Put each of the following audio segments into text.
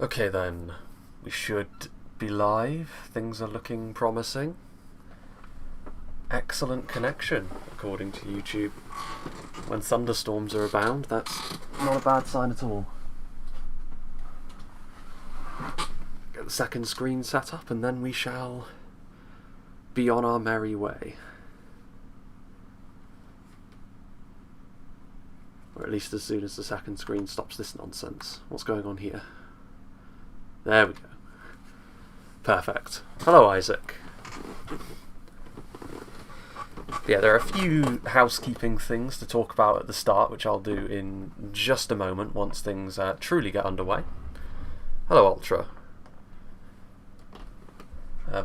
Okay then, we should be live. Things are looking promising. Excellent connection, according to YouTube. When thunderstorms are abound, that's not a bad sign at all. Get the second screen set up and then we shall be on our merry way. Or at least as soon as the second screen stops this nonsense. What's going on here? There we go. Perfect. Hello, Isaac. Yeah, there are a few housekeeping things to talk about at the start, which I'll do in just a moment once things truly get underway. Hello, Ultra.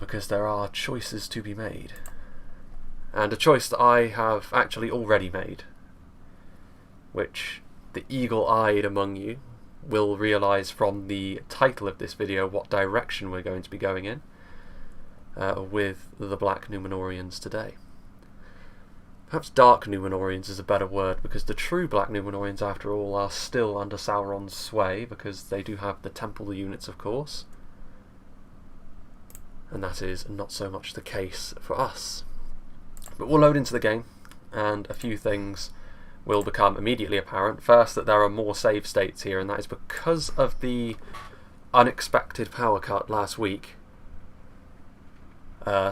Because there are choices to be made. And a choice that I have actually already made, which the eagle-eyed among you will realise from the title of this video what direction we're going to be going in with the Black Numenorians today. Perhaps Dark Numenorians is a better word, because the true Black Numenorians, after all, are still under Sauron's sway, because they do have the temple units, of course. And that is not so much the case for us. But we'll load into the game, and a few things will become immediately apparent. First, that there are more save states here, and that is because of the unexpected power cut last week.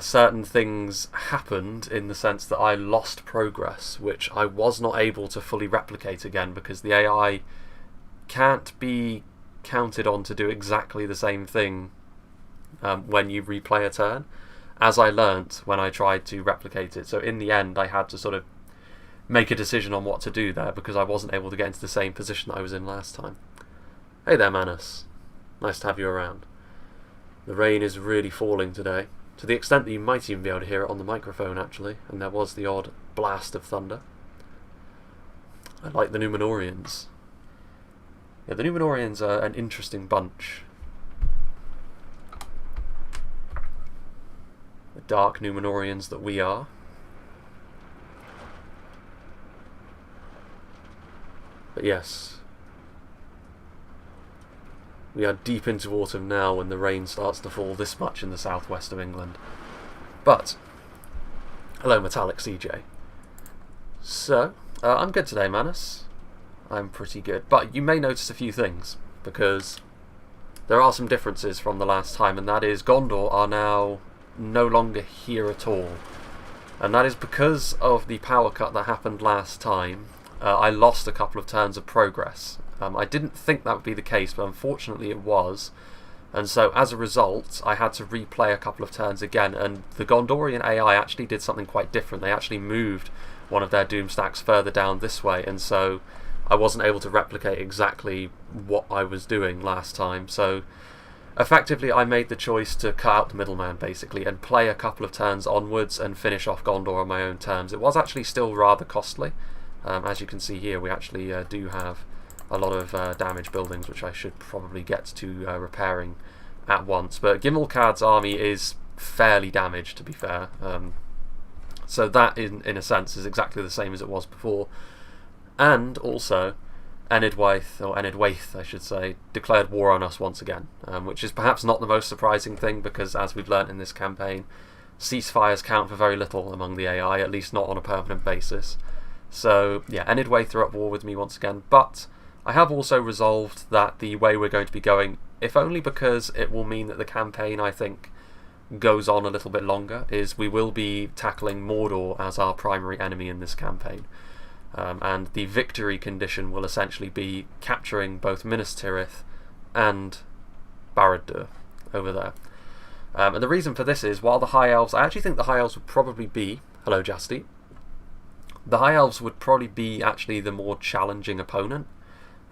Certain things happened in the sense that I lost progress, which I was not able to fully replicate again, because the AI can't be counted on to do exactly the same thing when you replay a turn, as I learnt when I tried to replicate it. So in the end, I had to sort of make a decision on what to do there, because I wasn't able to get into the same position that I was in last time. Hey there, Manus. Nice to have you around. The rain is really falling today, to the extent that you might even be able to hear it on the microphone, actually, and there was the odd blast of thunder. I like the Numenorians. Yeah, the Numenorians are an interesting bunch. The dark Numenorians that we are. But yes, we are deep into autumn now when the rain starts to fall this much in the southwest of England. But, hello Metallic CJ. So, I'm good today, Manus. I'm pretty good. But you may notice a few things, because there are some differences from the last time, and that is Gondor are now no longer here at all. And that is because of the power cut that happened last time. I lost a couple of turns of progress. I didn't think that would be the case, but unfortunately it was. And so as a result, I had to replay a couple of turns again, and the Gondorian AI actually did something quite different. They actually moved one of their doom stacks further down this way, and so I wasn't able to replicate exactly what I was doing last time. So effectively I made the choice to cut out the middleman, basically, and play a couple of turns onwards and finish off Gondor on my own terms. It was actually still rather costly. As you can see here, we actually do have a lot of damaged buildings, which I should probably get to repairing at once. But Gimmelkad's army is fairly damaged, to be fair. So that, in a sense, is exactly the same as it was before. And also, Enidwaith, I should say, declared war on us once again, which is perhaps not the most surprising thing, because as we've learnt in this campaign, ceasefires count for very little among the AI, at least not on a permanent basis. So, yeah, Enidwaith are at war with me once again, but I have also resolved that the way we're going to be going, if only because it will mean that the campaign, I think, goes on a little bit longer, is we will be tackling Mordor as our primary enemy in this campaign. And the victory condition will essentially be capturing both Minas Tirith and Barad-dûr over there. And the reason for this is, while the High Elves, I actually think the High Elves would probably be, hello Justy, the High Elves would probably be actually the more challenging opponent,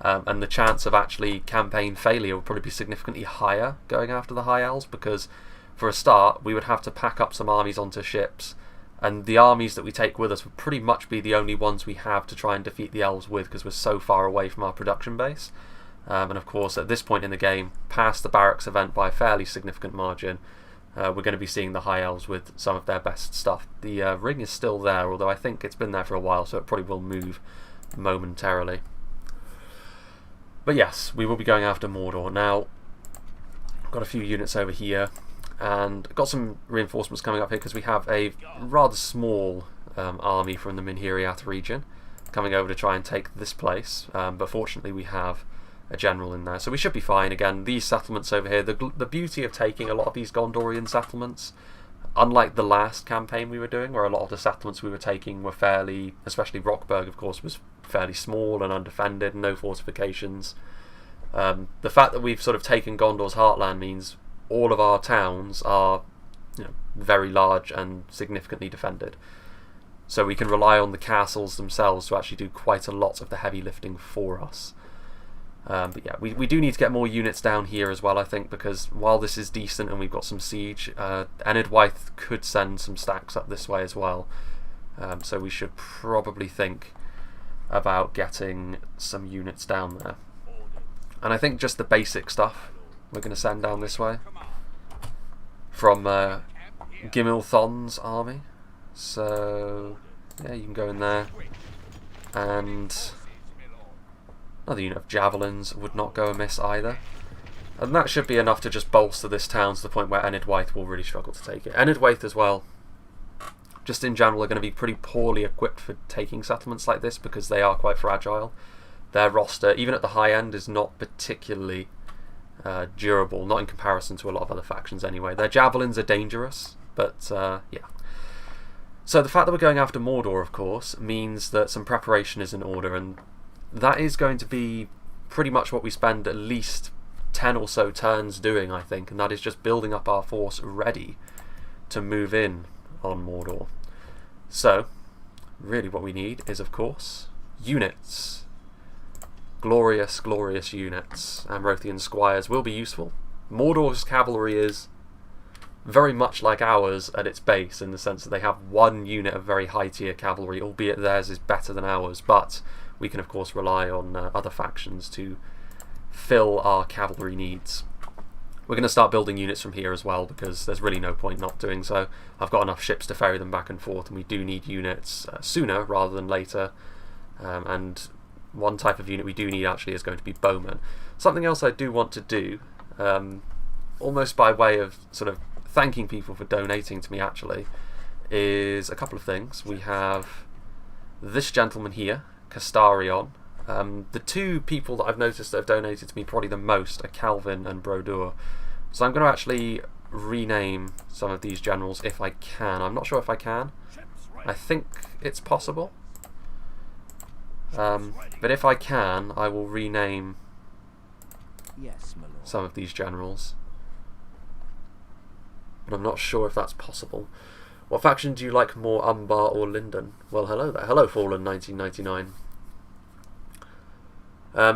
and the chance of actually campaign failure would probably be significantly higher going after the High Elves, because for a start we would have to pack up some armies onto ships, and the armies that we take with us would pretty much be the only ones we have to try and defeat the Elves with, because we're so far away from our production base. And of course at this point in the game, past the barracks event by a fairly significant margin, we're going to be seeing the High Elves with some of their best stuff. The ring is still there, although I think it's been there for a while, so it probably will move momentarily. But yes, we will be going after Mordor. Now, Got a few units over here, and got some reinforcements coming up here because we have a rather small army from the Minhiriath region coming over to try and take this place, but fortunately we have a general in there, so we should be fine. Again, these settlements over here, the beauty of taking a lot of these Gondorian settlements, unlike the last campaign we were doing, where a lot of the settlements we were taking were fairly, especially Rockburg of course, was fairly small and undefended, no fortifications. The fact that we've sort of taken Gondor's heartland means all of our towns are, you know, very large and significantly defended. So we can rely on the castles themselves to actually do quite a lot of the heavy lifting for us. But yeah, we do need to get more units down here as well, I think, because while this is decent and we've got some siege, Enidwaith could send some stacks up this way as well. So we should probably think about getting some units down there. And I think just the basic stuff we're going to send down this way from Gimilthon's army. So yeah, you can go in there, and another unit of javelins would not go amiss either. And that should be enough to just bolster this town to the point where Enidwaith will really struggle to take it. Enidwaith as well, just in general, are going to be pretty poorly equipped for taking settlements like this because they are quite fragile. Their roster, even at the high end, is not particularly durable, not in comparison to a lot of other factions anyway. Their javelins are dangerous, but yeah. So the fact that we're going after Mordor, of course, means that some preparation is in order, and that is going to be pretty much what we spend at least 10 or so turns doing, I think, and that is just building up our force ready to move in on Mordor. So, really what we need is, of course, units. Glorious, glorious units. Amrothian squires will be useful. Mordor's cavalry is very much like ours at its base, in the sense that they have one unit of very high tier cavalry, albeit theirs is better than ours, but we can of course rely on other factions to fill our cavalry needs. We're going to start building units from here as well, because there's really no point not doing so. I've got enough ships to ferry them back and forth, and we do need units sooner rather than later. And one type of unit we do need actually is going to be bowmen. Something else I do want to do, almost by way of sort of thanking people for donating to me actually, is a couple of things. We have this gentleman here, Castarion. The two people that I've noticed that have donated to me probably the most are Calvin and Brodeur. So I'm going to actually rename some of these generals if I can. I'm not sure if I can. I think it's possible. But if I can, I will rename some of these generals. But I'm not sure if that's possible. What faction do you like more, Umbar or Linden? Well, hello there. Hello, Fallen 1999.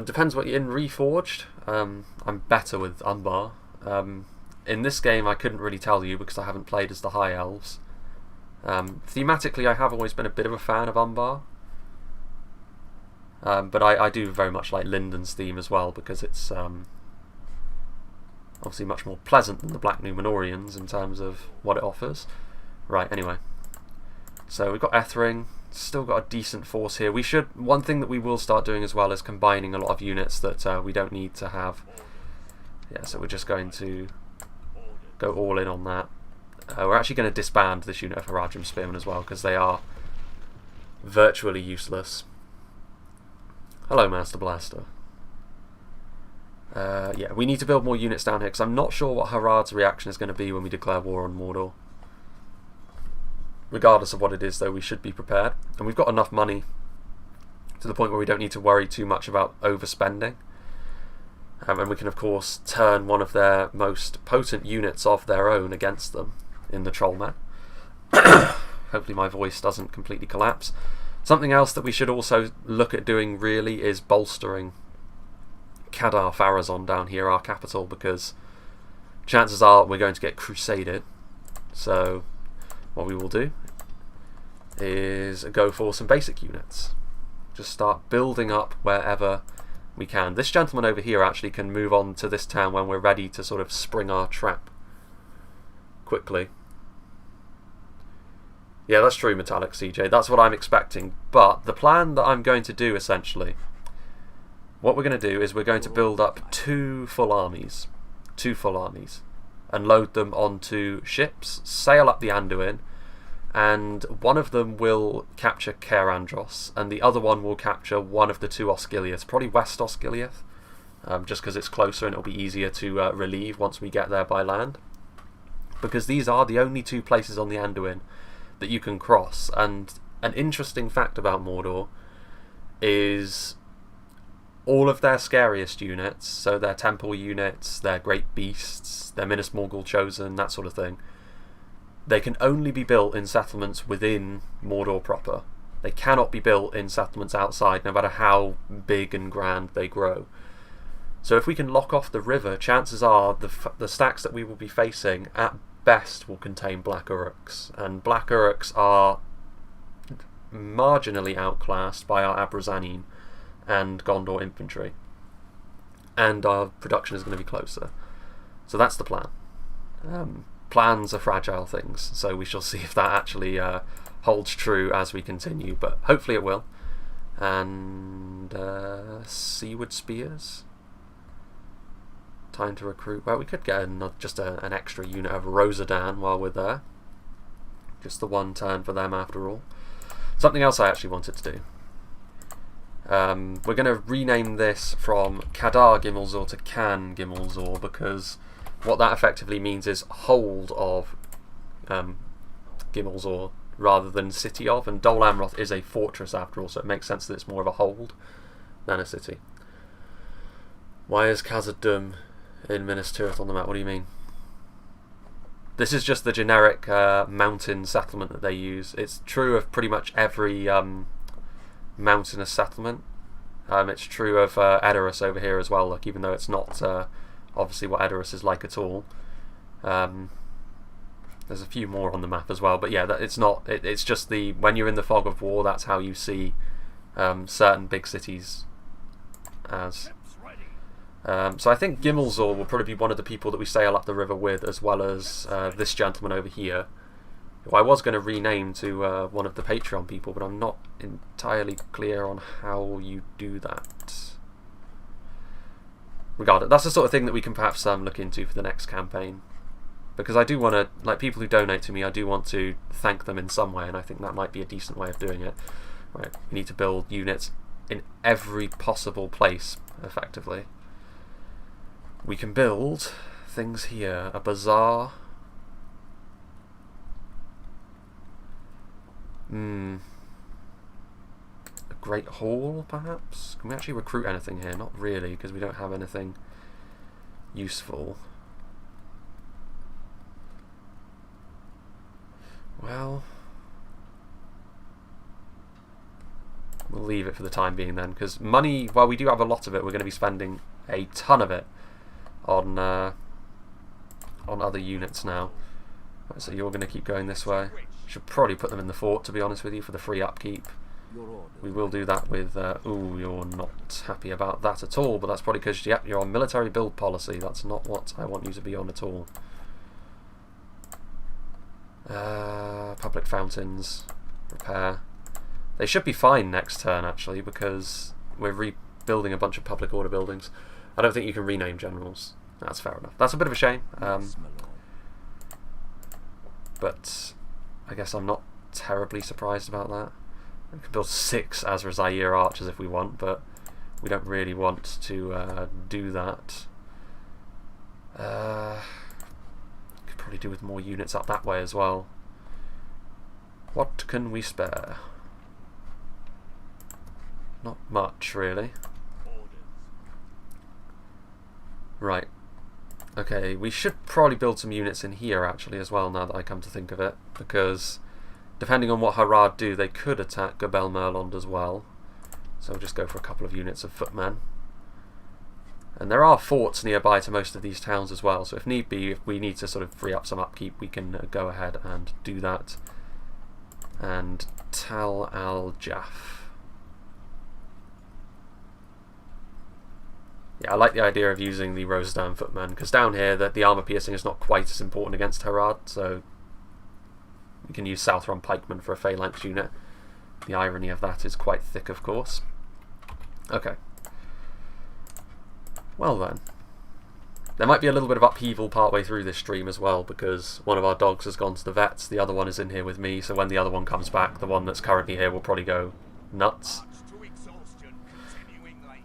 Depends what you're in. Reforged, I'm better with Umbar. In this game I couldn't really tell you because I haven't played as the High Elves. Thematically I have always been a bit of a fan of Umbar. But I do very much like Linden's theme as well, because it's obviously much more pleasant than the Black Numenorians in terms of what it offers. Right, anyway. So we've got Ethering. Still got a decent force here. One thing that we will start doing as well is combining a lot of units that we don't need to have. Yeah, so we're just going to go all in on that. We're actually going to disband this unit of Haradrim Spearmen as well, because they are virtually useless. Hello, Master Blaster. Yeah, we need to build more units down here, because I'm not sure what Harad's reaction is going to be when we declare war on Mordor. Regardless of what it is, though, we should be prepared. And we've got enough money to the point where we don't need to worry too much about overspending. And we can, of course, turn one of their most potent units of their own against them in the Trollmen. Hopefully my voice doesn't completely collapse. Something else that we should also look at doing, really, is bolstering Kadar Pharazôn down here, our capital, because chances are we're going to get crusaded. So what we will do is go for some basic units. Just start building up wherever we can. This gentleman over here actually can move on to this town when we're ready to sort of spring our trap quickly. Yeah, that's true, Metallic CJ. That's what I'm expecting. But the plan that I'm going to do, essentially, what we're going to do is we're going to build up 2 full armies. 2 full armies and load them onto ships, sail up the Anduin, and one of them will capture Caer Andros, and the other one will capture one of the 2 Osgiliaths, probably West Osgiliath, just because it's closer and it'll be easier to relieve once we get there by land. Because these are the only 2 places on the Anduin that you can cross. And an interesting fact about Mordor is all of their scariest units, so their temple units, their great beasts, their Minas Morgul chosen, that sort of thing, they can only be built in settlements within Mordor proper. They cannot be built in settlements outside, no matter how big and grand they grow. So if we can lock off the river, chances are the stacks that we will be facing at best will contain Black Uruks, and Black Uruks are marginally outclassed by our Abrazanin and Gondor infantry, and our production is going to be closer. So that's the plan. Plans are fragile things, so we shall see if that actually holds true as we continue, but hopefully it will. And Seaward Spears. Time to recruit. Well, we could get just an extra unit of Rosadan while we're there. Just the 1 turn for them after all. Something else I actually wanted to do. We're going to rename this from Kadar Gimmelzor to Can Gimmelzor, because what that effectively means is hold of Gimmelzor rather than city of, and Dol Amroth is a fortress after all, so it makes sense that it's more of a hold than a city. Why is Khazad-dûm in Minas Tirith on the map? What do you mean? This is just the generic mountain settlement that they use. It's true of pretty much every mountainous settlement. It's true of Edoras over here as well, look, even though it's not obviously what Edoras is like at all. There's a few more on the map as well, but yeah, it's not. It's just when you're in the fog of war, that's how you see certain big cities as. So I think Gimmelzor will probably be one of the people that we sail up the river with, as well as this gentleman over here, who I was going to rename to one of the Patreon people, but I'm not entirely clear on how you do that. Regardless, that's the sort of thing that we can perhaps look into for the next campaign, because I do want to, like, people who donate to me, I do want to thank them in some way, and I think that might be a decent way of doing it. Right, we need to build units in every possible place, effectively. We can build things here, a bazaar. A great hall, perhaps? Can we actually recruit anything here? Not really, because we don't have anything useful. Well, we'll leave it for the time being then, because money, while we do have a lot of it, we're going to be spending a ton of it on other units now. Right, so you're going to keep going this way. Should probably put them in the fort, to be honest with you, for the free upkeep. We will do that with... ooh, you're not happy about that at all, but that's probably because, yep, you're on military build policy. That's not what I want you to be on at all. Public fountains. Repair. They should be fine next turn, actually, because we're rebuilding a bunch of public order buildings. I don't think you can rename generals. That's fair enough. That's a bit of a shame. But I guess I'm not terribly surprised about that. We can build 6 Azra Zaire archers if we want, but we don't really want to do that. Could probably do with more units up that way as well. What can we spare? Not much, really. Right. Okay, we should probably build some units in here, actually, as well, now that I come to think of it, because depending on what Harad do, they could attack Gabel Merlond as well. So we'll just go for a couple of units of footmen. And there are forts nearby to most of these towns as well, so if need be, if we need to sort of free up some upkeep, we can go ahead and do that. And Tal al-Jaf. Yeah, I like the idea of using the Rosedown Footman, because down here the armour piercing is not quite as important against Harad, so we can use Southron Pikemen for a phalanx unit. The irony of that is quite thick, of course. Okay. Well then. There might be a little bit of upheaval partway through this stream as well, because one of our dogs has gone to the vets, the other one is in here with me, so when the other one comes back, the one that's currently here will probably go nuts.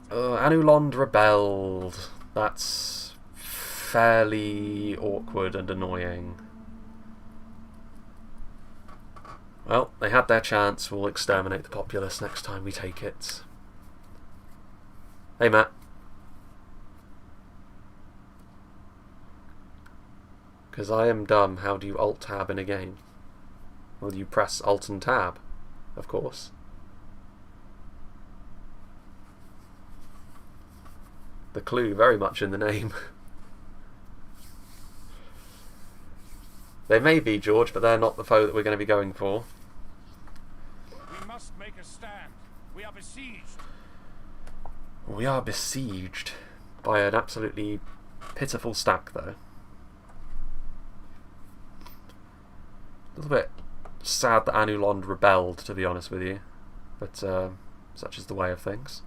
Anulond rebelled. That's fairly awkward and annoying. Well, they had their chance. We'll exterminate the populace next time we take it. Hey, Matt. Because I am dumb, how do you Alt-Tab in a game? Well, you press Alt and Tab, of course. The clue very much in the name. They may be, George, but they're not the foe that we're going to be going for. We must make a stand. We are besieged. We are besieged by an absolutely pitiful stack, though. A little bit sad that Anulond rebelled, to be honest with you, but such is the way of things.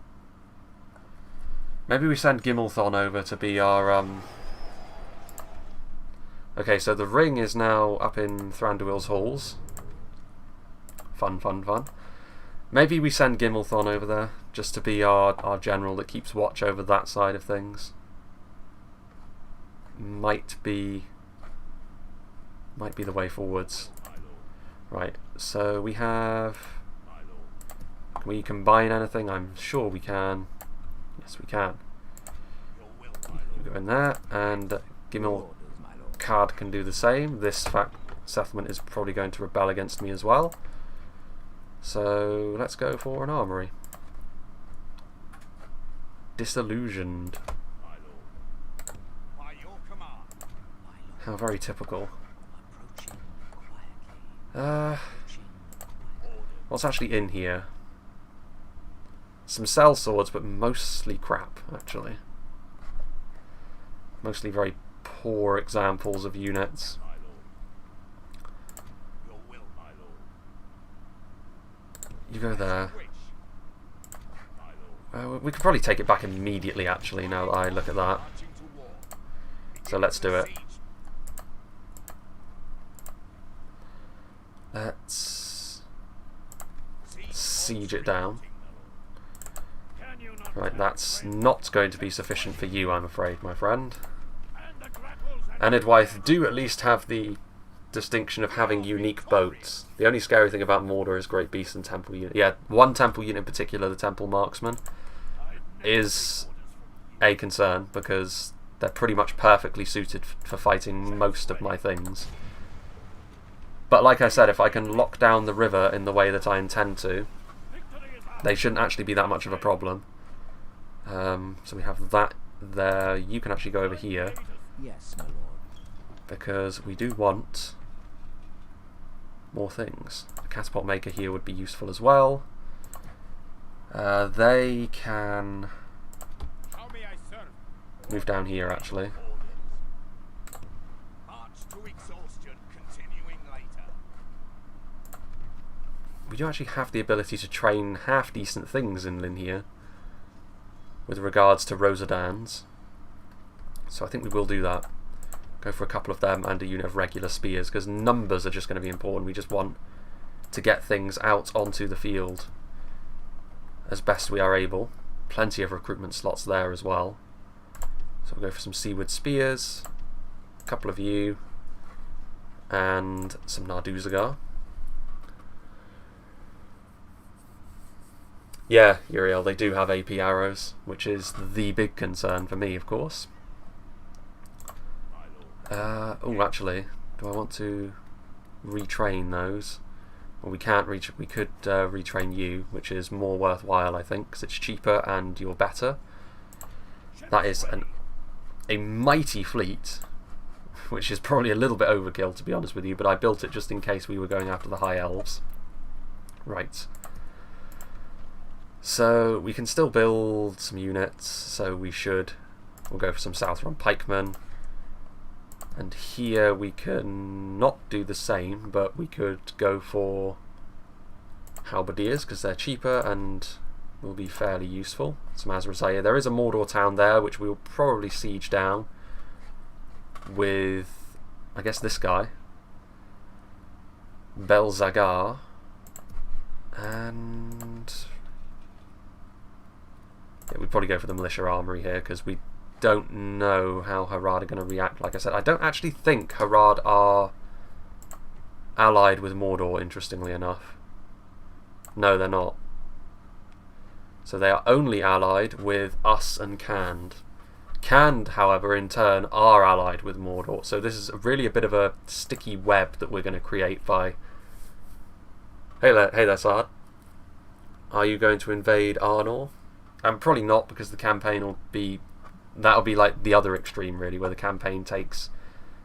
Maybe we send Gimmelthon over to be our... Okay, so the ring is now up in Thranduil's halls. Fun, fun, fun. Maybe we send Gimmelthon over there, just to be our general that keeps watch over that side of things. Might be the way forwards. Right, so we have... Can we combine anything? I'm sure we can. Yes, we can. We go in there, and Gimmel Card can do the same. This settlement is probably going to rebel against me as well. So let's go for an armory. Disillusioned. How very typical. What's actually in here? Some cell swords, but mostly crap, actually. Mostly very poor examples of units. You go there. We could probably take it back immediately, actually, now that I look at that. So let's do it. Let's siege it down. Right, that's not going to be sufficient for you, I'm afraid, my friend. Anidwaith do at least have the distinction of having unique boats. The only scary thing about Mordor is Great Beast and Temple Unit. Yeah, one Temple Unit in particular, the Temple Marksman, is a concern because they're pretty much perfectly suited for fighting most of my things. But like I said, if I can lock down the river in the way that I intend to, they shouldn't actually be that much of a problem. So we have that there. You can actually go over here. Yes, my lord. Because we do want more things. A catapult maker here would be useful as well. They can move down here, actually. We do actually have the ability to train half-decent things in Lynn here with regards to Rosodans. So I think we will do that. Go for a couple of them and a unit of regular spears, because numbers are just going to be important. We just want to get things out onto the field as best we are able. Plenty of recruitment slots there as well. So we'll go for some seaward spears, a couple of you, and some Narduzagar. Yeah, Uriel, they do have AP arrows, which is the big concern for me, of course. Oh, actually, do I want to retrain those? Well, we can't we could retrain you, which is more worthwhile, I think, because it's cheaper and you're better. That is a mighty fleet, which is probably a little bit overkill, to be honest with you, but I built it just in case we were going after the High Elves. Right. So we can still build some units, so we'll go for some Southron pikemen. And here we can not do the same, but we could go for halberdiers because they're cheaper and will be fairly useful. Some Azrazaya. There is a Mordor town there which we will probably siege down with, I guess, this guy, Belzagar, and yeah, we'd probably go for the militia armory here because we don't know how Harad are going to react. Like I said, I don't actually think Harad are allied with Mordor, interestingly enough. No, they're not. So they are only allied with us and Khand. Khand, however, in turn, are allied with Mordor. So this is really a bit of a sticky web that we're going to create by... Hey there, Sard. Are you going to invade Arnor? Probably not, because the campaign will be... That'll be like the other extreme, really, where the campaign takes...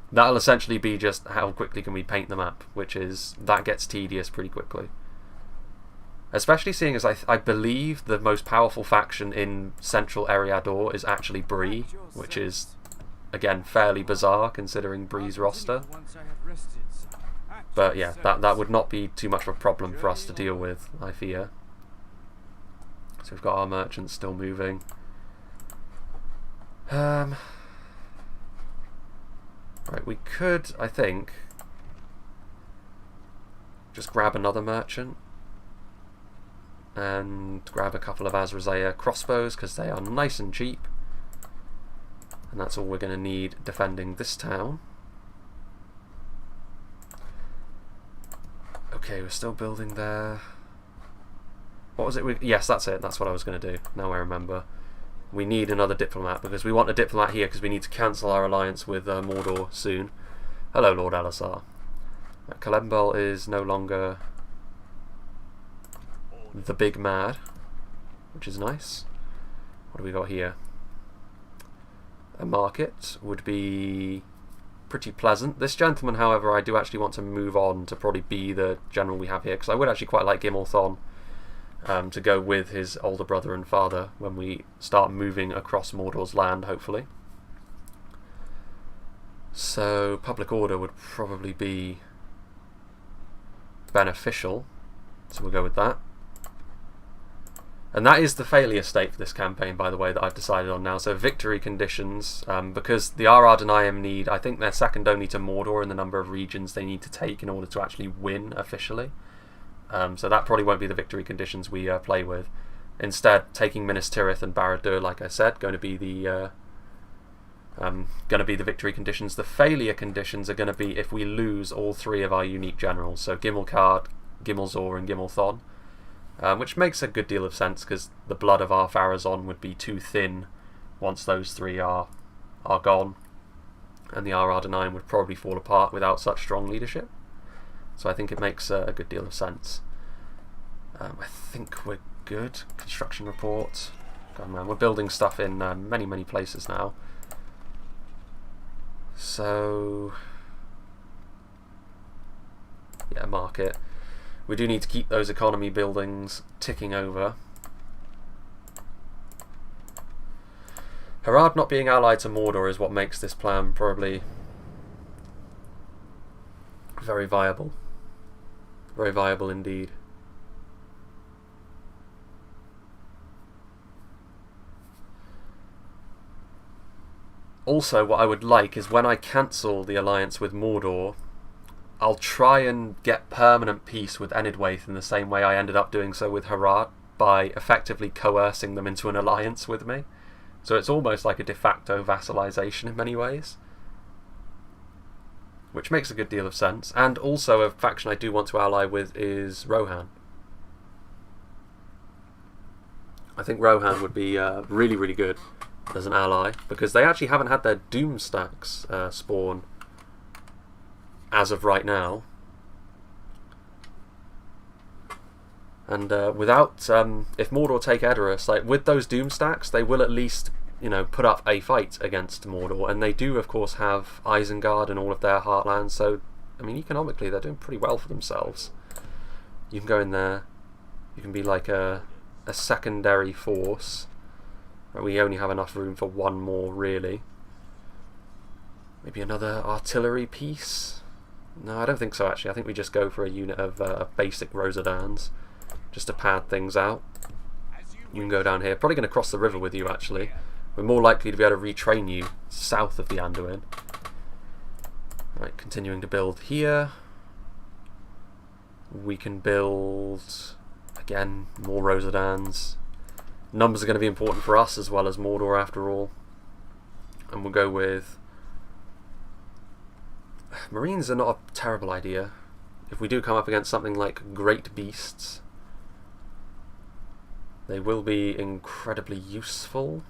That'll essentially be just how quickly can we paint the map, which is... That gets tedious pretty quickly. Especially seeing as I believe the most powerful faction in central Ar-Adunaim is actually Bree, which is, again, fairly bizarre considering Bree's roster. But yeah, that would not be too much of a problem for us to deal with, I fear. So we've got our merchants still moving. Right, we could, I think, just grab another merchant. And grab a couple of Azrazea crossbows because they are nice and cheap, and that's all we're going to need defending this town. Okay, we're still building there. What was it? Yes, that's it. That's what I was going to do. Now I remember. We need another diplomat because we want a diplomat here because we need to cancel our alliance with Mordor soon. Hello, Lord Elisar. Kalembel is no longer the big mad, which is nice. What do we got here? A market would be pretty pleasant. This gentleman, however, I do actually want to move on to probably be the general we have here, because I would actually quite like Gimmelthon to go with his older brother and father when we start moving across Mordor's land, hopefully. So public order would probably be beneficial, so we'll go with that. And that is the failure state for this campaign, by the way, that I've decided on now. So victory conditions, because the Ar-Adunaim need, I think they're second only to Mordor in the number of regions they need to take in order to actually win officially. So that probably won't be the victory conditions we play with. Instead, taking Minas Tirith and Barad-dûr, like I said, going to be the victory conditions. The failure conditions are going to be if we lose all three of our unique generals. So Gimmelkard, Gimmelzor, and Gimmelthon. Which makes a good deal of sense because the blood of Ar-Pharazôn would be too thin once those three are gone, and the Ar-Adunaim would probably fall apart without such strong leadership. So I think it makes a good deal of sense. I think we're good. Construction report. God, man, we're building stuff in many places now. So yeah, market. We do need to keep those economy buildings ticking over. Harad not being allied to Mordor is what makes this plan probably very viable. Very viable indeed. Also, what I would like is when I cancel the alliance with Mordor, I'll try and get permanent peace with Enidwaith in the same way I ended up doing so with Harad, by effectively coercing them into an alliance with me. So it's almost like a de facto vassalization in many ways, which makes a good deal of sense. And also a faction I do want to ally with is Rohan. I think Rohan would be really good as an ally, because they actually haven't had their Doom stacks spawn as of right now, and without if Mordor take Edoras, like with those Doom stacks, they will at least, you know, put up a fight against Mordor, and they do of course have Isengard and all of their heartlands. So I mean, economically they're doing pretty well for themselves. You can go in there, you can be like a secondary force. We only have enough room for one more, really. Maybe another artillery piece. No, I don't think so, actually. I think we just go for a unit of basic Rosedans, just to pad things out. You can go down here. Probably going to cross the river with you, actually. We're more likely to be able to retrain you south of the Anduin. Right, continuing to build here. We can build, again, more Rosedans. Numbers are going to be important for us as well as Mordor after all. And we'll go with... Marines are not a terrible idea. If we do come up against something like great beasts, they will be incredibly useful.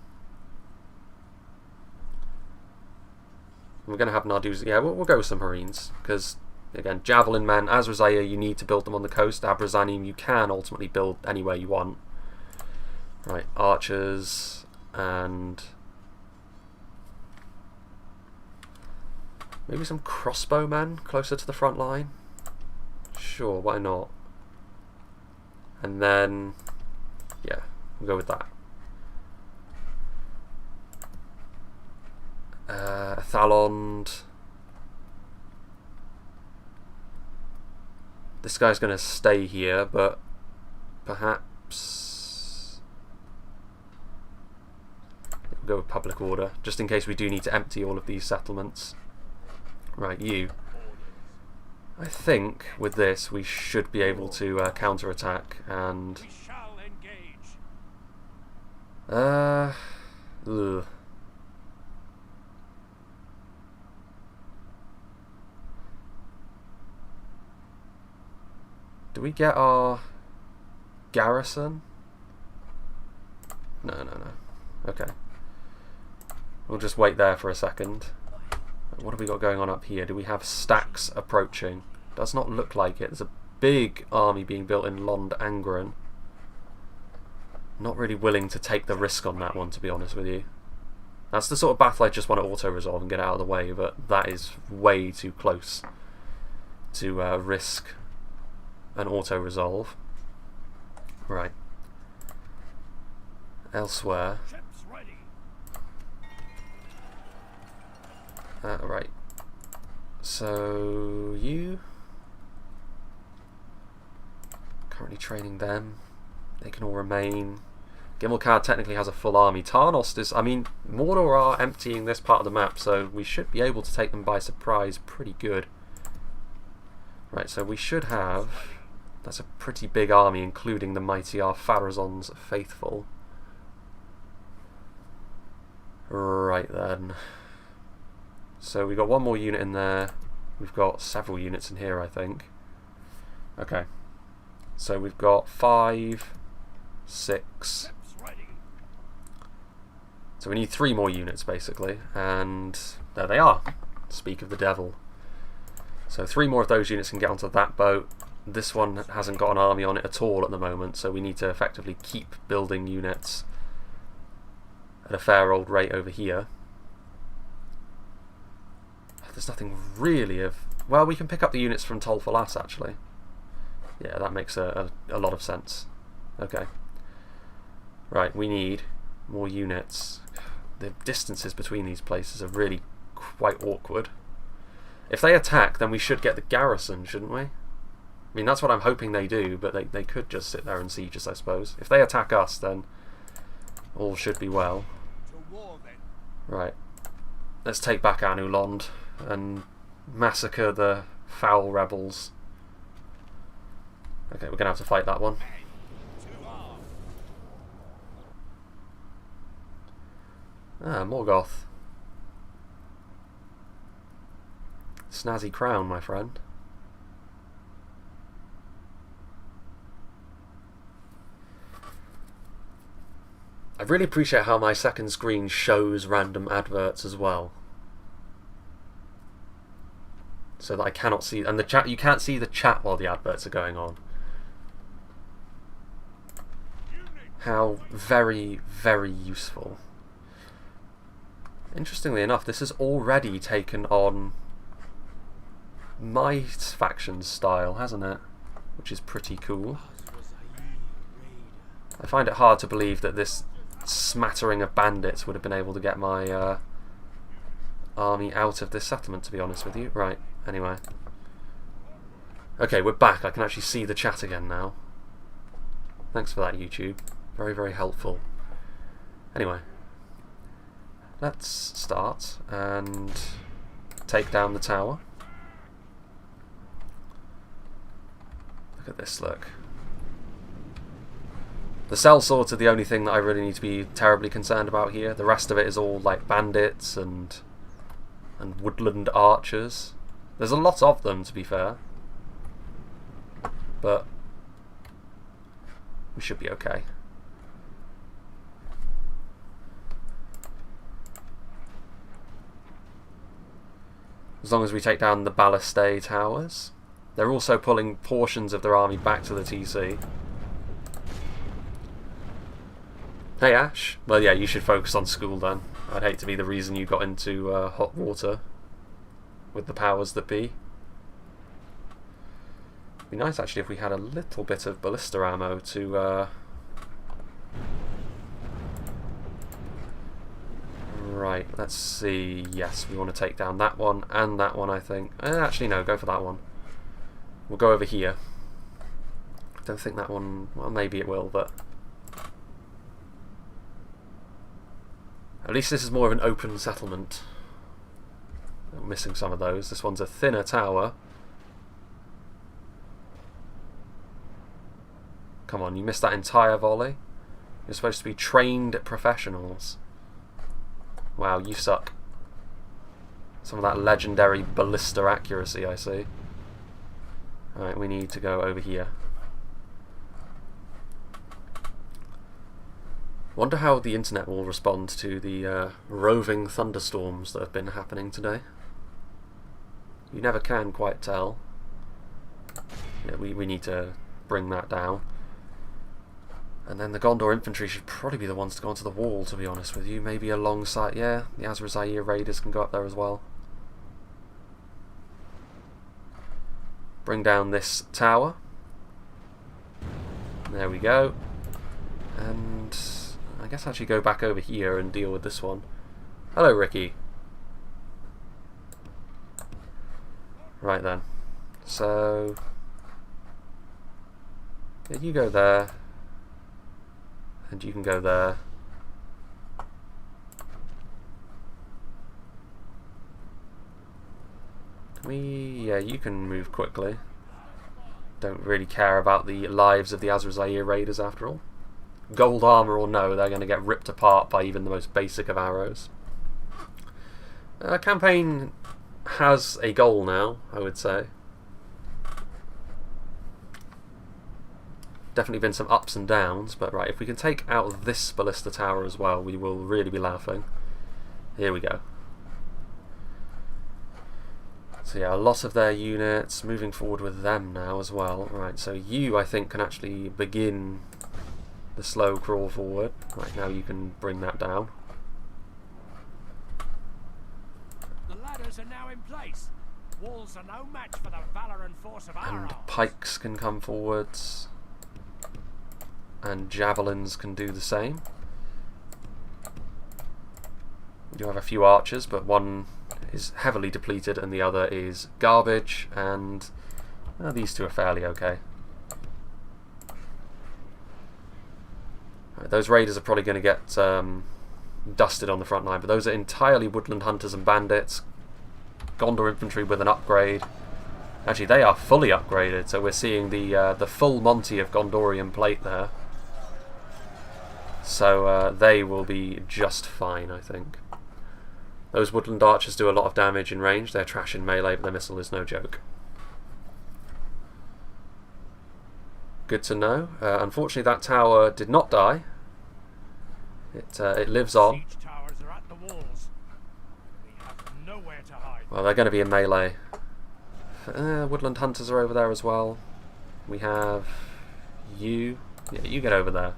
We're going to have Narduz. Yeah, we'll go with some Marines, because, again, Javelin men, Azrazair, you need to build them on the coast. Abrazanim, you can ultimately build anywhere you want. Right, archers, and maybe some crossbowmen closer to the front line. Sure, why not? And then, yeah, we'll go with that. Thalond. This guy's going to stay here, but perhaps we'll go with public order, just in case we do need to empty all of these settlements. Right, you. I think with this we should be able to counter-attack and... We shall engage. Ugh. Do we get our garrison? No. Okay. We'll just wait there for a second. What have we got going on up here? Do we have stacks approaching? Does not look like it. There's a big army being built in Lond Angren. Not really willing to take the risk on that one, to be honest with you. That's the sort of battle I just want to auto-resolve and get out of the way, but that is way too close to risk an auto-resolve. Right. Elsewhere. Ships ready. Right. So you currently training them. They can all remain. Gimmelcard technically has a full army. Tarnost is... I mean, Mordor are emptying this part of the map, so we should be able to take them by surprise pretty good. Right, so we should have... That's a pretty big army, including the mighty Ar-Pharazon's faithful. Right then. So we've got one more unit in there. We've got several units in here, I think. Okay. So we've got 5, 6... So we need 3 more units, basically. And there they are. Speak of the devil. So 3 more of those units can get onto that boat. This one hasn't got an army on it at all at the moment, so we need to effectively keep building units at a fair old rate over here. There's nothing really of... Well, we can pick up the units from Tol Falas, actually. Yeah, that makes a lot of sense. Okay. Right, we need more units. The distances between these places are really quite awkward. If they attack, then we should get the garrison, shouldn't we? I mean, that's what I'm hoping they do, but they could just sit there and siege us, I suppose. If they attack us, then all should be well. To war, then. Right. Let's take back Anulond and massacre the foul rebels. Okay, we're going to have to fight that one. Ah, Morgoth. Snazzy crown, my friend. I really appreciate how my second screen shows random adverts as well, so that I cannot see, and the chat, you can't see the chat while the adverts are going on. How very, very useful. Interestingly enough, this has already taken on my faction's style, hasn't it? Which is pretty cool. I find it hard to believe that this smattering of bandits would have been able to get my army out of this settlement, to be honest with you. Right, anyway. Okay, we're back. I can actually see the chat again now. Thanks for that, YouTube. Very, very helpful. Anyway. Let's start and take down the tower. at this, look. The sellswords are the only thing that I really need to be terribly concerned about here. The rest of it is all like bandits and woodland archers. There's a lot of them, to be fair. But we should be okay. As long as we take down the ballistae towers. They're also pulling portions of their army back to the TC. Hey Ash. Well, yeah, you should focus on school then. I'd hate to be the reason you got into hot water with the powers that be. It'd be nice actually if we had a little bit of ballista ammo to right, let's see. Yes, we want to take down that one and that one, I think. Actually no, go for that one. We'll go over here. I don't think that one, well, maybe it will, but at least this is more of an open settlement. I'm missing some of those. This one's a thinner tower. Come on, you missed that entire volley. You're supposed to be trained professionals. Wow, you suck. Some of that legendary ballista accuracy, I see. Alright, we need to go over here. Wonder how the internet will respond to the roving thunderstorms that have been happening today. You never can quite tell. Yeah, we need to bring that down. And then the Gondor infantry should probably be the ones to go onto the wall, to be honest with you. Maybe alongside, yeah, the Azrazair raiders can go up there as well. Bring down this tower. There we go. And I guess actually go back over here and deal with this one. Hello, Ricky. Right then. So yeah, you go there. And you can go there. Yeah, you can move quickly. Don't really care about the lives of the Azrazair raiders after all. Gold armor or no, they're going to get ripped apart by even the most basic of arrows. Campaign has a goal now, I would say. Definitely been some ups and downs, but right, if we can take out this ballista tower as well, we will really be laughing. Here we go. So yeah, a lot of their units moving forward with them now as well. Right, so you, I think, can actually begin the slow crawl forward. Right, now you can bring that down. The ladders are now in place. Walls are no match for the valor and force of our And arms. pikes can come forwards. And javelins can do the same. We do have a few archers, but one is heavily depleted and the other is garbage, and these two are fairly okay. Right, those raiders are probably going to get dusted on the front line, but those are entirely woodland hunters and bandits. Gondor infantry with an upgrade. Actually, they are fully upgraded, so we're seeing the full Monty of Gondorian plate there. So they will be just fine, I think. Those woodland archers do a lot of damage in range. They're trash in melee, but their missile is no joke. Good to know. Unfortunately, that tower did not die. It lives on. Siege towers are at the walls. We have nowhere to hide. Well, they're going to be in melee. Woodland hunters are over there as well. We have you. Yeah, you get over there.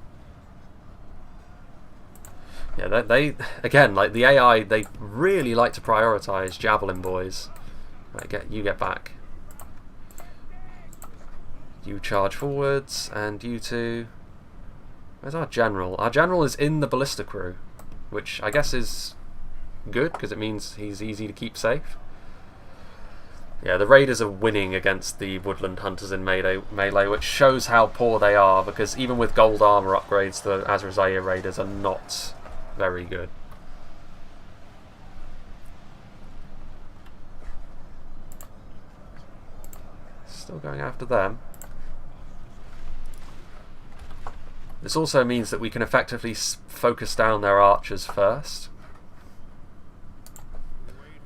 Yeah, they again, like the AI, they really like to prioritise javelin boys. Right, you get back. You charge forwards, and you two. Where's our general? Our general is in the ballista crew, which I guess is good because it means he's easy to keep safe. Yeah, the raiders are winning against the woodland hunters in melee, which shows how poor they are, because even with gold armor upgrades, the Azrazair raiders are not very good. Still going after them. This also means that we can effectively focus down their archers first.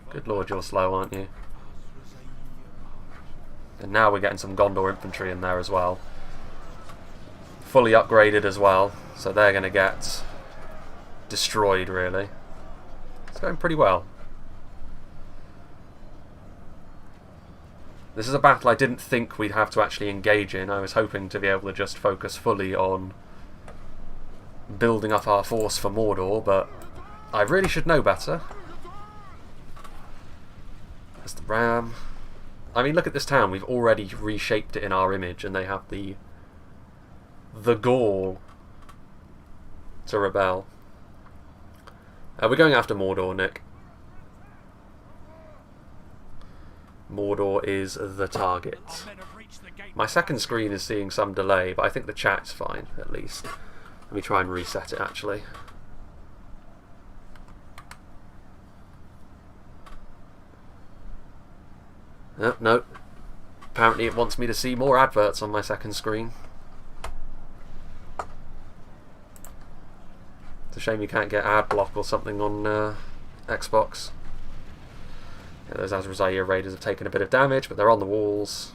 Good lord, you're slow, aren't you? And now we're getting some Gondor infantry in there as well. Fully upgraded as well, so they're going to get destroyed, really. It's going pretty well. This is a battle I didn't think we'd have to actually engage in. I was hoping to be able to just focus fully on building up our force for Mordor, but I really should know better. There's the ram. I mean, look at this town. We've already reshaped it in our image, and they have the gall to rebel. We're going after Mordor, Nick. Mordor is the target. My second screen is seeing some delay, but I think the chat's fine, at least. Let me try and reset it, actually. Oh, no. Apparently it wants me to see more adverts on my second screen. It's a shame you can't get ad block or something on Xbox. Yeah, those Azrazair raiders have taken a bit of damage, but they're on the walls.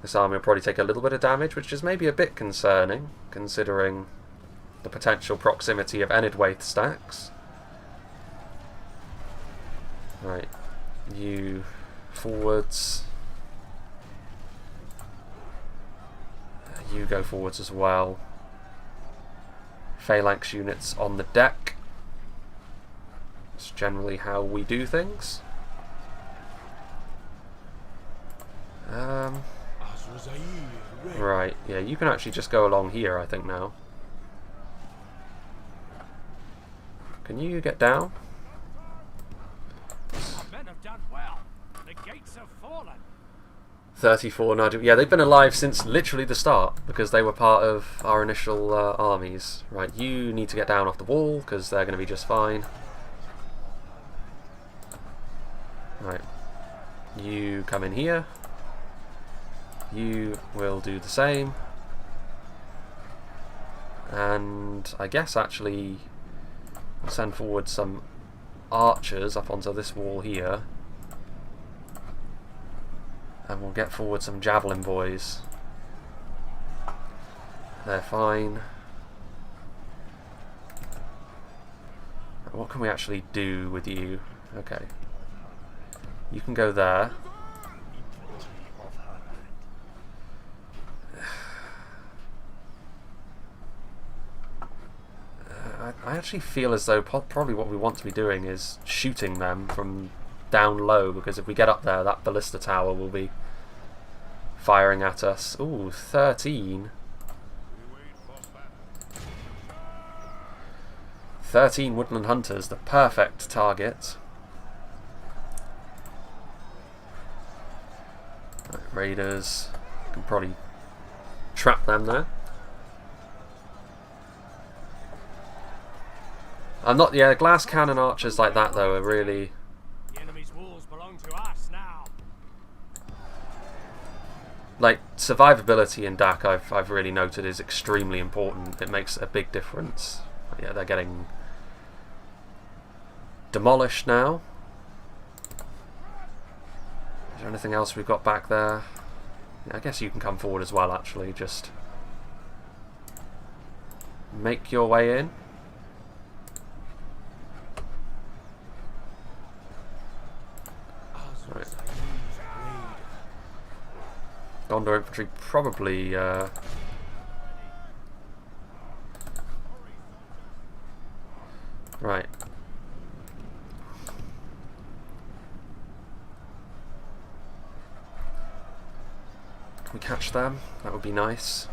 This army will probably take a little bit of damage, which is maybe a bit concerning, considering the potential proximity of Enidwaith stacks. Right, you forwards. You go forwards as well. Phalanx units on the deck. It's generally how we do things. Right, yeah, you can actually just go along here, I think, now. Can you get down? Our men have done well. The gates have fallen. 34 Nigel. Yeah, they've been alive since literally the start, because they were part of our initial armies. Right, you need to get down off the wall, because they're going to be just fine. Right, you come in here. You will do the same. And I guess actually send forward some archers up onto this wall here. And we'll get forward some javelin boys. They're fine. What can we actually do with you? Okay. You can go there. I actually feel as though probably what we want to be doing is shooting them from down low, because if we get up there, that ballista tower will be firing at us. Ooh, 13. 13 woodland hunters, the perfect target. Right, raiders, can probably trap them there. I'm not. Yeah, glass cannon archers like that though are really. The enemy's walls belong to us now. Like survivability in DAC, I've really noted is extremely important. It makes a big difference. Yeah, they're getting demolished now. Is there anything else we've got back there? Yeah, I guess you can come forward as well. Actually, just make your way in. Right. Gondor infantry probably right. Can we catch them? That would be nice.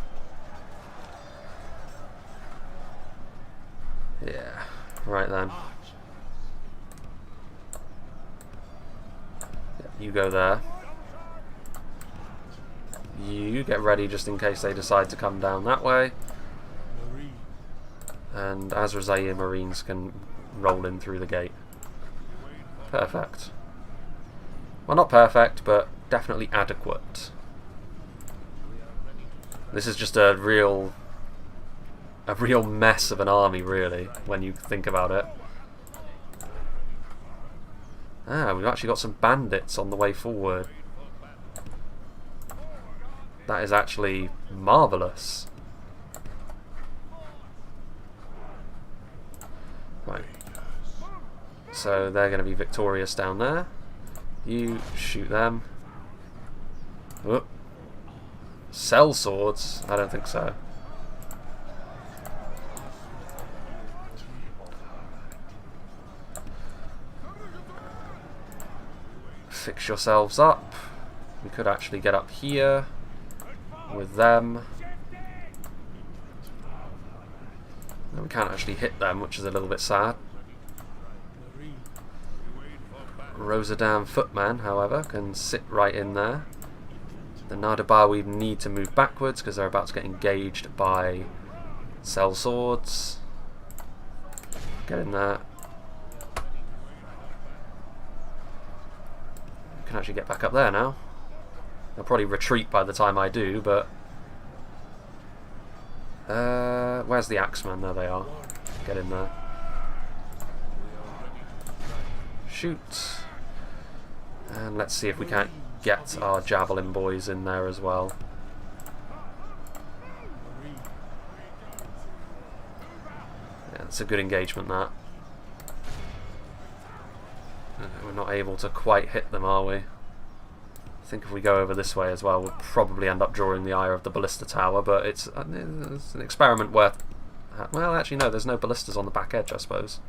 Yeah. Right then. You go there. You get ready just in case they decide to come down that way. And Azrazair Marines can roll in through the gate. Perfect. Well, not perfect, but definitely adequate. This is just a real mess of an army, really, when you think about it. Ah, we've actually got some bandits on the way forward. That is actually marvellous. Right. So they're going to be victorious down there. You shoot them. Whoop. Sell swords? I don't think so. Fix yourselves up. We could actually get up here with them. And we can't actually hit them, which is a little bit sad. Rosadam Footman, however, can sit right in there. The Nardabawi need to move backwards because they're about to get engaged by Sell Swords. Get in there. Can actually get back up there now. They'll probably retreat by the time I do, but where's the Axeman? There they are. Get in there. Shoot. And let's see if we can't get our Javelin boys in there as well. Yeah, it's a good engagement, that. We're not able to quite hit them, are we? I think if we go over this way as well, we'll probably end up drawing the ire of the ballista tower, but it's an experiment worth... Well, actually, no, there's no ballistas on the back edge, I suppose.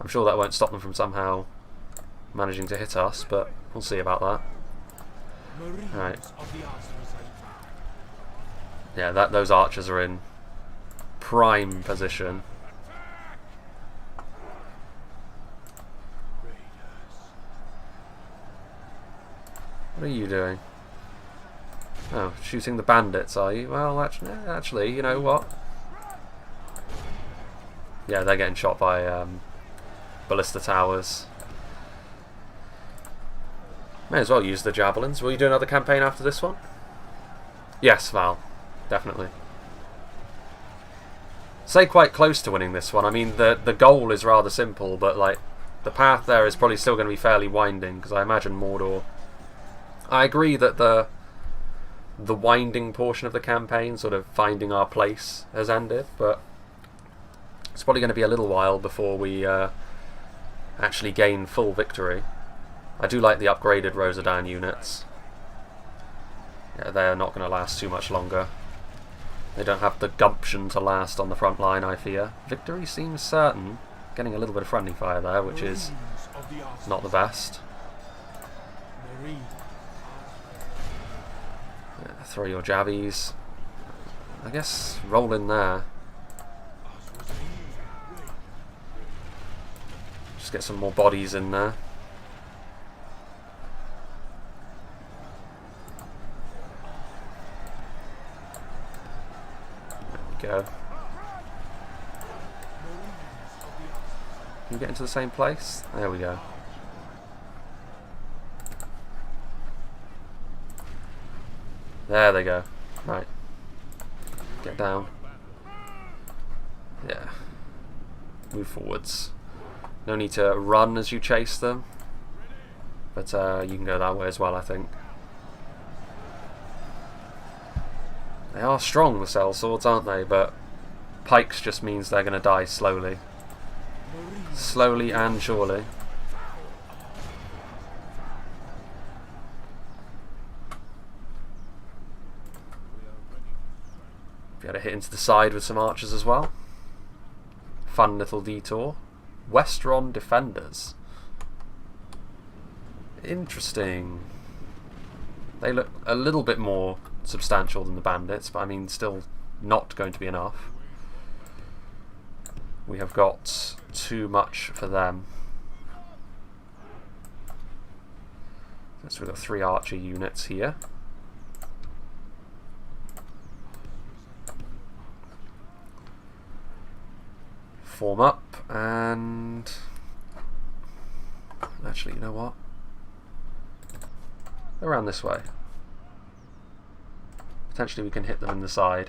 I'm sure that won't stop them from somehow managing to hit us, but we'll see about that. Alright. Yeah, those archers are in prime position. What are you doing? Oh, shooting the bandits, are you? Well, actually, you know what? Yeah, they're getting shot by ballista towers. May as well use the javelins. Will you do another campaign after this one? Yes, Val. Definitely. Say quite close to winning this one. I mean, the goal is rather simple, but like the path there is probably still going to be fairly winding, because I imagine Mordor... I agree that the winding portion of the campaign, sort of finding our place, has ended, but it's probably going to be a little while before we actually gain full victory. I do like the upgraded Rosadan units. Yeah, they're not going to last too much longer. They don't have the gumption to last on the front line, I fear. Victory seems certain. Getting a little bit of friendly fire there, which is not the best. Yeah, throw your jabbies. I guess roll in there. Just get some more bodies in there. Go. Can you get into the same place? There we go. There they go. Right. Get down. Yeah. Move forwards. No need to run as you chase them. But you can go that way as well, I think. They are strong, the Sell Swords, aren't they? But pikes just means they're going to die slowly. Slowly and surely. Be able to hit into the side with some archers as well. Fun little detour. Westron Defenders. Interesting. They look a little bit more substantial than the bandits, but I mean still not going to be enough. We have got too much for them. So we've got 3 archer units here. Form up and actually, you know what? Around this way. Potentially we can hit them in the side.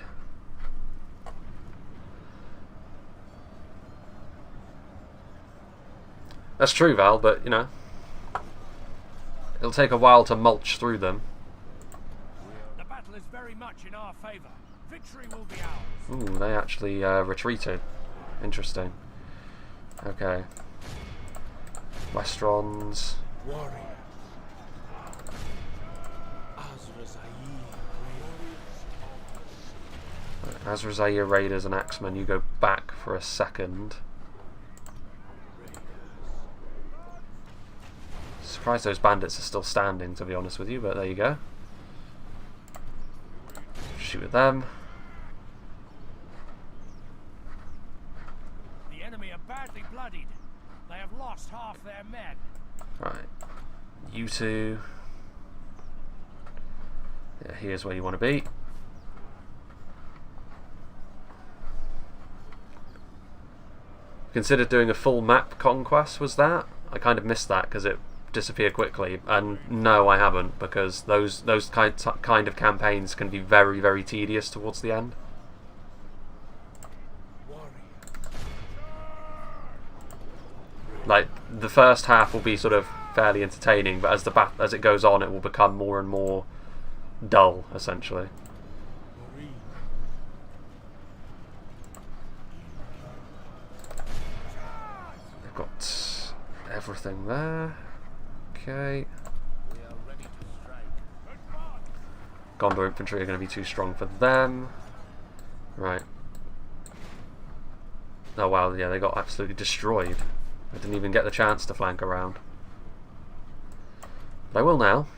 That's true, Val, but, you know, it'll take a while to mulch through them. The battle is very much in our favour. Victory will be ours. Ooh, they actually retreated. Interesting. Okay. Westrons. Warrior. Azrazair Raiders and Axemen, you go back for a second. Surprised those bandits are still standing, to be honest with you, but there you go. Shoot at them. The enemy are badly bloodied. They have lost half their men. Right. You two. Yeah, here's where you want to be. Considered doing a full map conquest, was that? I kind of missed that because it disappeared quickly, and no, I haven't, because those kind of campaigns can be very, very tedious towards the end. Like, the first half will be sort of fairly entertaining, but as it goes on, it will become more and more dull, essentially. They've got everything there. Okay. Gondor infantry are going to be too strong for them. Right. Oh wow, yeah, they got absolutely destroyed. I didn't even get the chance to flank around. But I will now,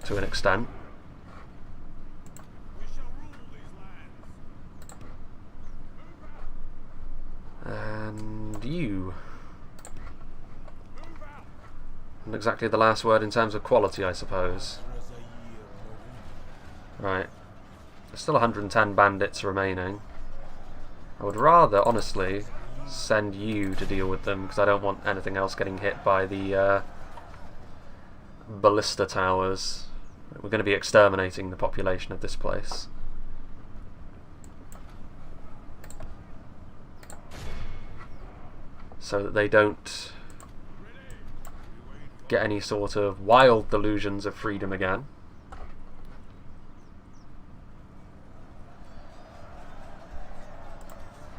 to an extent. And you. Not exactly the last word in terms of quality, I suppose. Right. There's still 110 bandits remaining. I would rather, honestly, send you to deal with them, because I don't want anything else getting hit by the ballista towers. We're going to be exterminating the population of this place. So that they don't get any sort of wild delusions of freedom again.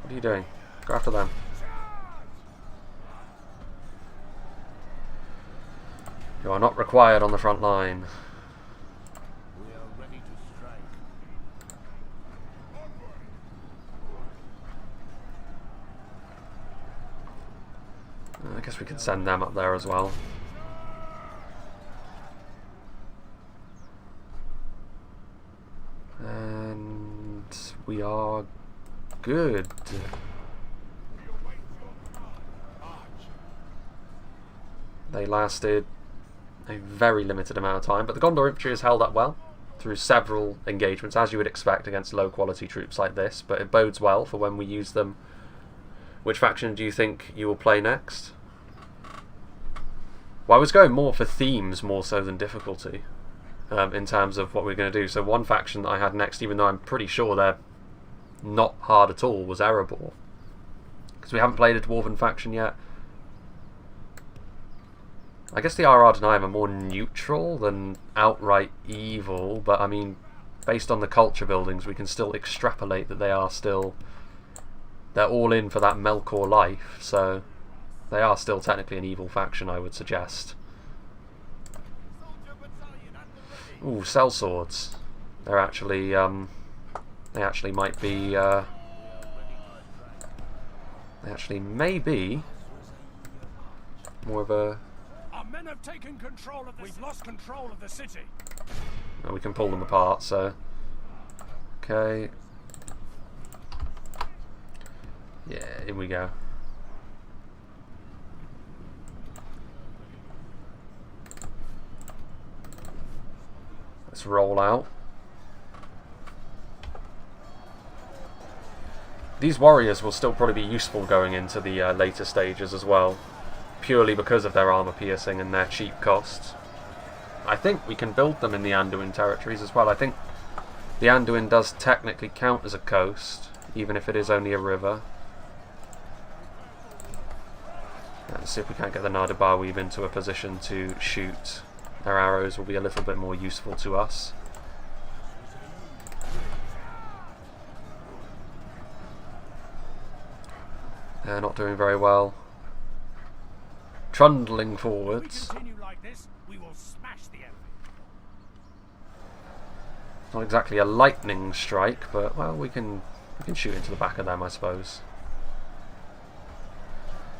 What are you doing? Go after them. You are not required on the front line. We are ready to strike. I guess we can send them up there as well. And we are good. They lasted a very limited amount of time, but the Gondor infantry has held up well through several engagements, as you would expect against low quality troops like this, but it bodes well for when we use them. Which faction do you think you will play next? Well, I was going more for themes more so than difficulty in terms of what we're going to do. So one faction that I had next, even though I'm pretty sure they're not hard at all, was Erebor. Because we haven't played a Dwarven faction yet. I guess the Ar-Adunaim are more neutral than outright evil, but I mean, based on the culture buildings, we can still extrapolate that they are still... They're all in for that Melkor life, so they are still technically an evil faction, I would suggest. Ooh, sellswords. They're actually, they actually might be, they actually may be more of a... Our men have taken control of this. We've lost control of the city. Well, we can pull them apart, so... Okay. Yeah, here we go. Let's roll out. These warriors will still probably be useful going into the later stages as well, purely because of their armor piercing and their cheap costs. I think we can build them in the Anduin territories as well. I think The Anduin does technically count as a coast, even if it is only a river. Let's see if we can't get the Nardabaweeb into a position to shoot. Their arrows will be a little bit more useful to us. They're not doing very well. Trundling forwards. Not exactly a lightning strike, but well, we can shoot into the back of them, I suppose.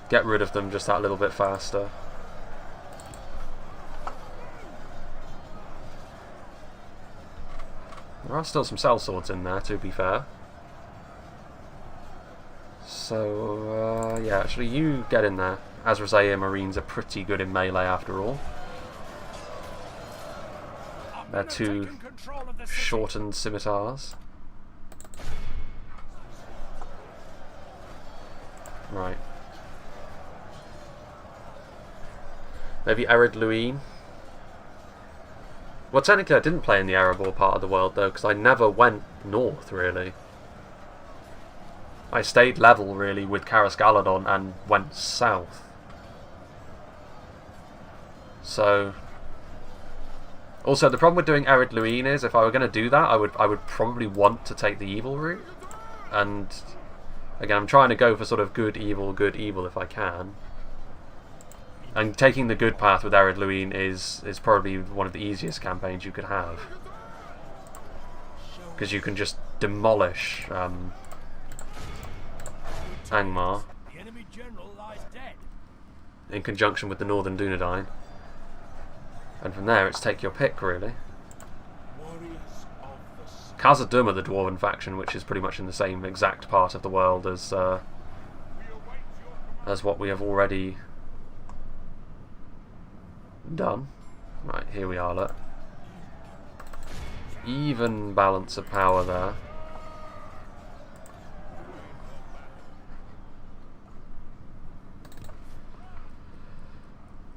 Get rid of them just that little bit faster. There are still some sellswords in there, to be fair. So, yeah, actually you get in there. Azrazair Marines are pretty good in melee after all. They're two shortened scimitars. Right. Maybe Ar-Adunaim. Well, technically I didn't play in the Erebor part of the world though, because I never went north really. I stayed level really with Karas Galadon and went south. So also the problem with doing Ar-Adunaim is if I were going to do that I would probably want to take the evil route. And again I'm trying to go for sort of good evil if I can. And taking the good path with Ar-Adunaim is probably one of the easiest campaigns you could have. Because you can just demolish Angmar in conjunction with the Northern Dunedain. And from there it's take your pick really. Khazad-dûm are the Dwarven faction, which is pretty much in the same exact part of the world as what we have already done. Right, here we are, look. Even balance of power there.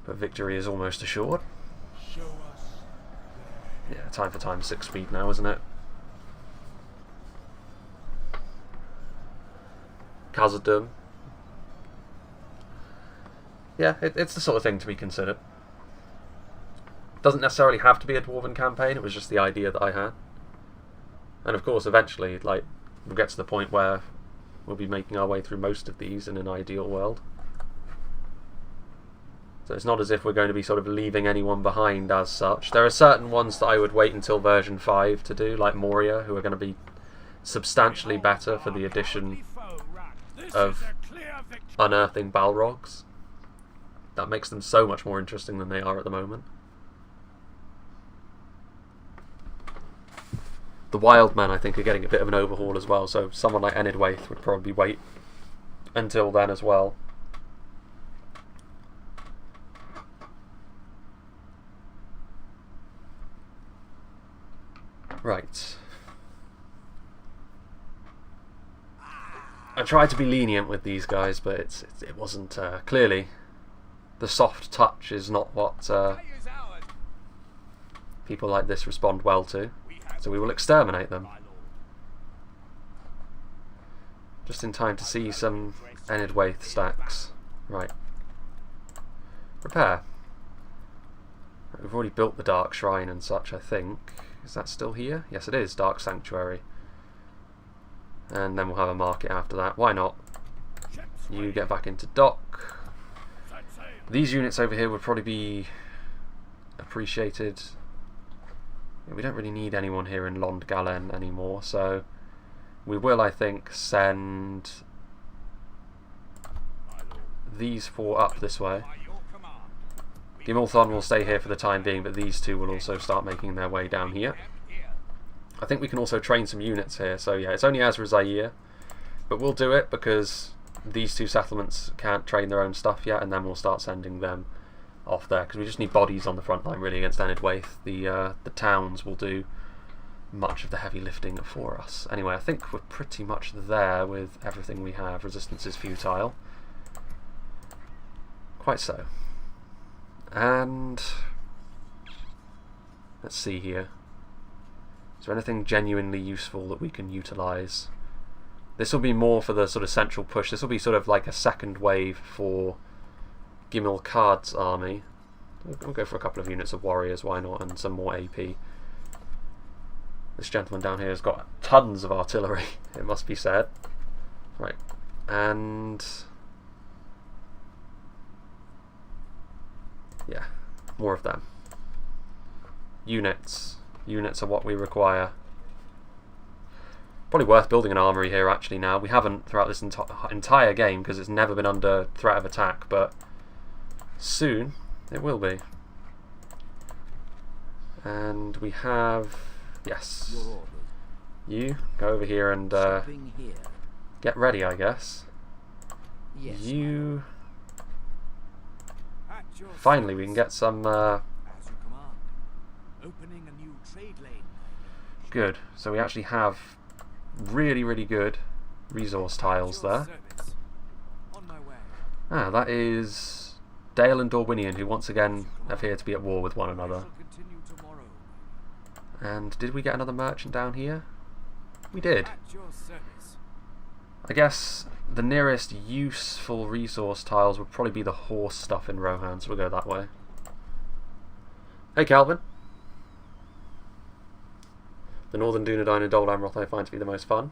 But victory is almost assured. Yeah, time for time 6 speed now, isn't it? Khazad-dûm. Yeah, it's the sort of thing to be considered. Doesn't necessarily have to be a Dwarven campaign, it was just the idea that I had. And of course, eventually, like, we'll get to the point where we'll be making our way through most of these in an ideal world. So it's not as if we're going to be sort of leaving anyone behind as such. There are certain ones that I would wait until version 5 to do, like Moria, who are going to be substantially better for the addition of unearthing Balrogs. That makes them so much more interesting than they are at the moment. The wild men, I think, are getting a bit of an overhaul as well, so someone like Enidwaith would probably wait until then as well. Right. I tried to be lenient with these guys, but it wasn't clearly. The soft touch is not what people like this respond well to. So we will exterminate them. Just in time to see some Enidwaith stacks. Right. Repair. Right, we've already built the Dark Shrine and such, I think. Is that still here? Yes, it is. Dark Sanctuary. And then we'll have a market after that. Why not? You get back into dock. These units over here would probably be appreciated. We don't really need anyone here in Lond Galen anymore, so we will, I think, send these 4 up this way. Gimulthon will stay here for the time being, but these 2 will also start making their way down here. I think we can also train some units here, so yeah, it's only Azrazair, but we'll do it because these 2 settlements can't train their own stuff yet, and then we'll start sending them off there, because we just need bodies on the front line really against Enidwaith. The towns will do much of the heavy lifting for us. Anyway, I think we're pretty much there with everything we have. Resistance is futile. Quite so. And let's see here. Is there anything genuinely useful that we can utilise? This will be more for the sort of central push. This will be sort of like a second wave for Gimil Kard's army. We'll go for a couple of units of warriors, why not, and some more AP. This gentleman down here has got tons of artillery, it must be said. Right, and yeah, more of them. Units. Units are what we require. Probably worth building an armory here actually now. We haven't throughout this entire game because it's never been under threat of attack, but soon it will be. And we have... yes. You, go over here and get ready, I guess. Yes. You... finally, we can get some... As you command. Opening a new trade lane. good. So we actually have really, really good resource tiles there. On my way. Ah, that is Dale and Dorwinian, who once again appear to be at war with one another. Shall continue tomorrow. And did we get another merchant down here? We did. At your service. I guess the nearest useful resource tiles would probably be the horse stuff in Rohan, so we'll go that way. Hey Calvin. The Northern Dunedain and Dol Amroth I find to be the most fun.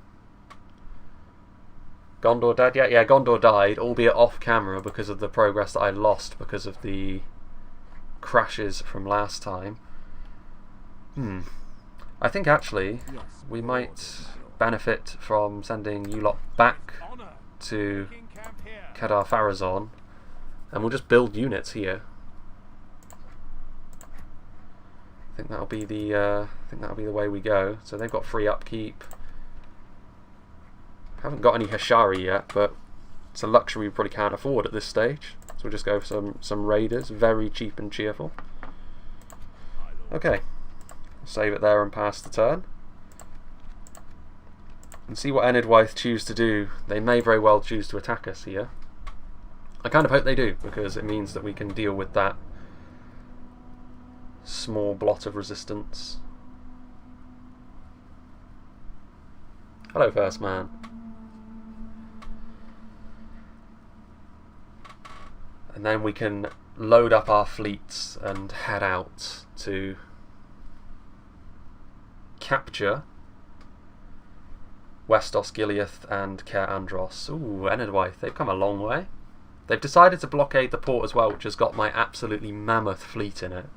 Gondor dead? Yeah, Gondor died, albeit off camera because of the progress that I lost because of the crashes from last time. I think actually we might benefit from sending you lot back Honor. to King camp here. Kedar Farazon, and we'll just build units here. I think that'll be the way we go. So they've got free upkeep. Haven't got any Hashari yet, but it's a luxury we probably can't afford at this stage. So we'll just go for some raiders, very cheap and cheerful. Okay, save it there and pass the turn. And see what Enidwaith choose to do. They may very well choose to attack us here. I kind of hope they do, because it means that we can deal with that small blot of resistance. Hello, first man. And then we can load up our fleets and head out to capture West Osgiliath and Caer Andros. Ooh, Enidwaith, they've come a long way. They've decided to blockade the port as well, which has got my absolutely mammoth fleet in it.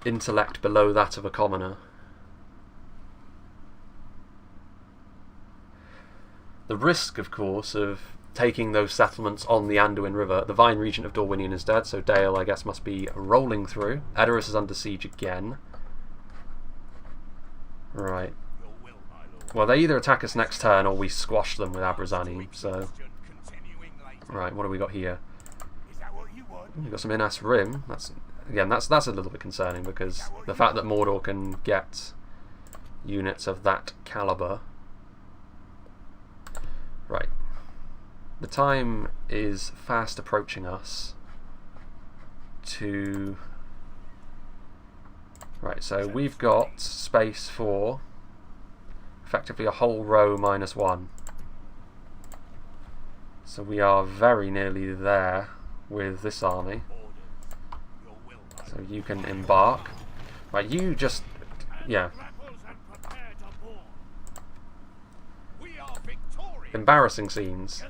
Intellect below that of a commoner. The risk, of course, of taking those settlements on the Anduin River. The Vine Regent of Dorwinian is dead, so Dale, I guess, must be rolling through. Edoras is under siege again. Right. Well, they either attack us next turn or we squash them with Ar-Adunaim, so... Right, what do we got here? We've got some Inas Rim. That's a little bit concerning, because the fact that Mordor can get units of that caliber. Right. The time is fast approaching us to... Right, so we've got space for effectively a whole row -1. So we are very nearly there with this army. So you can embark. Right, you just... yeah. Embarrassing scenes.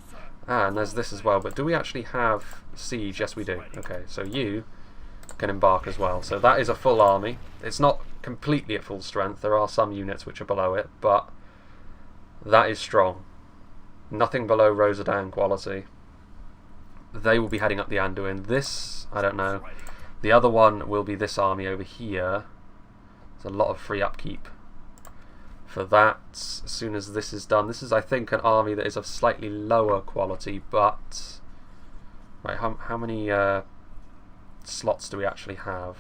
Ah, and there's this as well, but do we actually have siege? Yes we do. Okay, so you can embark as well. So that is a full army. It's not completely at full strength. There are some units which are below it, but that is strong. Nothing below Rosadan quality. They will be heading up the Anduin. This, I don't know. The other one will be this army over here. There's a lot of free upkeep for that. As soon as this is done, this is, I think, an army that is of slightly lower quality, but right, how many slots do we actually have?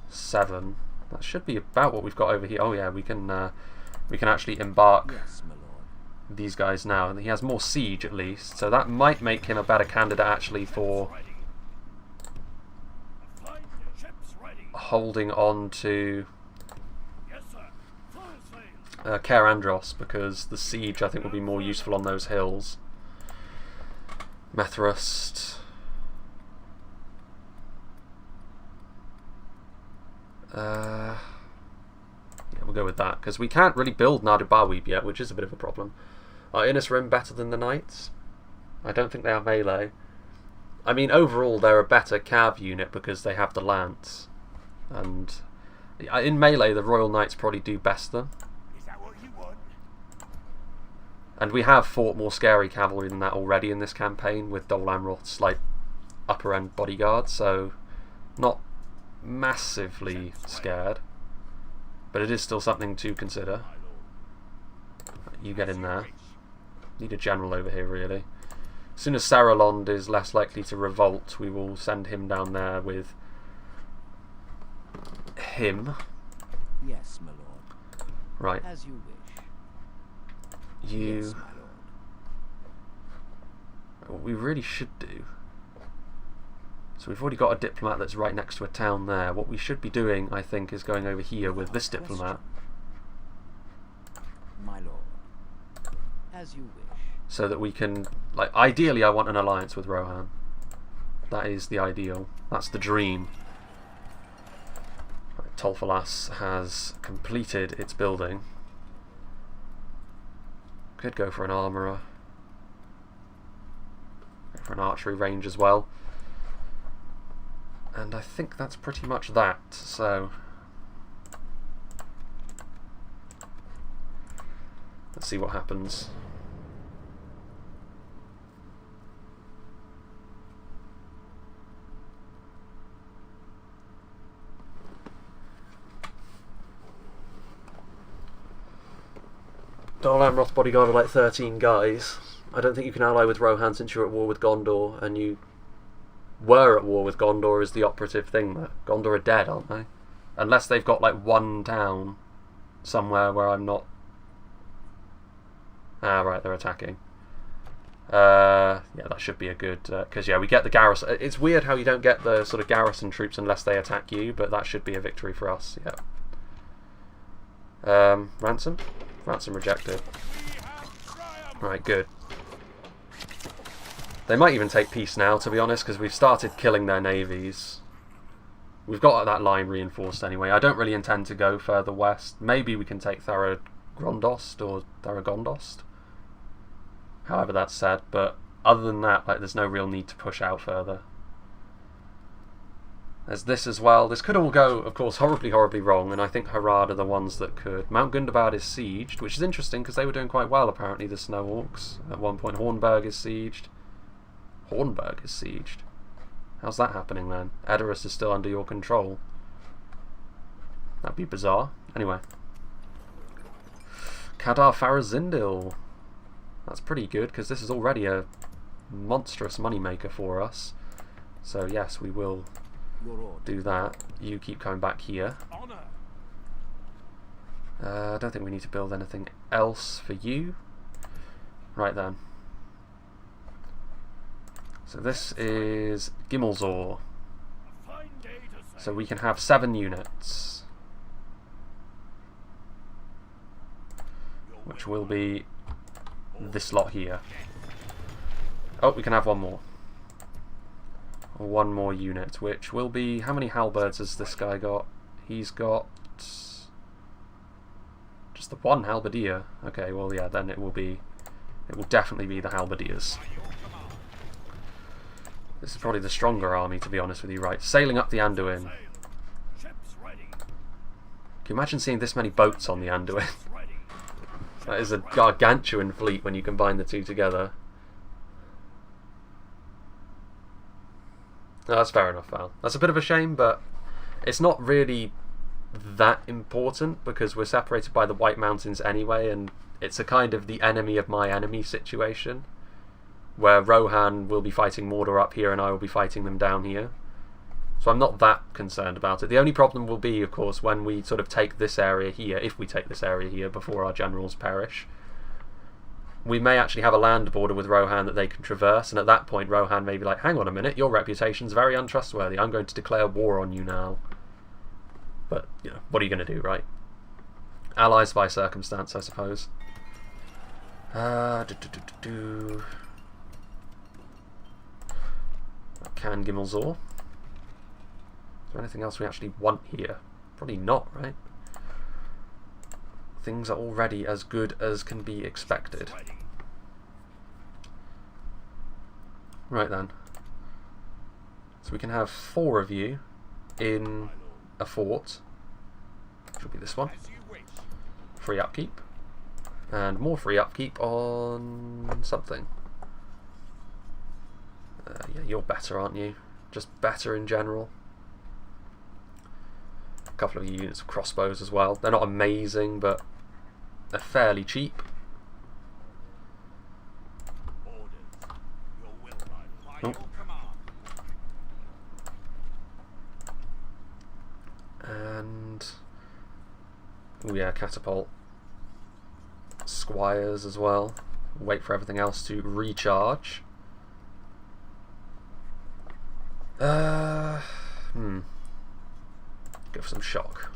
7. That should be about what we've got over here. Oh yeah, we can actually embark these guys now, and he has more siege at least, so that might make him a better candidate actually for holding on to Yes, sir. Full sail. Caer Andros, because the siege I think will be more useful on those hills. Methrust. Yeah, we'll go with that, because we can't really build Nardubawib yet, which is a bit of a problem. Are Innis Rim better than the Knights? I don't think they are melee. I mean, overall they're a better cav unit because they have the lance. And in melee the Royal Knights probably do best them. Is that what you want? And we have fought more scary cavalry than that already in this campaign with Dol Amroth's like upper end bodyguard, so not massively scared. But it is still something to consider. You get in there. Need a general over here, really. As soon as Saralond is less likely to revolt, we will send him down there with him. Yes, my lord. Right. As you wish. You... Yes, my lord. What we really should do... So we've already got a diplomat that's right next to a town there. What we should be doing, I think, is going over here with this diplomat. My lord. As you wish. So that we can... Like, ideally I want an alliance with Rohan. That is the ideal. That's the dream. Right, Tolfalas has completed its building. Could go for an armourer. Go for an archery range as well. And I think that's pretty much that, so... Let's see what happens. Dol Amroth bodyguard are like 13 guys. I don't think you can ally with Rohan since you're at war with Gondor, and you were at war with Gondor is the operative thing there. Gondor are dead, aren't they? Unless they've got like one town somewhere where I'm not... Ah, right, they're attacking. Yeah, that should be a good... Because, yeah, we get the garrison... It's weird how you don't get the sort of garrison troops unless they attack you, but that should be a victory for us, yeah. Ransom? Ransom rejected. Right, good. They might even take peace now, to be honest, because we've started killing their navies. We've got that line reinforced anyway. I don't really intend to go further west. Maybe we can take Tharagondost or Tharagondost. However that's said, but other than that, like, there's no real need to push out further. There's this as well. This could all go, of course, horribly, horribly wrong, and I think Harad are the ones that could. Mount Gundabad is sieged, which is interesting because they were doing quite well, apparently, the Snow Orcs. At one point, Hornburg is sieged. Hornburg is sieged? How's that happening then? Edoras is still under your control. That'd be bizarre. Anyway. Kadar Farazindil. That's pretty good, because this is already a monstrous moneymaker for us. So yes, we will do that. You keep coming back here. I don't think we need to build anything else for you. Right then. So this is Gimmelzor. So we can have 7 units. Which will be this lot here. Oh, we can have one more. One more unit, which will be... How many halberds has this guy got? He's got... just the one halberdier. Okay, well yeah, then it will be... It will definitely be the halberdiers. This is probably the stronger army, to be honest with you. Right, sailing up the Anduin. Can you imagine seeing this many boats on the Anduin? That is a gargantuan fleet when you combine the two together. No, that's fair enough, Val. That's a bit of a shame, but it's not really that important because we're separated by the White Mountains anyway, and it's a kind of the enemy of my enemy situation, where Rohan will be fighting Mordor up here and I will be fighting them down here. So I'm not that concerned about it. The only problem will be, of course, when we sort of take this area here, if we take this area here before our generals perish. We may actually have a land border with Rohan that they can traverse, and at that point Rohan may be like, hang on a minute, your reputation's very untrustworthy, I'm going to declare war on you now. but you know, what are you going to do, right? Allies by circumstance, I suppose. Can Gimmelzor. Is there anything else we actually want here? Probably not, right? Things are already as good as can be expected. Right then. So we can have 4 of you in a fort, which will be this one. Free upkeep. And more free upkeep on something. Yeah, you're better, aren't you? Just better in general. A couple of units of crossbows as well. They're not amazing, but they're fairly cheap. Oh. And oh yeah, catapult. Squires as well. Wait for everything else to recharge. Go for some shock.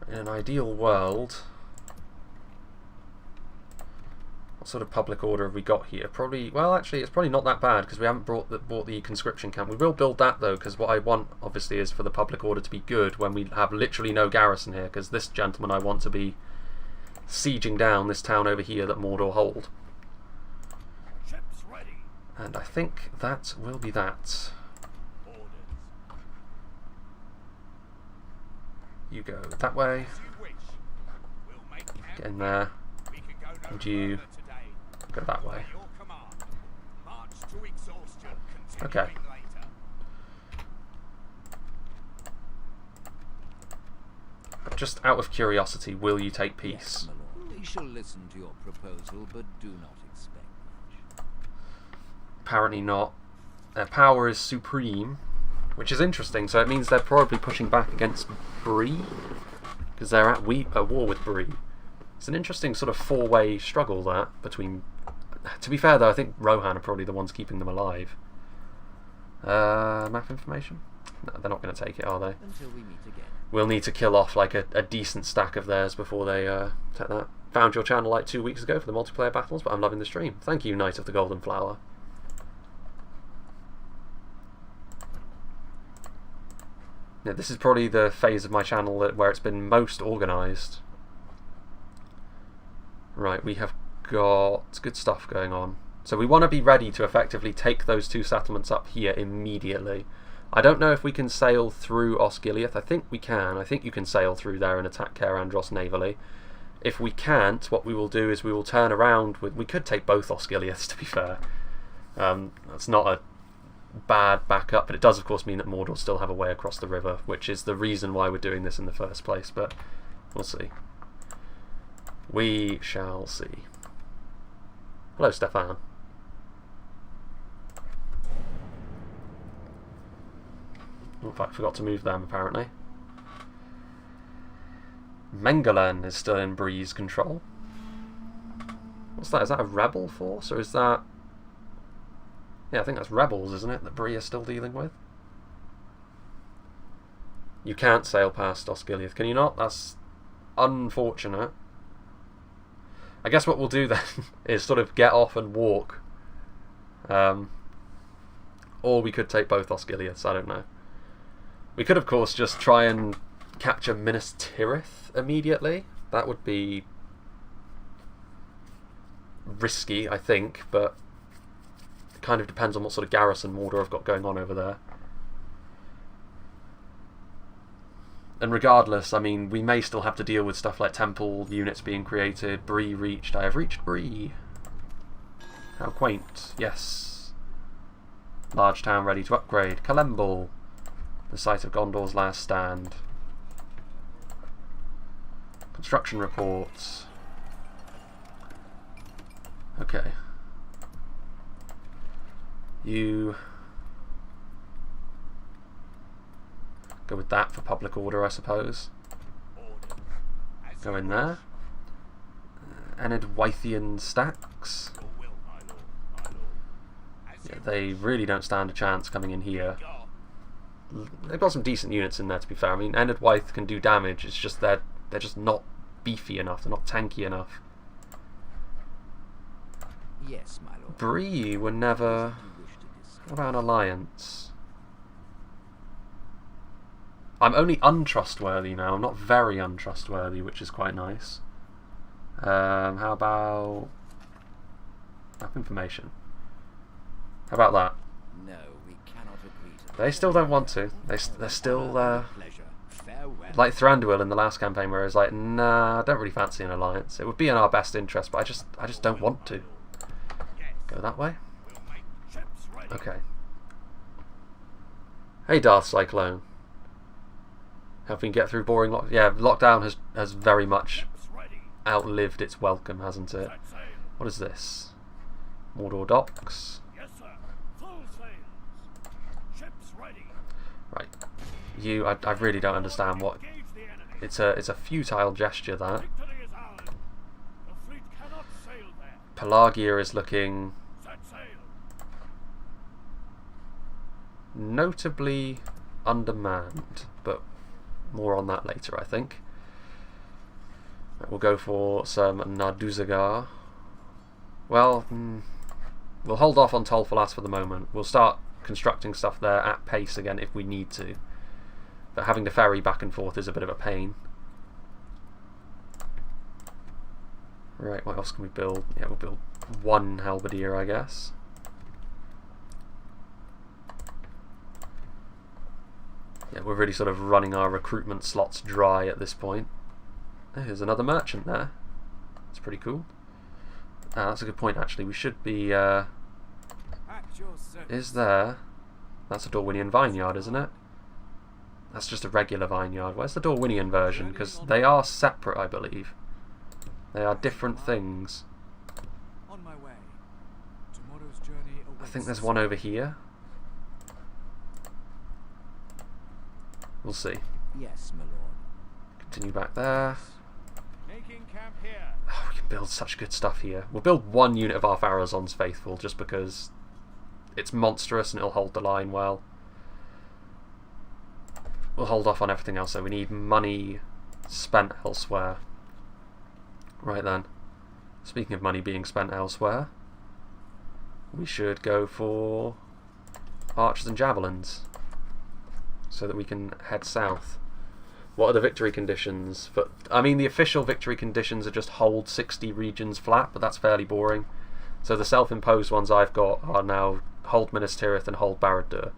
In an ideal world, what sort of public order have we got here? Probably, well, actually, it's probably not that bad because we haven't bought the conscription camp. We will build that though, because what I want, obviously, is for the public order to be good when we have literally no garrison here. Because this gentleman, I want to be sieging down this town over here that Mordor hold. Ships ready. And I think that will be that. You go that way. Get in there. And you go that way. Okay. Just out of curiosity, will you take peace? Yes, my lord. We shall listen to your proposal, but do not expect much. Apparently not. Their power is supreme, which is interesting. So it means they're probably pushing back against Bree, because they're at war with Bree. It's an interesting sort of 4-way struggle that between. To be fair though, I think Rohan are probably the ones keeping them alive. Map information? No, they're not going to take it, are they? Until we meet again. We'll need to kill off like a decent stack of theirs before they take that. Found your channel like 2 weeks ago for the multiplayer battles, but I'm loving the stream. Thank you, Knight of the Golden Flower. Yeah, this is probably the phase of my channel where it's been most organised. Right, we have got good stuff going on. So we want to be ready to effectively take those 2 settlements up here immediately. I don't know if we can sail through Osgiliath. I think we can. I think you can sail through there and attack Caer Andros navally. If we can't, what we will do is we will turn around with... We could take both Osgiliaths, to be fair. That's not a bad backup, but it does of course mean that Mordor still have a way across the river, which is the reason why we're doing this in the first place, but we'll see. We shall see. Hello, Stefan. In fact, I forgot to move them, apparently. Mengelen is still in Bree's control. What's that? Is that a rebel force, or is that... Yeah, I think that's rebels, isn't it, that Bree is still dealing with? You can't sail past Osgiliath, can you not? That's unfortunate. I guess what we'll do then is sort of get off and walk. Or we could take both Osgiliaths, I don't know. We could, of course, just try and capture Minas Tirith immediately. That would be risky, I think, but it kind of depends on what sort of garrison Mordor have got going on over there. And regardless, I mean, we may still have to deal with stuff like temple units being created. Bree reached. I have reached Bree. How quaint. Yes. Large town ready to upgrade. Kalembal. The site of Gondor's last stand. Construction reports. Okay. You... go with that for public order, I suppose. Go in there. Enid-Wythian stacks. Yeah, they really don't stand a chance coming in here. they've got some decent units in there, to be fair. I mean, Enid Wythe can do damage, it's just they're just not beefy enough, they're not tanky enough. Yes, my lord. Bree were never... What about an alliance? I'm only untrustworthy now, I'm not very untrustworthy, which is quite nice. How about... Map information. How about that? No, we cannot agree to They still don't want to. They're still... like Thranduil in the last campaign, where I was like, nah, I don't really fancy an alliance. It would be in our best interest, but I just don't want to. Go that way? Okay. Hey, Darth Cyclone. Have we get through boring yeah, lockdown has very much outlived its welcome, hasn't it? What is this? Mordor docks. Right. You, I really don't understand what... It's a futile gesture, that. Pelagia is looking... notably undermanned, but more on that later, I think. Right, we'll go for some Narduzagar. Well, we'll hold off on Tolfalas for the moment. We'll start constructing stuff there at pace again if we need to. But having to ferry back and forth is a bit of a pain. Right, what else can we build? Yeah, we'll build one halberdier, I guess. Yeah, we're really sort of running our recruitment slots dry at this point. There's another merchant there. That's pretty cool. Ah, that's a good point, actually. We should be... is there... That's a Dorwinian vineyard, isn't it? That's just a regular vineyard. Where's the Dorwinian version? Because they are separate, I believe. They are different things. I think there's one over here. We'll see. Yes, my lord. Continue back there. Making camp here. Oh, we can build such good stuff here. We'll build one unit of our Pharazon's Faithful just because it's monstrous and it'll hold the line well. We'll hold off on everything else, so we need money spent elsewhere. Right then. Speaking of money being spent elsewhere, we should go for archers and javelins so that we can head south. What are the victory conditions? But I mean, the official victory conditions are just hold 60 regions flat, but that's fairly boring. So the self-imposed ones I've got are now hold Minas Tirith and hold Barad-dûr.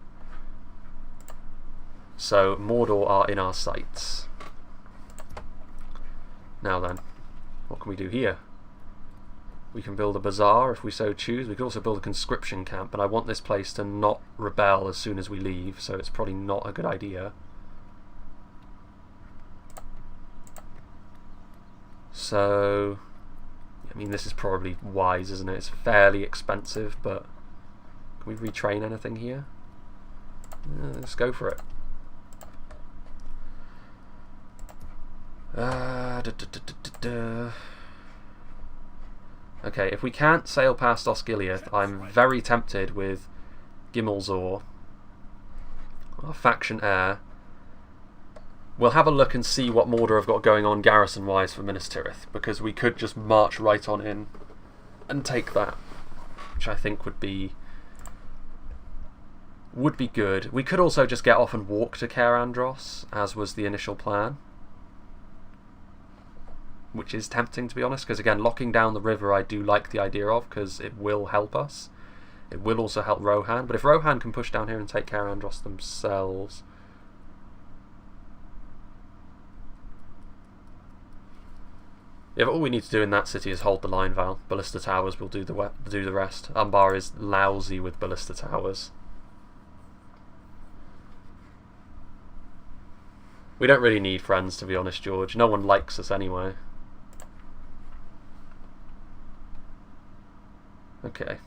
So Mordor are in our sights. Now then, what can we do here? We can build a bazaar if we so choose. We could also build a conscription camp, but I want this place to not rebel as soon as we leave, so it's probably not a good idea. So, I mean, this is probably wise, isn't it? It's fairly expensive, but can we retrain anything here? Let's go for it. Okay, if we can't sail past Osgiliath, I'm very tempted with Gimmelzor, our faction heir. We'll have a look and see what Mordor have got going on garrison-wise for Minas Tirith, because we could just march right on in and take that, which I think would be good. We could also just get off and walk to Caer Andros, as was the initial plan, which is tempting, to be honest, because again, locking down the river I do like the idea of, because it will help us. It will also help Rohan, but if Rohan can push down here and take Caer Andros themselves... Yeah, but all we need to do in that city is hold the line, Val. Ballista towers will do the rest. Umbar is lousy with ballista towers. We don't really need friends, to be honest, George. No one likes us anyway. Okay.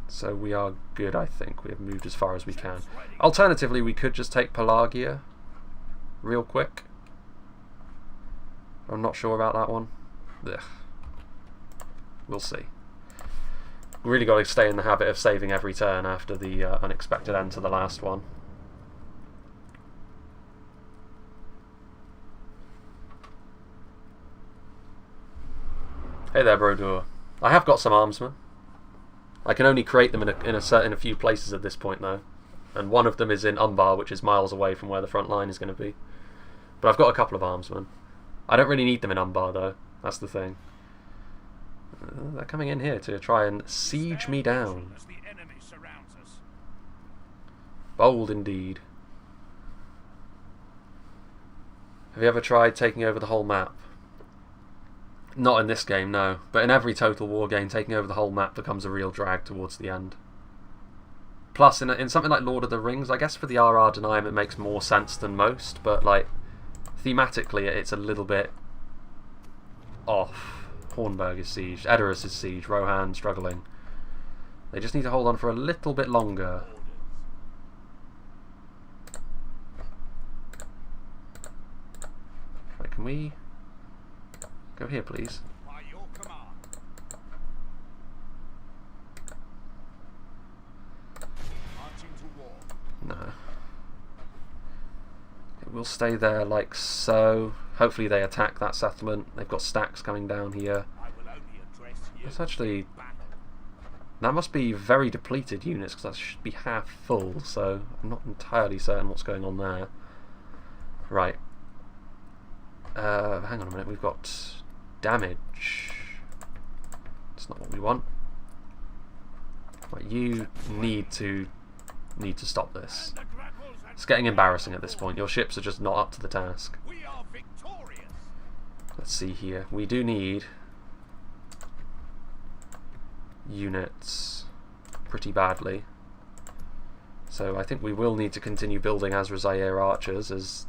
So we are good, I think. We have moved as far as we can. Alternatively, we could just take Pelagia real quick. I'm not sure about that one. Ugh. We'll see. We really got to stay in the habit of saving every turn after the unexpected end to the last one. Hey there, Mordor. I have got some armsmen. I can only create them in a few places at this point, though. And one of them is in Umbar, which is miles away from where the front line is going to be. But I've got a couple of armsmen. I don't really need them in Umbar, though. That's the thing. They're coming in here to try and siege me down. As the enemy surrounds us. Bold indeed. Have you ever tried taking over the whole map? Not in this game, no. But in every Total War game, taking over the whole map becomes a real drag towards the end. Plus, in something like Lord of the Rings, I guess for the Ar-Adunaim it makes more sense than most, but like thematically it's a little bit off. Hornburg is sieged, Edoras is sieged, Rohan struggling. They just need to hold on for a little bit longer. Right, can we go here, please? By your command. Marching to war. No. We'll stay there like so. Hopefully they attack that settlement. They've got stacks coming down here. I will only address you. It's actually... Battle. That must be very depleted units, because that should be half full, so I'm not entirely certain what's going on there. Right. Hang on a minute, we've got damage. That's not what we want. Right, you need to stop this. The grapples and It's getting embarrassing at this point. Your ships are just not up to the task. we are victorious. Let's see here. We do need units pretty badly. So I think we will need to continue building Azrazair archers, as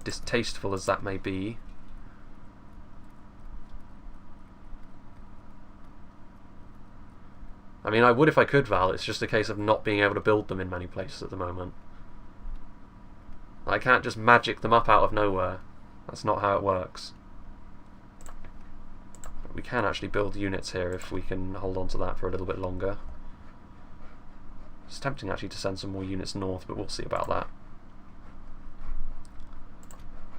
distasteful as that may be. I mean, I would if I could, Val. It's just a case of not being able to build them in many places at the moment. I can't just magic them up out of nowhere. That's not how it works. We can actually build units here if we can hold on to that for a little bit longer. It's tempting actually to send some more units north, but we'll see about that.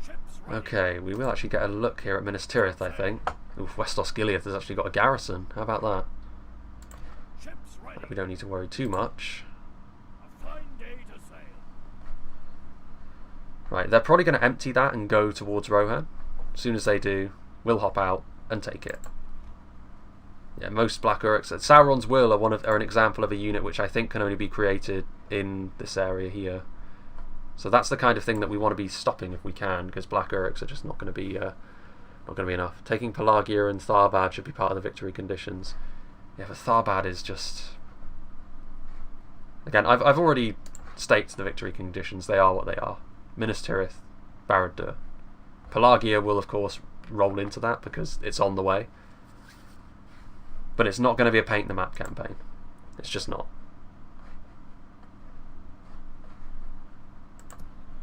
Ships ready. Okay, we will actually get a look here at Minas Tirith, I think. Oof, West Osgiliath has actually got a garrison. How about that? Ships ready. We don't need to worry too much. A fine day to sail. Right, they're probably going to empty that and go towards Rohan. As soon as they do, we'll hop out and take it. Yeah, most Black Uruks. Sauron's Will are an example of a unit which I think can only be created in this area here. So that's the kind of thing that we want to be stopping if we can, because Black Uruks are just not going to be enough. Taking Pelagia and Tharbad should be part of the victory conditions. Yeah, but Tharbad is just... Again, I've already stated the victory conditions. They are what they are. Minas Tirith, Barad-dûr. Pelagia will, of course, roll into that because it's on the way. But it's not going to be a paint the map campaign. It's just not.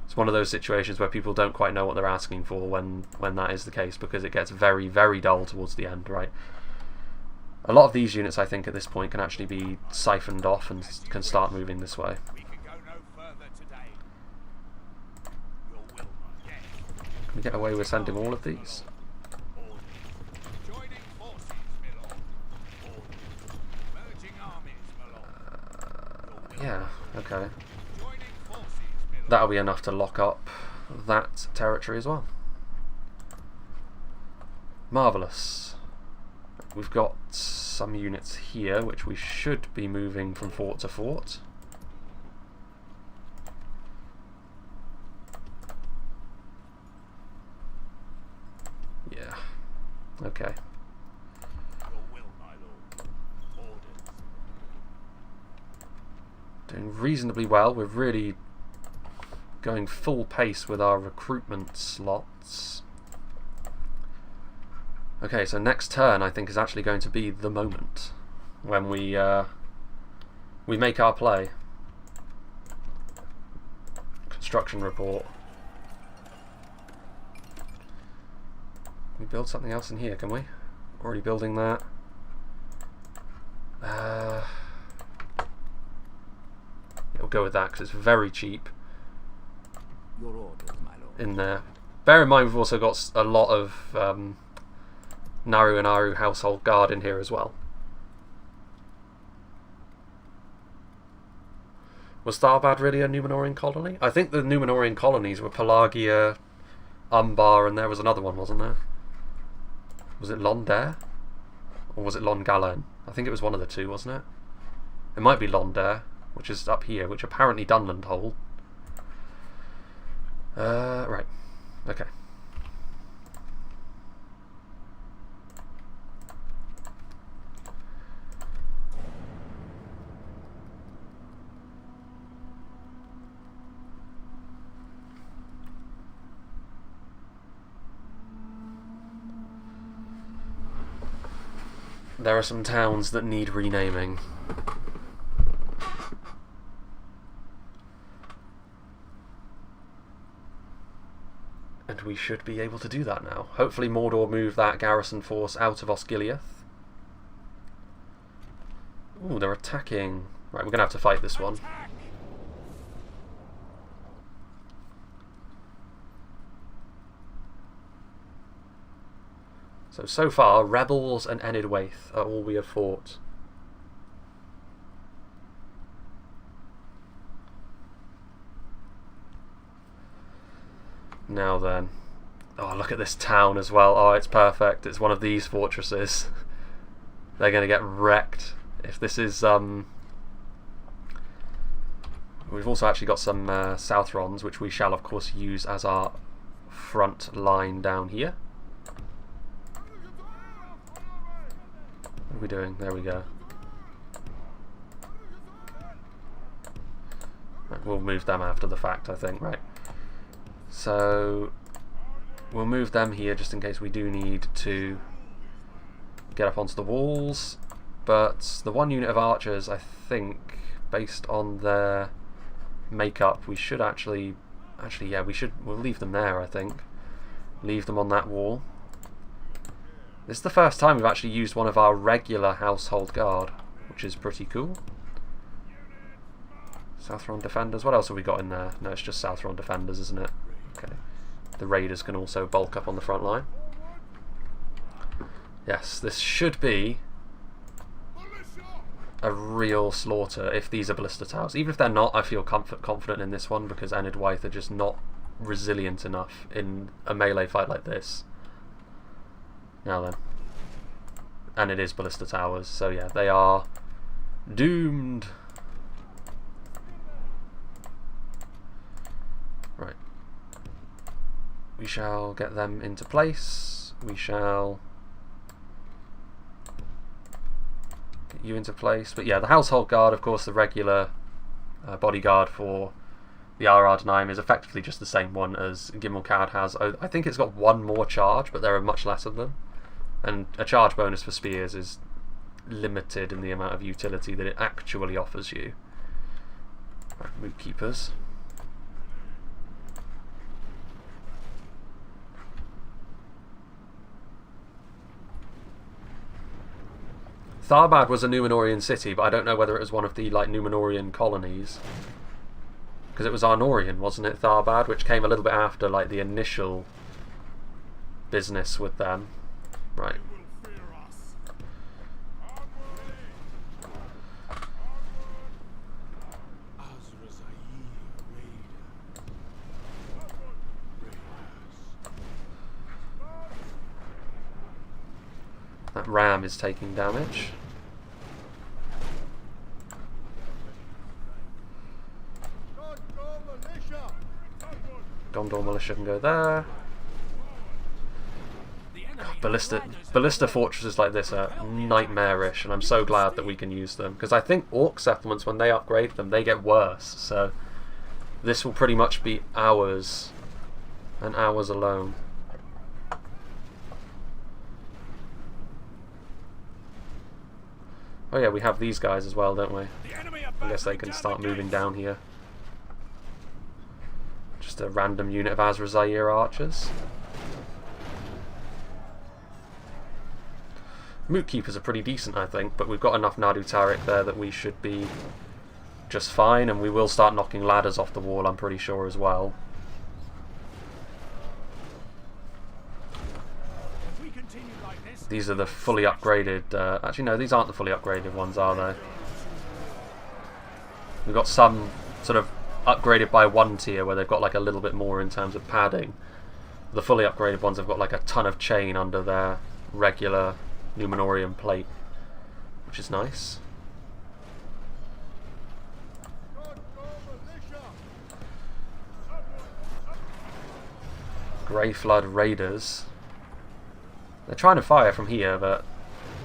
It's one of those situations where people don't quite know what they're asking for when that is the case, because it gets very, very dull towards the end, right? A lot of these units, I think, at this point can actually be siphoned off and can start moving this way. We can go no further today. Your will, my guest. Can we get away with sending all of these? Orders. Joining forces, my lord. Orders. Merging armies, my lord. Yeah, okay. Joining forces, my lord. That'll be enough to lock up that territory as well. Marvellous. We've got some units here which we should be moving from fort to fort. Yeah. Okay. Your will, my lord. Orders. Doing reasonably well. We're really going full pace with our recruitment slots. Okay, so next turn I think is actually going to be the moment when we make our play. Construction report. Can we build something else in here, can we? Already building that. We'll go with that because it's very cheap Your orders, my lord. in there. Bear in mind we've also got a lot of Naru and Aru household guard in here as well. Was Tharbad really a Númenorian colony? I think the Númenorian colonies were Pelagia, Umbar, and there was another one, wasn't there? Was it Londare? Or was it Longalen? I think it was one of the two, wasn't it? It might be Londare, which is up here, which apparently Dunland hold. Right. Okay. There are some towns that need renaming. And we should be able to do that now. Hopefully Mordor move that garrison force out of Osgiliath. Ooh, they're attacking. Right, we're going to have to fight this one. So far, Rebels and Enidwaith are all we have fought. Now then. Oh, look at this town as well. Oh, it's perfect. It's one of these fortresses. They're going to get wrecked. If this is... We've also actually got some Southrons, which we shall, of course, use as our front line down here. What are we doing? There we go. Right, we'll move them after the fact, I think, right. So we'll move them here just in case we do need to get up onto the walls. But the one unit of archers, I think, based on their makeup, we should actually yeah, we'll leave them there, I think. Leave them on that wall. This is the first time we've actually used one of our regular household guard, which is pretty cool. Southron defenders. What else have we got in there? No, it's just Southron defenders, isn't it? Okay. The raiders can also bulk up on the front line. Yes, this should be a real slaughter if these are ballista towers. Even if they're not, I feel confident in this one because Enidwaith are just not resilient enough in a melee fight like this. Now then. And it is ballista towers, so yeah, they are doomed. Right. We shall get them into place. We shall get you into place. But yeah, the household guard, of course, the regular bodyguard for the Ar-Adunaim is effectively just the same one as Gimmelcad has. I think it's got one more charge, but there are much less of them. And a charge bonus for spears is limited in the amount of utility that it actually offers you. Right, Moot Keepers. Tharbad was a Númenorian city, but I don't know whether it was one of the Númenorian colonies. Because it was Arnorian, wasn't it, Tharbad, which came a little bit after the initial business with them. Right. That ram is taking damage. Gondor militia can go there. Ballista fortresses like this are nightmarish, and I'm so glad that we can use them, because I think orc settlements, when they upgrade them, they get worse, so this will pretty much be ours and ours alone. Oh yeah, we have these guys as well, don't we? I guess they can start moving down here. Just a random unit of Azra-Zair archers. Moot Keepers are pretty decent, I think, but we've got enough Nadu Tariq there that we should be just fine, and we will start knocking ladders off the wall, I'm pretty sure, as well. These are the fully upgraded... actually, no, these aren't the fully upgraded ones, are they? We've got some sort of upgraded by one tier where they've got like a little bit more in terms of padding. The fully upgraded ones have got like a ton of chain under their regular Numenorian plate, which is nice. Grey Flood Raiders. They're trying to fire from here, but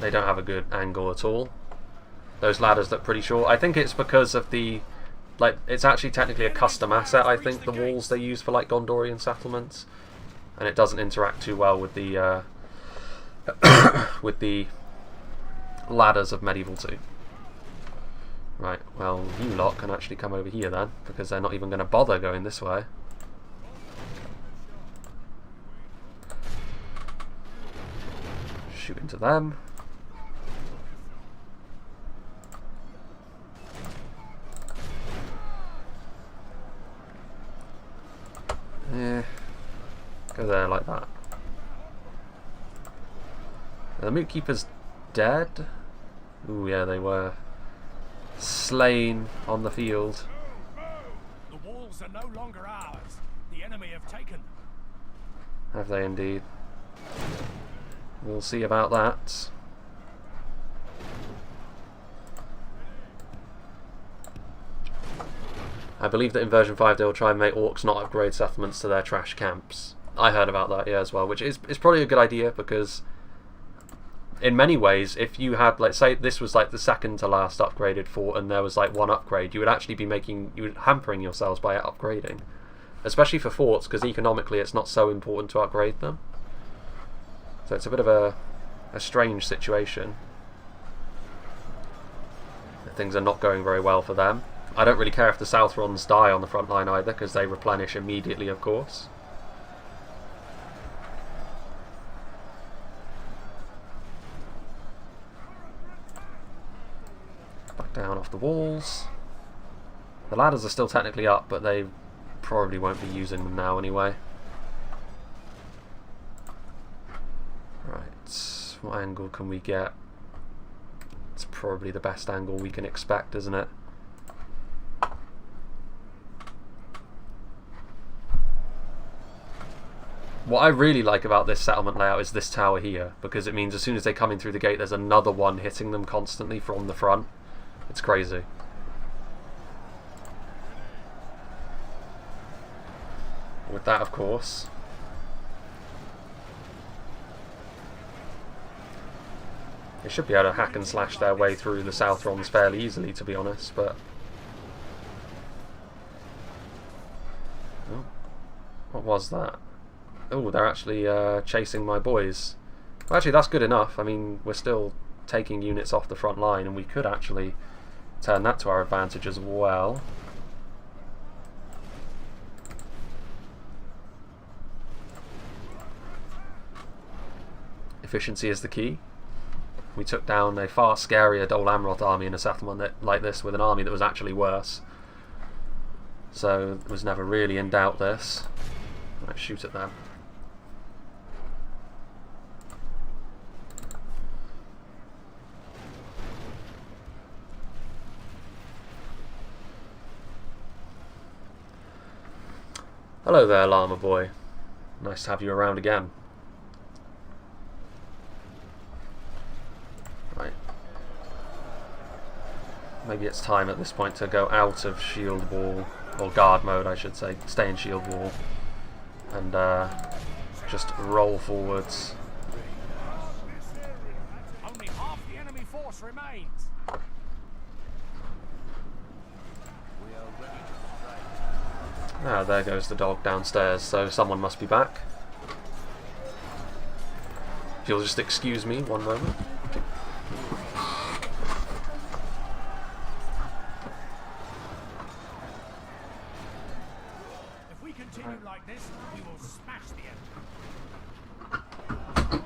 they don't have a good angle at all. Those ladders look pretty short. I think it's because of the... like, it's actually technically a custom asset, I think, the walls they use for like Gondorian settlements. And it doesn't interact too well with the with the ladders of Medieval 2. Right, well, you lot can actually come over here then, because they're not even going to bother going this way. Shoot into them. Yeah, go there like that. Are the Moot Keepers dead? Ooh, yeah, they were slain on the field. The walls are no longer ours. The enemy have taken. Have they indeed? We'll see about that. I believe that in version 5 they'll try and make orcs not upgrade settlements to their trash camps. I heard about that, yeah, as well, which is probably a good idea, because in many ways, if you had, like, say this was like the second to last upgraded fort and there was like one upgrade, you would actually be hampering yourselves by upgrading. Especially for forts, because economically it's not so important to upgrade them. So it's a bit of a strange situation. Things are not going very well for them. I don't really care if the Southrons die on the front line either, because they replenish immediately, of course. Back down off the walls. The ladders are still technically up, but they probably won't be using them now anyway. Right, what angle can we get? It's probably the best angle we can expect, isn't it? What I really like about this settlement layout is this tower here, because it means as soon as they come in through the gate there's another one hitting them constantly from the front. It's crazy. With that, of course, they should be able to hack and slash their way through the Southrons fairly easily, to be honest, but... oh, what was that? Oh, they're actually chasing my boys. Well, actually, that's good enough. I mean, we're still taking units off the front line, and we could actually turn that to our advantage as well. Efficiency is the key. We took down a far scarier Dol Amroth army in a settlement like this with an army that was actually worse. So it was never really in doubt, this. Let's shoot at them. Hello there, Llama Boy. Nice to have you around again. Right. Maybe it's time at this point to go out of shield wall, or guard mode I should say, stay in shield wall, and just roll forwards. Only half the enemy force remains. Ah, there goes the dog downstairs, so someone must be back. If you'll just excuse me one moment. If we continue like this, we will smash the enemy.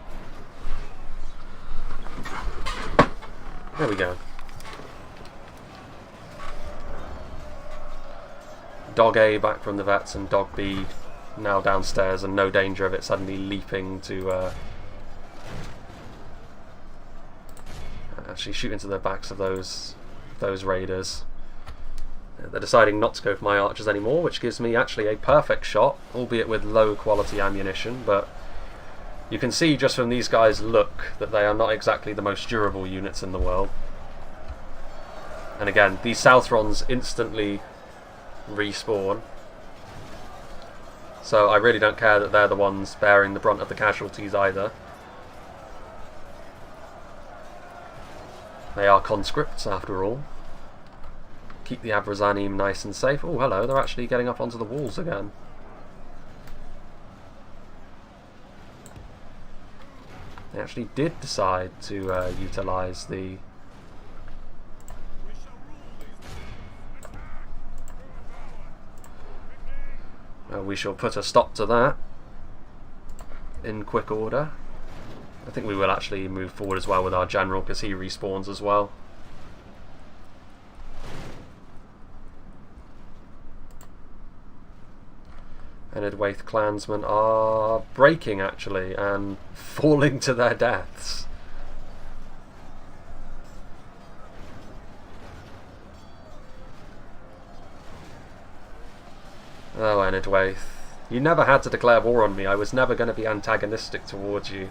There we go. Dog A back from the vets, and Dog B now downstairs, and no danger of it suddenly leaping to actually shoot into the backs of those raiders. They're deciding not to go for my archers anymore, which gives me actually a perfect shot, albeit with low quality ammunition, but you can see just from these guys' look that they are not exactly the most durable units in the world. And again, these Southrons instantly respawn, so I really don't care that they're the ones bearing the brunt of the casualties either. They are conscripts after all. Keep the Ar-Adunaim nice and safe. Oh, hello, they're actually getting up onto the walls again. They actually did decide to utilise the... we shall put a stop to that in quick order. I think we will actually move forward as well with our general, because he respawns as well. And Edwaith clansmen are breaking actually and falling to their deaths. Oh, Enidwaith, you never had to declare war on me. I was never going to be antagonistic towards you.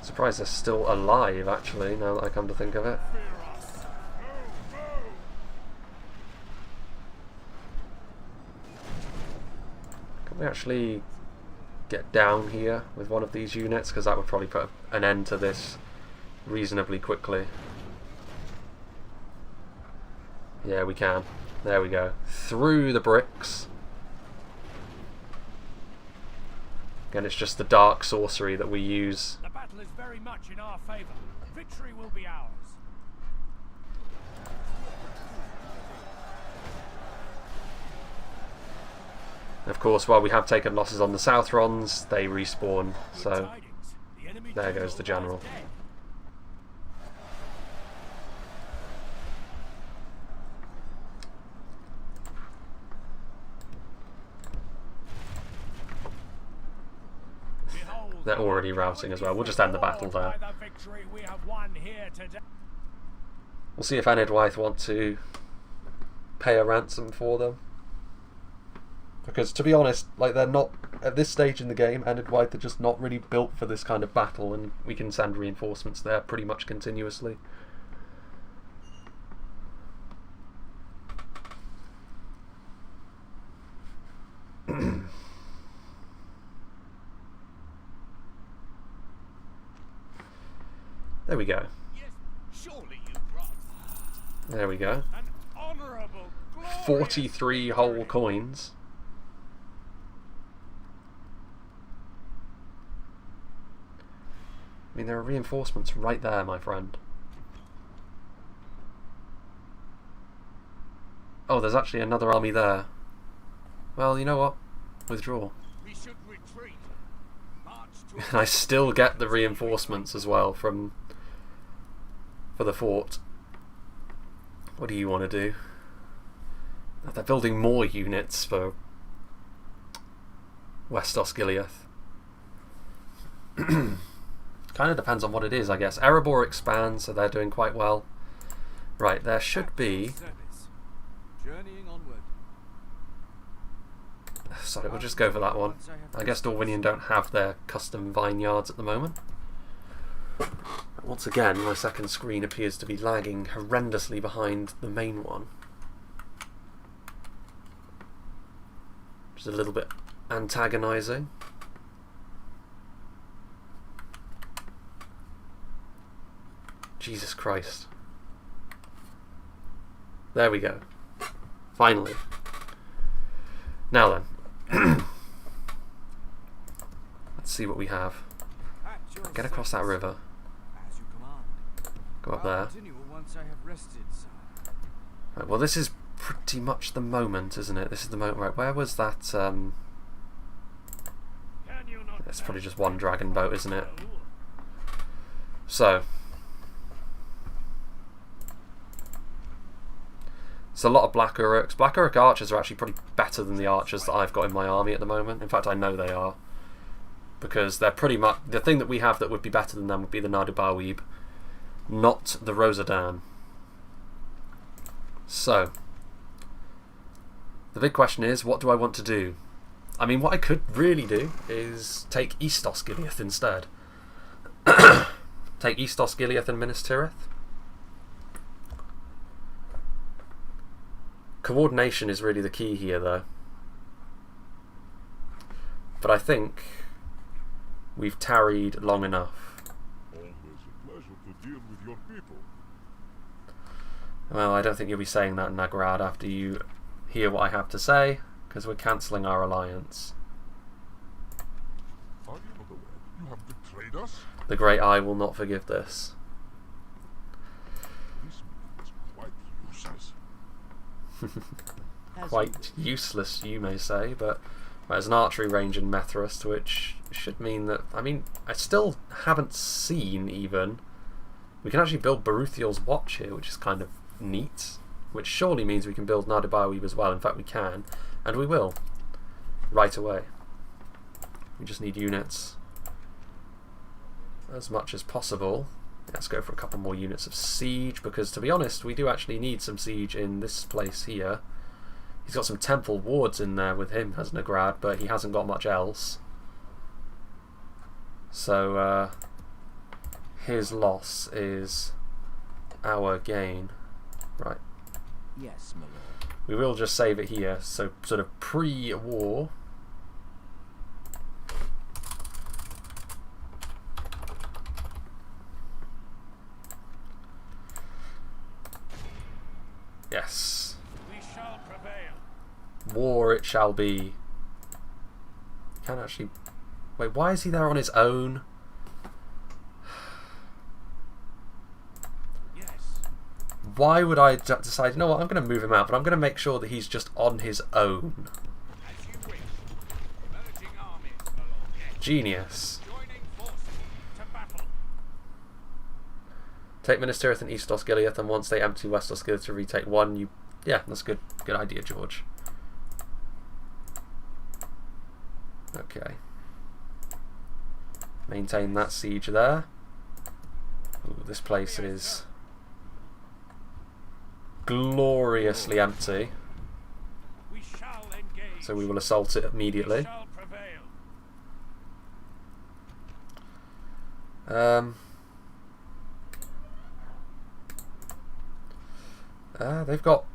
Surprised they're still alive, actually, now that I come to think of it. Can we actually get down here with one of these units? Because that would probably put an end to this reasonably quickly. Yeah, we can. There we go. Through the bricks. Again, it's just the dark sorcery that we use. The battle is very much in our favour. Victory will be ours. Of course, while we have taken losses on the Southrons, they respawn, so there goes the general. They're already routing as well. We'll just end the battle there. We'll see if Enidwaith want to pay a ransom for them. Because to be honest, like, they're not, at this stage in the game, Enidwaith are just not really built for this kind of battle, and we can send reinforcements there pretty much continuously. There we go. There we go. 43 whole coins. I mean, there are reinforcements right there, my friend. Oh, there's actually another army there. Well, you know what? Withdraw. We should retreat. And I still get the reinforcements as well for the fort. What do you want to do? They're building more units for West Osgiliath. Kind of depends on what it is, I guess. Erebor expands, so they're doing quite well. Right, there should be... Sorry, we'll just go for that one. I guess Dorwinion don't have their custom vineyards at the moment. Once again, my second screen appears to be lagging horrendously behind the main one. Which is a little bit antagonising. Jesus Christ. There we go. Finally. Now then. Let's see what we have. Get across that river. Go up there. Right, well, this is pretty much the moment, isn't it? This is the moment. Right, where was that? It's probably just one dragon boat, isn't it? So It's a lot of Black Uruks. Black Uruk archers are actually pretty better than the archers that I've got in my army at the moment. In fact, I know they are. Because they're pretty much... The thing that we have that would be better than them would be the Nardubawib, not the Rosadan. So, the big question is, what do I want to do? I mean, what I could really do is take East Osgiliath instead. Take East Osgiliath and Minas Tirith. Coordination is really the key here, though. But I think we've tarried long enough. Always a pleasure to deal with your people. Well, I don't think you'll be saying that, Nagrad, after you hear what I have to say, because we're cancelling our alliance. Are you not aware you have betrayed us? The Great Eye will not forgive this. This man is quite useless. Quite useless, you may say, but there's an archery range in Methrust, which should mean that... I mean, I still haven't seen, even... We can actually build Baruthiel's Watch here, which is kind of neat, which surely means we can build Nardubawib as well. In fact, we can, and we will, right away. We just need units as much as possible. Let's go for a couple more units of siege, because to be honest, we do actually need some siege in this place here. He's got some temple wards in there with him, has Nagrad, but he hasn't got much else. So his loss is our gain. Right. Yes, my lord. We will just save it here, so sort of pre-war. Yes. We shall prevail. War it shall be. Can't actually... Wait, why is he there on his own? Yes. Why would I decide, you know what, I'm going to move him out, but I'm going to make sure that he's just on his own. As you wish. Merging armies, my lord. Yes. Genius. Joining forces to battle. Take Minas Tirith and East Osgiliath, and once they empty West Osgiliath to retake one, you... Yeah, that's good. Good idea, George. Okay. Maintain that siege there. Ooh, this place is gloriously empty, We shall engage. so we will assault it We immediately. shall prevail. They've got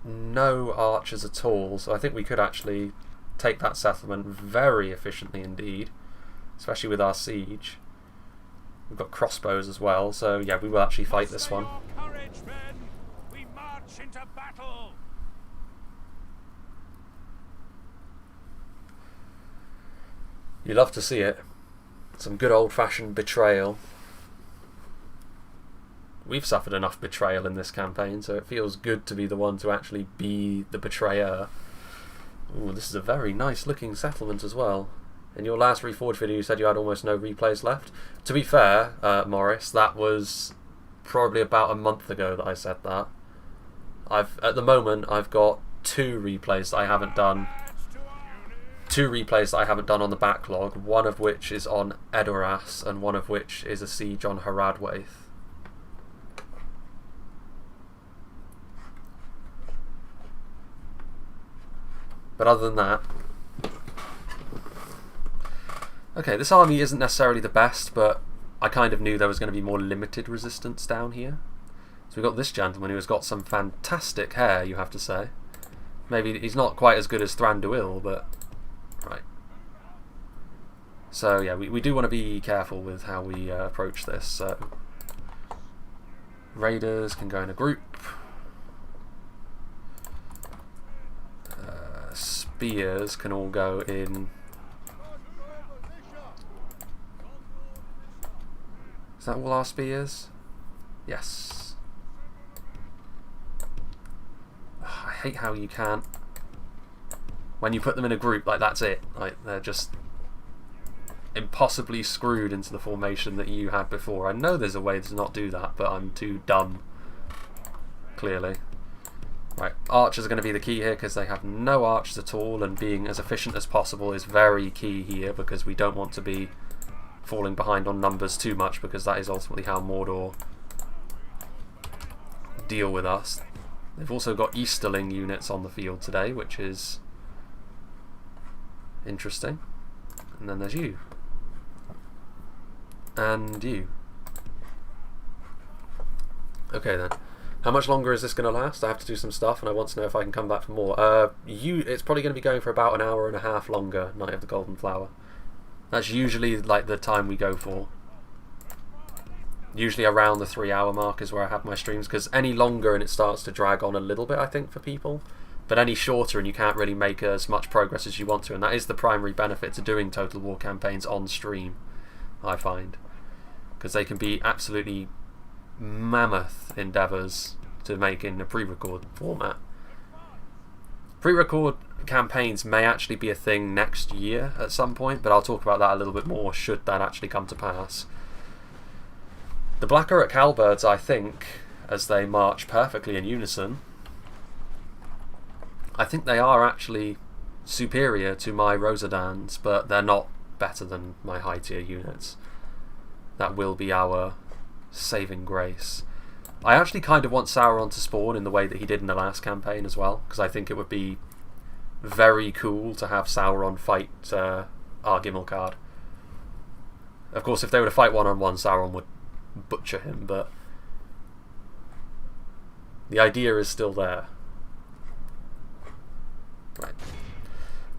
no archers at all, so I think we could actually take that settlement very efficiently indeed, especially with our siege. We've got crossbows as well, so yeah, we will actually fight this one. Muster your courage, men. We march into battle. You love to see it. Some good old-fashioned betrayal. We've suffered enough betrayal in this campaign, so it feels good to be the one to actually be the betrayer. Ooh, this is a very nice looking settlement as well. In your last Reforged video you said you had almost no replays left. To be fair, Morris, that was probably about a month ago that I said that. At the moment I've got two replays that I haven't done. Two replays that I haven't done on the backlog, one of which is on Edoras and one of which is a siege on Haradwaith. But other than that... Okay, this army isn't necessarily the best, but I kind of knew there was going to be more limited resistance down here. So we've got this gentleman who has got some fantastic hair, you have to say. Maybe he's not quite as good as Thranduil, but... Right. So yeah, we do want to be careful with how we approach this. So raiders can go in a group. Spears can all go in. Is that all our spears? Yes. I hate how you can't. When you put them in a group, like that's it. Like they're just impossibly screwed into the formation that you had before. I know there's a way to not do that, but I'm too dumb. Clearly. Right, archers are going to be the key here because they have no archers at all, and being as efficient as possible is very key here because we don't want to be falling behind on numbers too much, because that is ultimately how Mordor deal with us. They've also got Easterling units on the field today, which is interesting. And then there's you. And you. Okay then. How much longer is this going to last? I have to do some stuff, and I want to know if I can come back for more. It's probably going to be going for about an hour and a half longer, Night of the Golden Flower. That's usually like the time we go for. Usually around the 3-hour mark is where I have my streams, because any longer and it starts to drag on a little bit, I think, for people. But any shorter and you can't really make as much progress as you want to, and that is the primary benefit to doing Total War campaigns on stream, I find. Because they can be absolutely mammoth endeavours to make in a pre-record format. Pre-record campaigns may actually be a thing next year at some point, but I'll talk about that a little bit more should that actually come to pass. The Black Uruk Halberds, I think, as they march perfectly in unison, I think they are actually superior to my Rosadans, but they're not better than my high tier units. That will be our saving grace. I actually kind of want Sauron to spawn in the way that he did in the last campaign as well, because I think it would be very cool to have Sauron fight Ar-Gimmelkard. Of course, if they were to fight one-on-one, Sauron would butcher him, but the idea is still there. Right.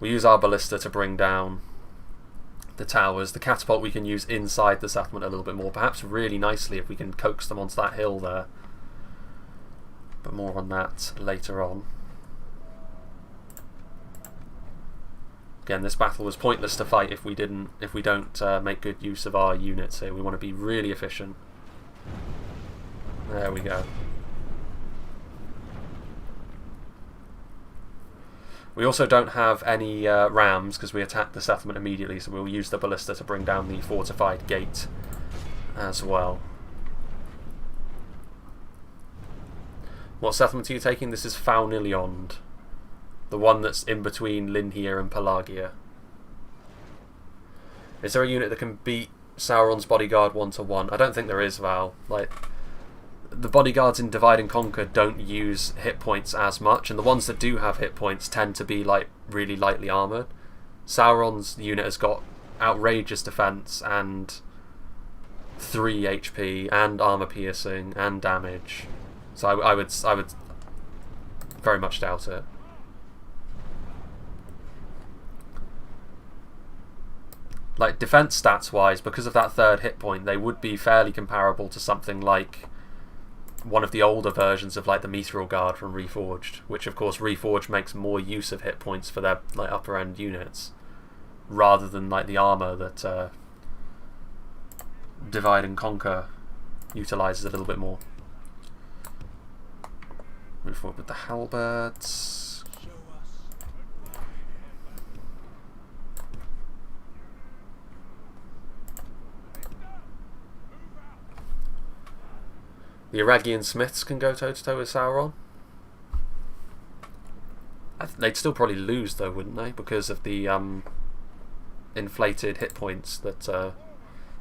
We use our ballista to bring down the towers. The catapult we can use inside the settlement a little bit more, perhaps really nicely if we can coax them onto that hill there. But more on that later on. Again, this battle was pointless to fight if we don't make good use of our units here. We want to be really efficient. There we go. We also don't have any rams because we attacked the settlement immediately, so we'll use the ballista to bring down the fortified gate as well. What settlement are you taking? This is Fauniliond, the one that's in between Linhir and Pelagia. Is there a unit that can beat Sauron's bodyguard 1-to-1? I don't think there is, Val. Like, the bodyguards in Divide and Conquer don't use hit points as much, and the ones that do have hit points tend to be like really lightly armoured. Sauron's unit has got outrageous defence and 3 HP and armour piercing and damage, so I would very much doubt it. Like, defence stats wise, because of that 3rd hit point, they would be fairly comparable to something like one of the older versions of like the Mithril Guard from Reforged, which of course Reforged makes more use of hit points for their like upper end units rather than like the armour that Divide and Conquer utilises a little bit more. Move forward with the halberds. The Aragian Smiths can go toe-to-toe with Sauron. They'd still probably lose though, wouldn't they? Because of the inflated hit points that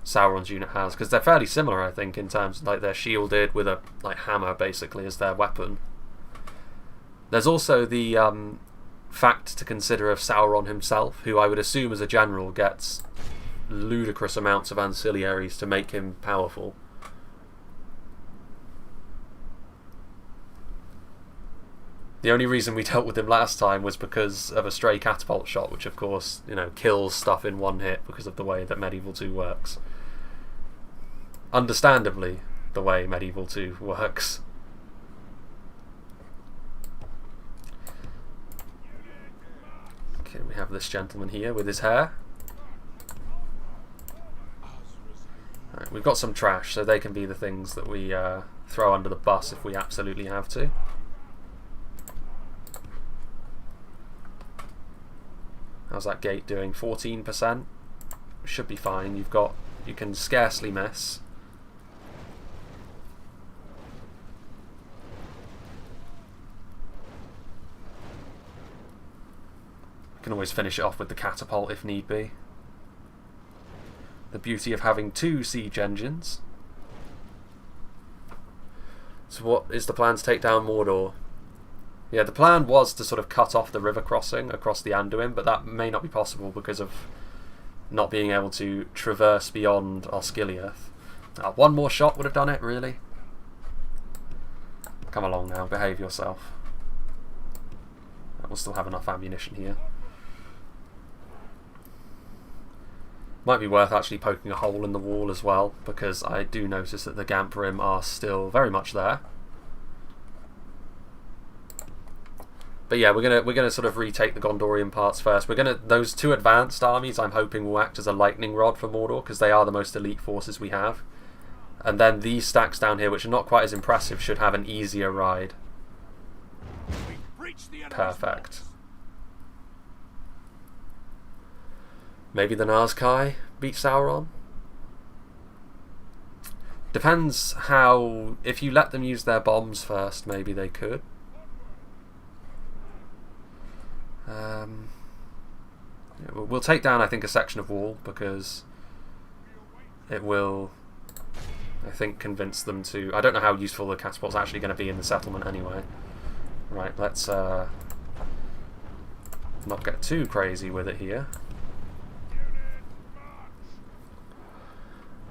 Sauron's unit has. Because they're fairly similar, I think, in terms of, like, they're shielded with a like hammer basically as their weapon. There's also the fact to consider of Sauron himself, who I would assume as a general gets ludicrous amounts of ancillaries to make him powerful. The only reason we dealt with him last time was because of a stray catapult shot, which of course, you know, kills stuff in one hit because of the way that Medieval 2 works. Understandably, the way Medieval 2 works. Okay, we have this gentleman here with his hair. Right, we've got some trash, so they can be the things that we throw under the bus if we absolutely have to. How's that gate doing? 14%? Should be fine. You can scarcely miss. Can always finish it off with the catapult if need be. The beauty of having 2 siege engines. So what is the plan to take down Mordor? Yeah, the plan was to sort of cut off the river crossing across the Anduin, but that may not be possible because of not being able to traverse beyond Osgiliath. One more shot would have done it, really. Come along now, behave yourself. We'll still have enough ammunition here. Might be worth actually poking a hole in the wall as well, because I do notice that the Gamprim are still very much there. But yeah, we're gonna sort of retake the Gondorian parts first. Those 2 advanced armies I'm hoping will act as a lightning rod for Mordor, because they are the most elite forces we have. And then these stacks down here, which are not quite as impressive, should have an easier ride. Perfect. Maybe the Nazkai beat Sauron? Depends how... If you let them use their bombs first, maybe they could. We'll take down, I think, a section of wall, because it will, I think, convince them to... I don't know how useful the catapult's actually going to be in the settlement anyway. Right, let's not get too crazy with it here.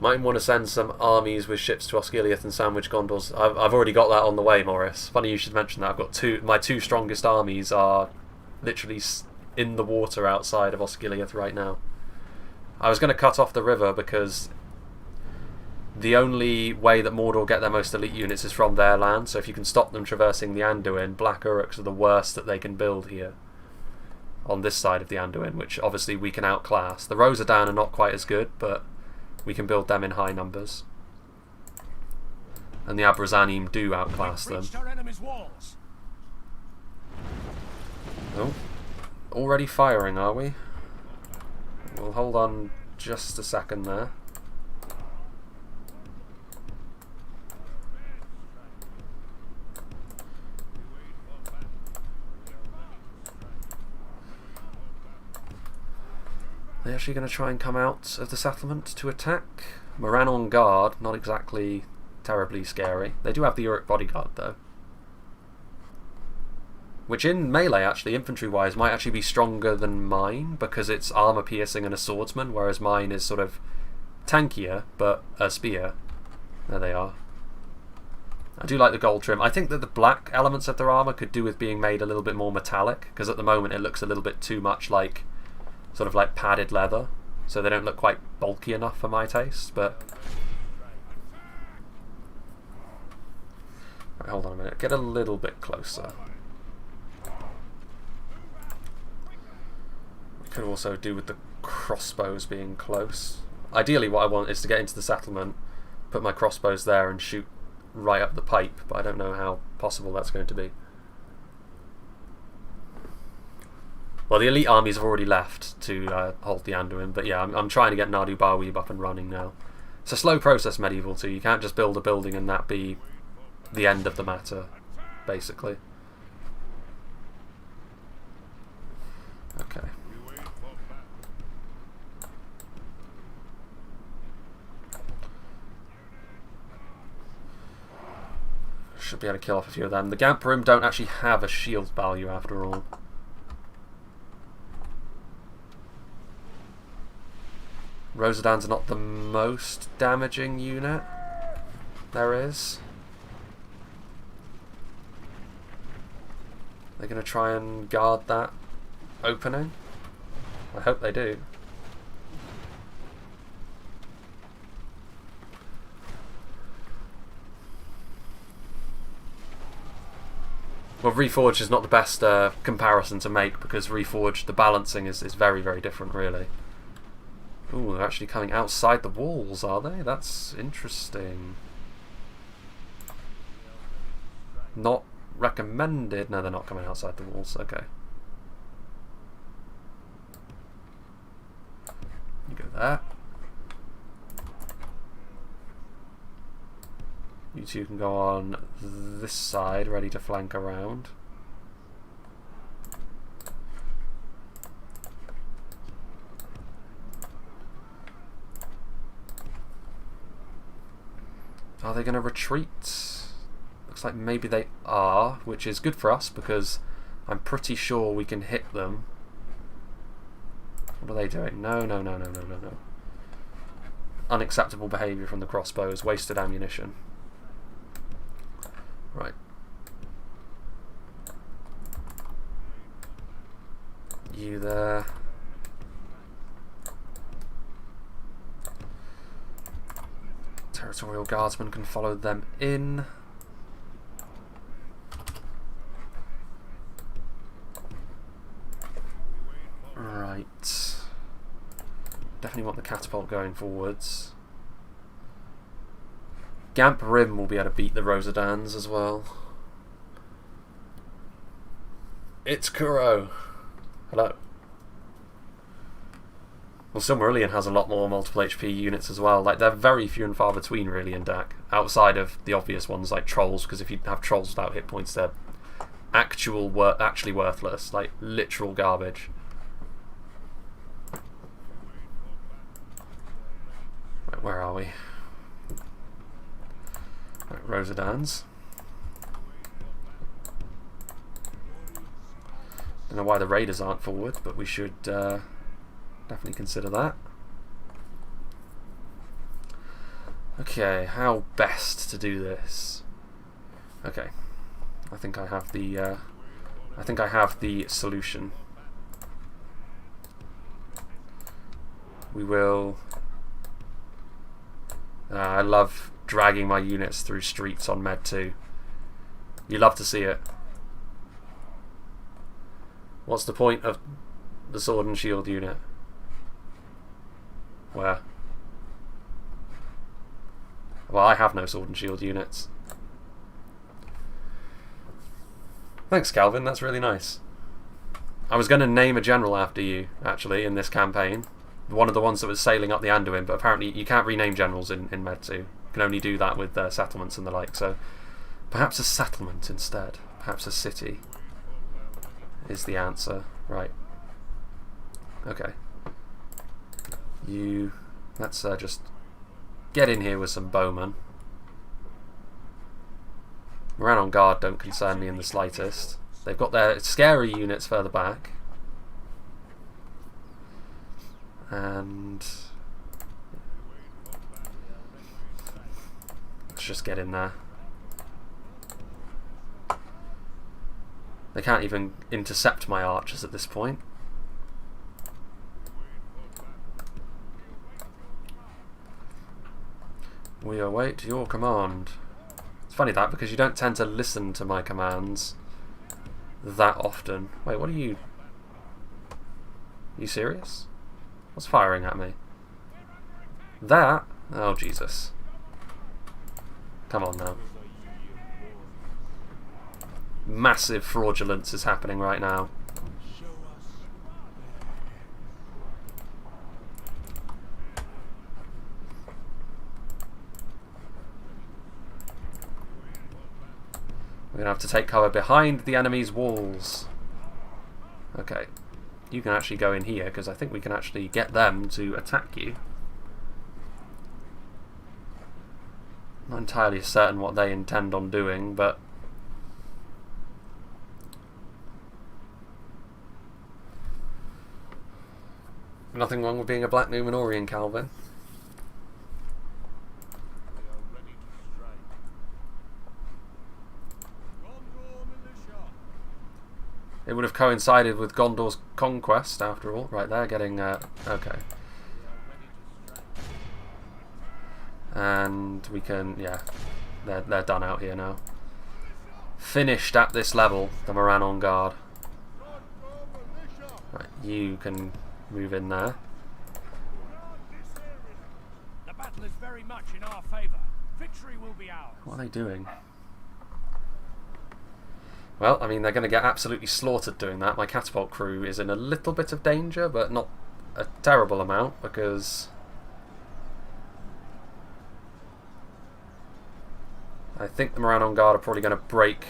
Might want to send some armies with ships to Osgiliath and sandwich Gondors. I've already got that on the way, Morris. Funny you should mention that. I've got my 2 strongest armies are literally in the water outside of Osgiliath right now. I was going to cut off the river because the only way that Mordor get their most elite units is from their land, so if you can stop them traversing the Anduin, Black Uruks are the worst that they can build here. On this side of the Anduin, which obviously we can outclass. The Rosadan are not quite as good, but we can build them in high numbers. And the Ar-Adunaim do outclass them. Oh, already firing, are we? We'll hold on just a second there. They're actually going to try and come out of the settlement to attack. Moran on guard, not exactly terribly scary. They do have the Uruk bodyguard though. Which in melee, actually, infantry-wise, might actually be stronger than mine, because it's armour-piercing and a swordsman, whereas mine is sort of tankier, but a spear. There they are. I do like the gold trim. I think that the black elements of their armour could do with being made a little bit more metallic, because at the moment it looks a little bit too much like sort of like padded leather, so they don't look quite bulky enough for my taste, but... Right, hold on a minute, get a little bit closer. We could also do with the crossbows being close. Ideally what I want is to get into the settlement, put my crossbows there and shoot right up the pipe, but I don't know how possible that's going to be. Well, the elite armies have already left to hold the Anduin, but yeah, I'm trying to get Nardu Barweeb up and running now. It's a slow process, Medieval 2. You can't just build a building and that be the end of the matter, basically. Okay. Should be able to kill off a few of them. The Gamprim don't actually have a shield value after all. Rosadans are not the most damaging unit there is. They're going to try and guard that opening. I hope they do. Well, Reforged is not the best comparison to make, because Reforged, the balancing is very, very different, really. Ooh, they're actually coming outside the walls, are they? That's interesting. Not recommended. No, they're not coming outside the walls. Okay. You go there. You two can go on this side, ready to flank around. Are they going to retreat? Looks like maybe they are, which is good for us because I'm pretty sure we can hit them. What are they doing? No, no, no, no, no, no, no. Unacceptable behaviour from the crossbows. Wasted ammunition. Right. You there. Territorial guardsmen can follow them in. Right. Definitely want the catapult going forwards. Gamp Rim will be able to beat the Rosedans as well. It's Kuro. Hello. Well, Silmarillion has a lot more multiple HP units as well. Like, they're very few and far between, really, in DAC. Outside of the obvious ones like Trolls, because if you have Trolls without hit points, they're actually worthless. Like, literal garbage. Right, where are we? Right, Rosedans. Don't know why the Raiders aren't forward, but we should definitely consider that. Okay, how best to do this? Okay, I think I have the solution. We will. I love dragging my units through streets on Med 2. You love to see it. What's the point of the sword and shield unit? Where? Well, I have no sword and shield units. Thanks, Calvin, that's really nice. I was going to name a general after you, actually, in this campaign. One of the ones that was sailing up the Anduin, but apparently you can't rename generals in Med 2. You can only do that with settlements and the like, so perhaps a settlement instead. Perhaps a city is the answer. Right. Okay. Let's just get in here with some bowmen. Moran on guard don't concern me in the slightest. They've got their scary units further back. And let's just get in there. They can't even intercept my archers at this point. We await your command. It's funny that, because you don't tend to listen to my commands that often. Wait, what are you? Are you serious? What's firing at me? That? Oh, Jesus. Come on now. Massive fraudulence is happening right now. We're going to have to take cover behind the enemy's walls. Okay. You can actually go in here, because I think we can actually get them to attack you. Not entirely certain what they intend on doing, but nothing wrong with being a Black Numenorian, Calvin. It would have coincided with Gondor's conquest, after all. Right, they're getting... okay. And we can... yeah, they're done out here now. Finished at this level, the Moran on guard. Right, you can move in there. The battle is very much in our favour. Victory will be ours. What are they doing? Well, I mean, they're going to get absolutely slaughtered doing that. My catapult crew is in a little bit of danger, but not a terrible amount, because I think the Moran on guard are probably going to break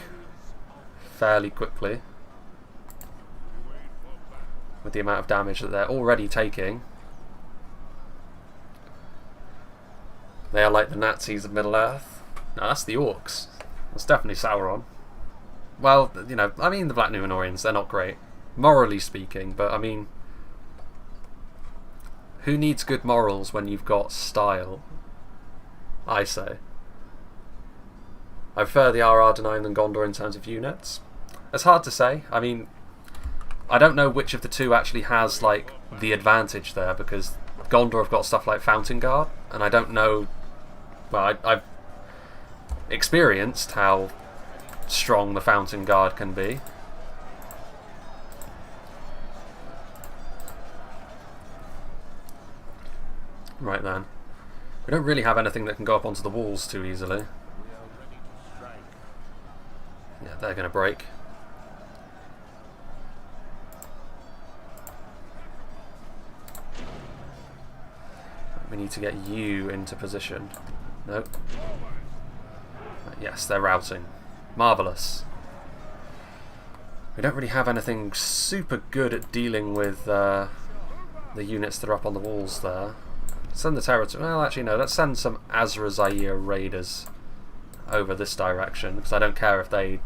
fairly quickly with the amount of damage that they're already taking. They are like the Nazis of Middle-earth. No, that's the orcs. That's definitely Sauron. Well, you know, I mean the Black Númenóreans, they're not great, morally speaking, but I mean, who needs good morals when you've got style? I say. I prefer the Ar-Adunaim than Gondor in terms of units. It's hard to say. I mean, I don't know which of the two actually has, like, the advantage there, because Gondor have got stuff like Fountain Guard, and I don't know... Well, I've experienced how strong the Fountain Guard can be. Right then. We don't really have anything that can go up onto the walls too easily. Yeah, they're going to break. We need to get you into position. Nope. Yes, they're routing. Marvellous. We don't really have anything super good at dealing with the units that are up on the walls there. Send the territory. Well, actually, no. Let's send some Azra raiders over this direction, because I don't care if they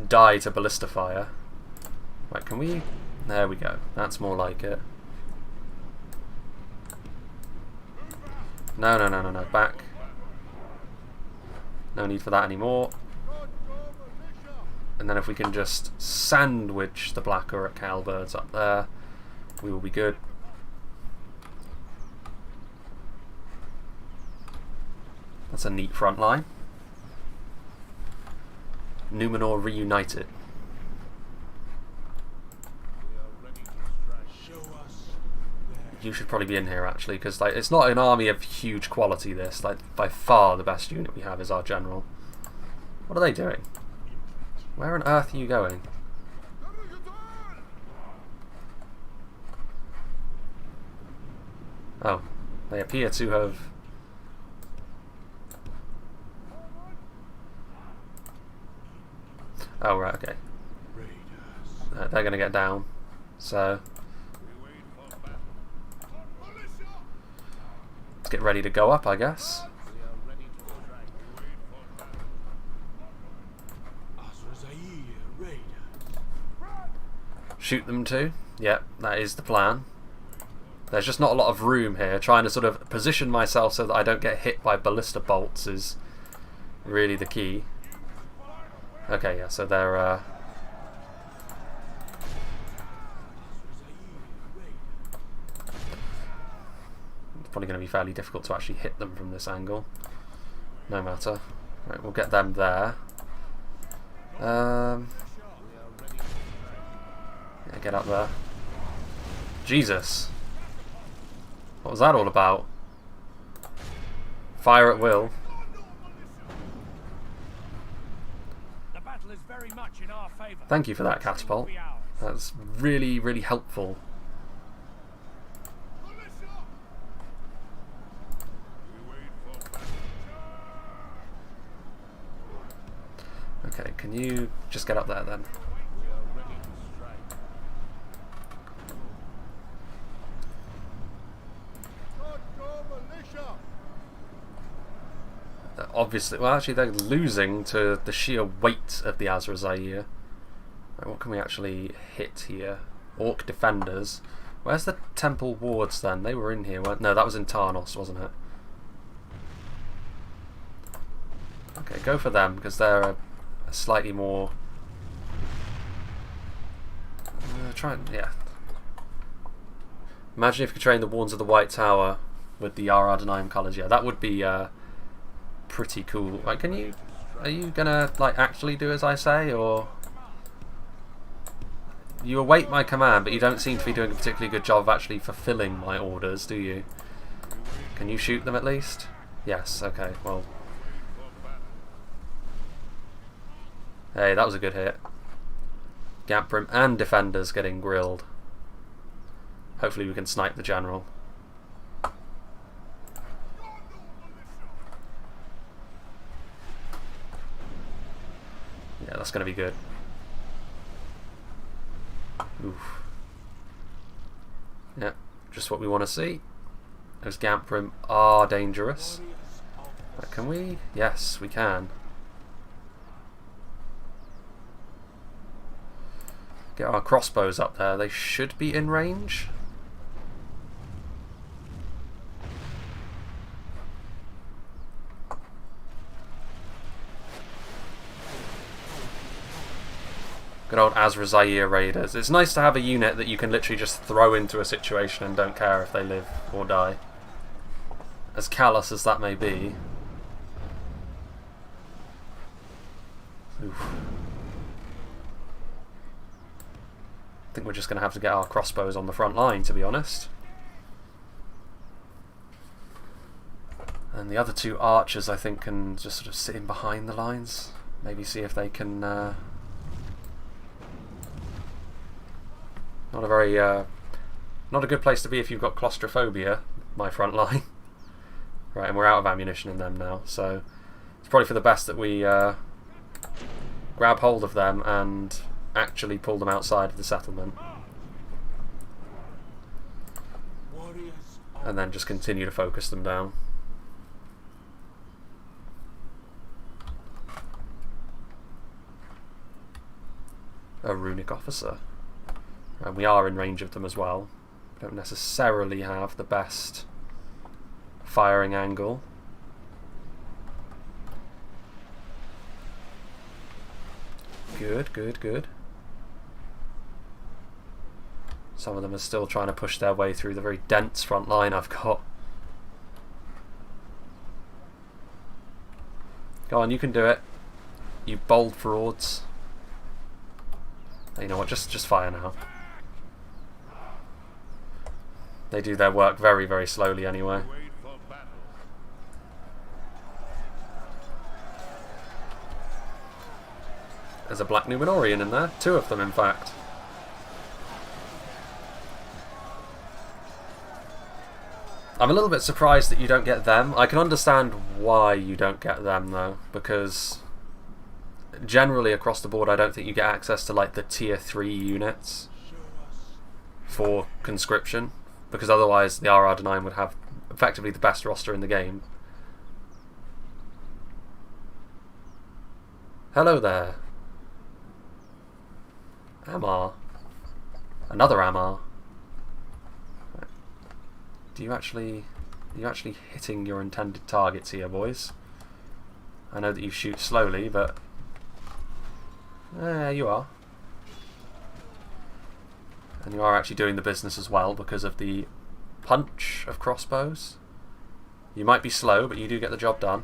die to ballista fire. Right, can we... There we go. That's more like it. No, no, no, no, no. Back. No need for that anymore. And then if we can just sandwich the Black Uruk Cowbirds up there, we will be good. That's a neat front line. Númenor reunited. You should probably be in here actually, because like it's not an army of huge quality. This, like, by far the best unit we have is our general. What are they doing? Where on earth are you going? Oh, they appear to have... Oh, right, okay. They're going to get down, so... Let's get ready to go up, I guess. Shoot them too. Yep, that is the plan. There's just not a lot of room here. Trying to sort of position myself so that I don't get hit by ballista bolts is really the key. Okay, yeah, so they're... It's probably going to be fairly difficult to actually hit them from this angle. No matter. Right, we'll get them there. Yeah, get up there. Jesus. What was that all about? Fire at will. The battle is very much in our favor. Thank you for that, catapult. That's really, really helpful. Okay, can you just get up there then? Obviously, well, actually, they're losing to the sheer weight of the Azra Zair. Right, what can we actually hit here? Orc defenders. Where's the temple wards then? They were in here, weren't... No, that was in Tarnos, wasn't it? Okay, go for them, because they're a slightly more... yeah. Imagine if you could train the Warns of the White Tower with the Ar-Adunaim colours. Yeah, that would be pretty cool. Like, can you... Are you gonna, like, actually do as I say, or... You await my command, but you don't seem to be doing a particularly good job of actually fulfilling my orders, do you? Can you shoot them at least? Yes, okay, well... Hey, that was a good hit. Gamprim and defenders getting grilled. Hopefully we can snipe the general. Yeah, that's going to be good. Oof. Yeah, just what we want to see. Those Gamprim are dangerous. Can we? Yes, we can. Get our crossbows up there. They should be in range. Good old Azra Raiders. It's nice to have a unit that you can literally just throw into a situation and don't care if they live or die. As callous as that may be. Oof. I think we're just going to have to get our crossbows on the front line, to be honest. And the other two archers, I think, can just sort of sit in behind the lines. Maybe see if they can... Not a very... not a good place to be if you've got claustrophobia, my front line. Right, and we're out of ammunition in them now, so... It's probably for the best that we grab hold of them and actually pull them outside of the settlement. And then just continue to focus them down. A runic officer. And we are in range of them as well. We don't necessarily have the best firing angle. Good, good, good. Some of them are still trying to push their way through the very dense front line I've got. Go on, you can do it. You bold frauds. You know what, just fire now. They do their work very, very slowly anyway. There's a Black Numenorian in there. 2 of them, in fact. I'm a little bit surprised that you don't get them. I can understand why you don't get them, though, because generally across the board I don't think you get access to like the tier 3 units for conscription, because otherwise the Ar-Adunaim would have effectively the best roster in the game. Hello there. Amar. Another Amar. Are you actually hitting your intended targets here, boys? I know that you shoot slowly, but you are. And you are actually doing the business as well because of the punch of crossbows. You might be slow, but you do get the job done.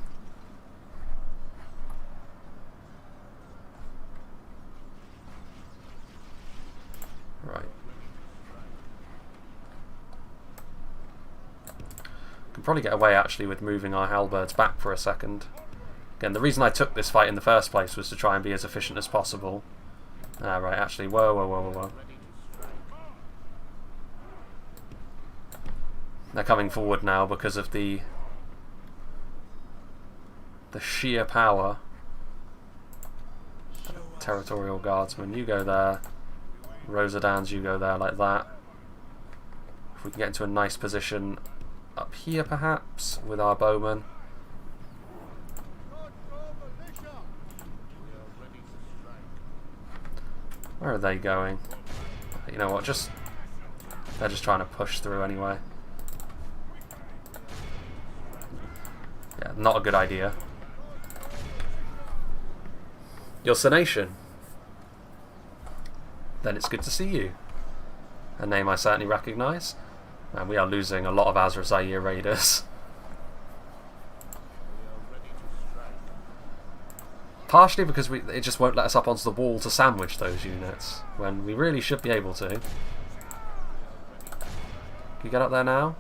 Right. Can probably get away actually with moving our halberds back for a second. Again, the reason I took this fight in the first place was to try and be as efficient as possible. Ah, right, actually, whoa. They're coming forward now because of the sheer power. Territorial guardsmen, you go there. Rosadans, you go there like that. If we can get into a nice position up here perhaps with our bowmen. Where are they going? You know what, they're just trying to push through anyway. Yeah, not a good idea. Your Senation. Then it's good to see you. A name I certainly recognise. And we are losing a lot of Azra Raiders. Partially because it just won't let us up onto the wall to sandwich those units, when we really should be able to. Can you get up there now?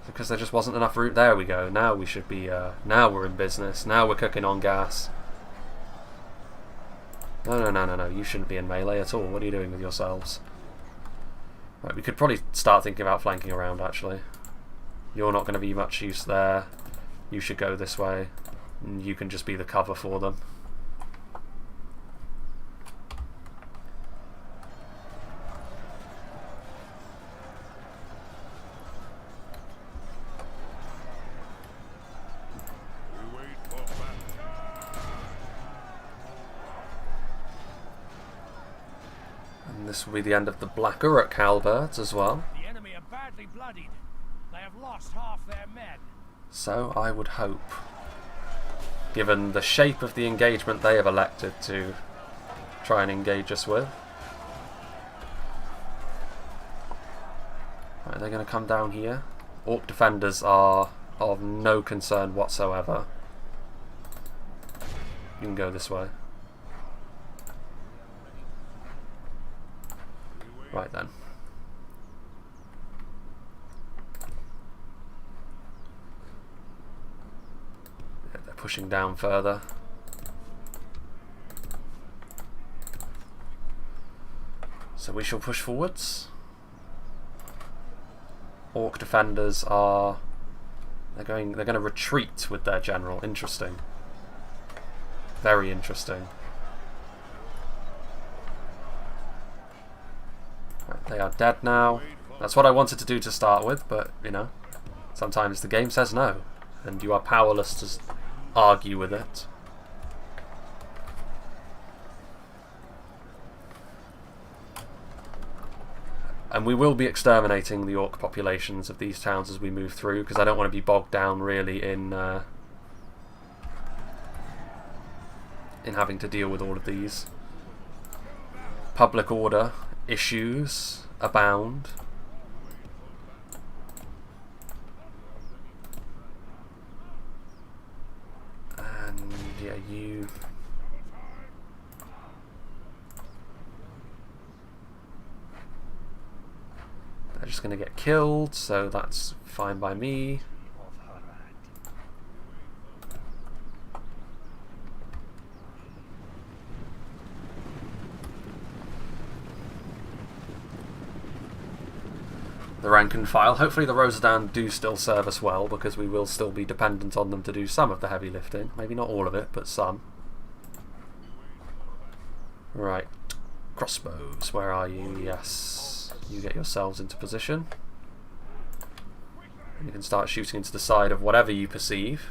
Because there just wasn't enough route. There we go. Now we should be, now we're in business. Now we're cooking on gas. No. You shouldn't be in melee at all. What are you doing with yourselves? Right, we could probably start thinking about flanking around, actually. You're not going to be much use there. You should go this way. And you can just be the cover for them. And this will be the end of the Black Uruk halberds as well. The enemy are badly bloodied. They have lost half their men. So I would hope, given the shape of the engagement they have elected to try and engage us with. Right, they're going to come down here. Orc defenders are of no concern whatsoever. You can go this way. Right then. Yeah, they're pushing down further. So we shall push forwards. Orc defenders are they're going to retreat with their general. Interesting. Very interesting. Right, they are dead now. That's what I wanted to do to start with, but you know, sometimes the game says no, and you are powerless to argue with it. And we will be exterminating the orc populations of these towns as we move through, because I don't want to be bogged down really in having to deal with all of these. Public order issues abound. And yeah, you... They're just going to get killed, so that's fine by me. The rank and file. Hopefully the Rosadan do still serve us well, because we will still be dependent on them to do some of the heavy lifting. Maybe not all of it, but some. Right. Crossbows, where are you? Yes. You get yourselves into position. And you can start shooting into the side of whatever you perceive.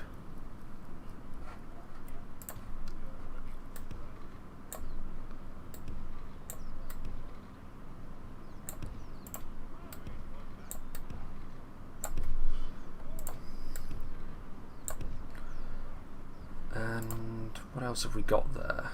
And what else have we got there?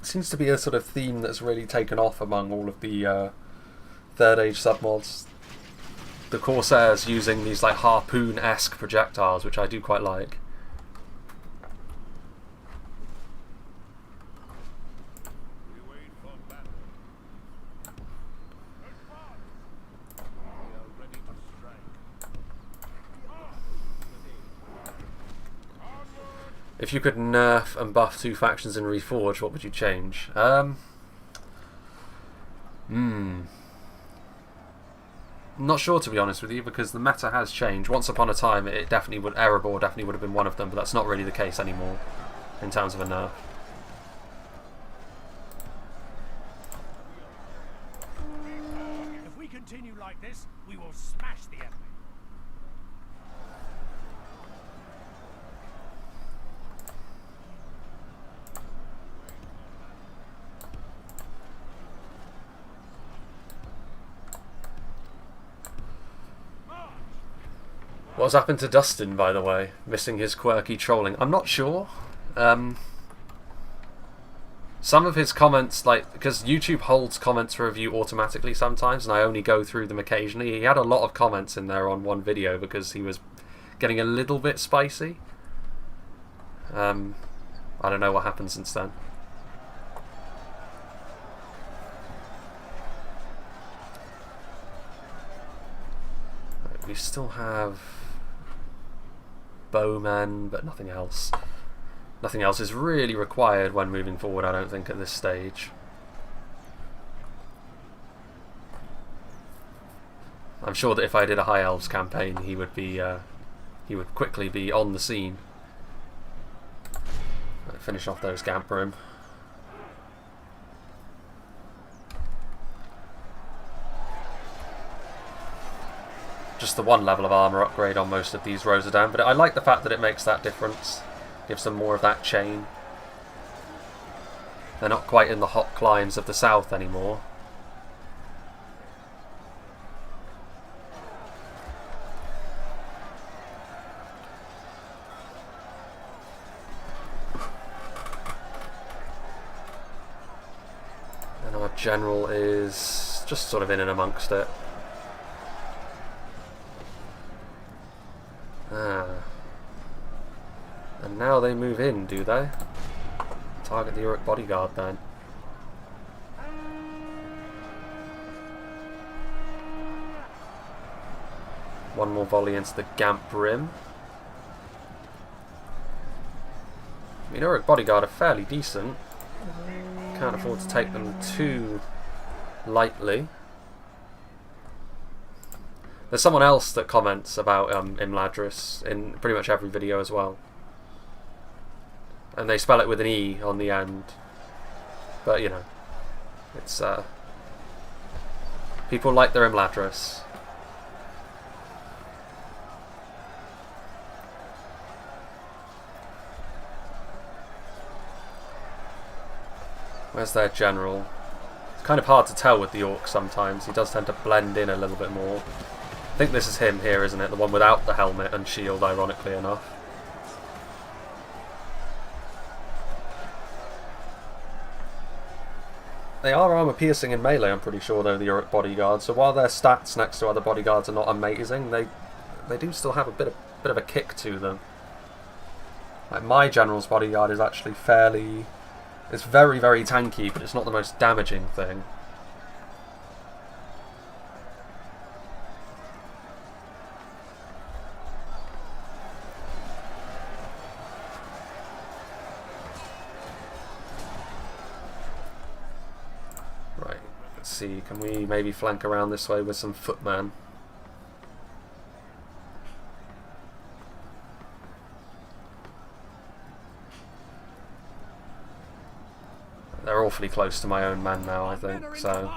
Seems to be a sort of theme that's really taken off among all of the Third Age submods. The Corsairs using these like harpoon-esque projectiles, which I do quite like. If you could nerf and buff two factions in Reforged, what would you change? Not sure, to be honest with you, because the meta has changed. Once upon a time, it definitely would. Erebor definitely would have been one of them, but that's not really the case anymore in terms of a nerf. If we continue like this, we will smash the enemy. What's happened to Dustin, by the way? Missing his quirky trolling. I'm not sure. Some of his comments, like, because YouTube holds comments for review automatically sometimes, and I only go through them occasionally. He had a lot of comments in there on one video because he was getting a little bit spicy. I don't know what happened since then. Right, we still have bowmen, but nothing else. Nothing else is really required when moving forward, I don't think, at this stage. I'm sure that if I did a High Elves campaign, he would quickly be on the scene. Finish off those Gamperim. Just the one level of armour upgrade on most of these Rosadan, but I like the fact that it makes that difference. Gives them more of that chain. They're not quite in the hot climes of the south anymore. And our general is just sort of in and amongst it. And now they move in, do they? Target the Uruk bodyguard then. One more volley into the Gamp Rim. I mean, Uruk bodyguard are fairly decent. Can't afford to take them too lightly. There's someone else that comments about Imladris in pretty much every video as well. And they spell it with an E on the end. But, you know, it's, people like their Imladris. Where's their general? It's kind of hard to tell with the Orc sometimes. He does tend to blend in a little bit more. I think this is him here, isn't it? The one without the helmet and shield, ironically enough. They are armor piercing in melee, I'm pretty sure, though, the Uruk bodyguards. So while their stats next to other bodyguards are not amazing, they do still have a bit of a kick to them. Like my general's bodyguard is actually fairly... It's very, very tanky, but it's not the most damaging thing. Right, let's see, can we maybe flank around this way with some footmen? They're awfully close to my own men now, I think, so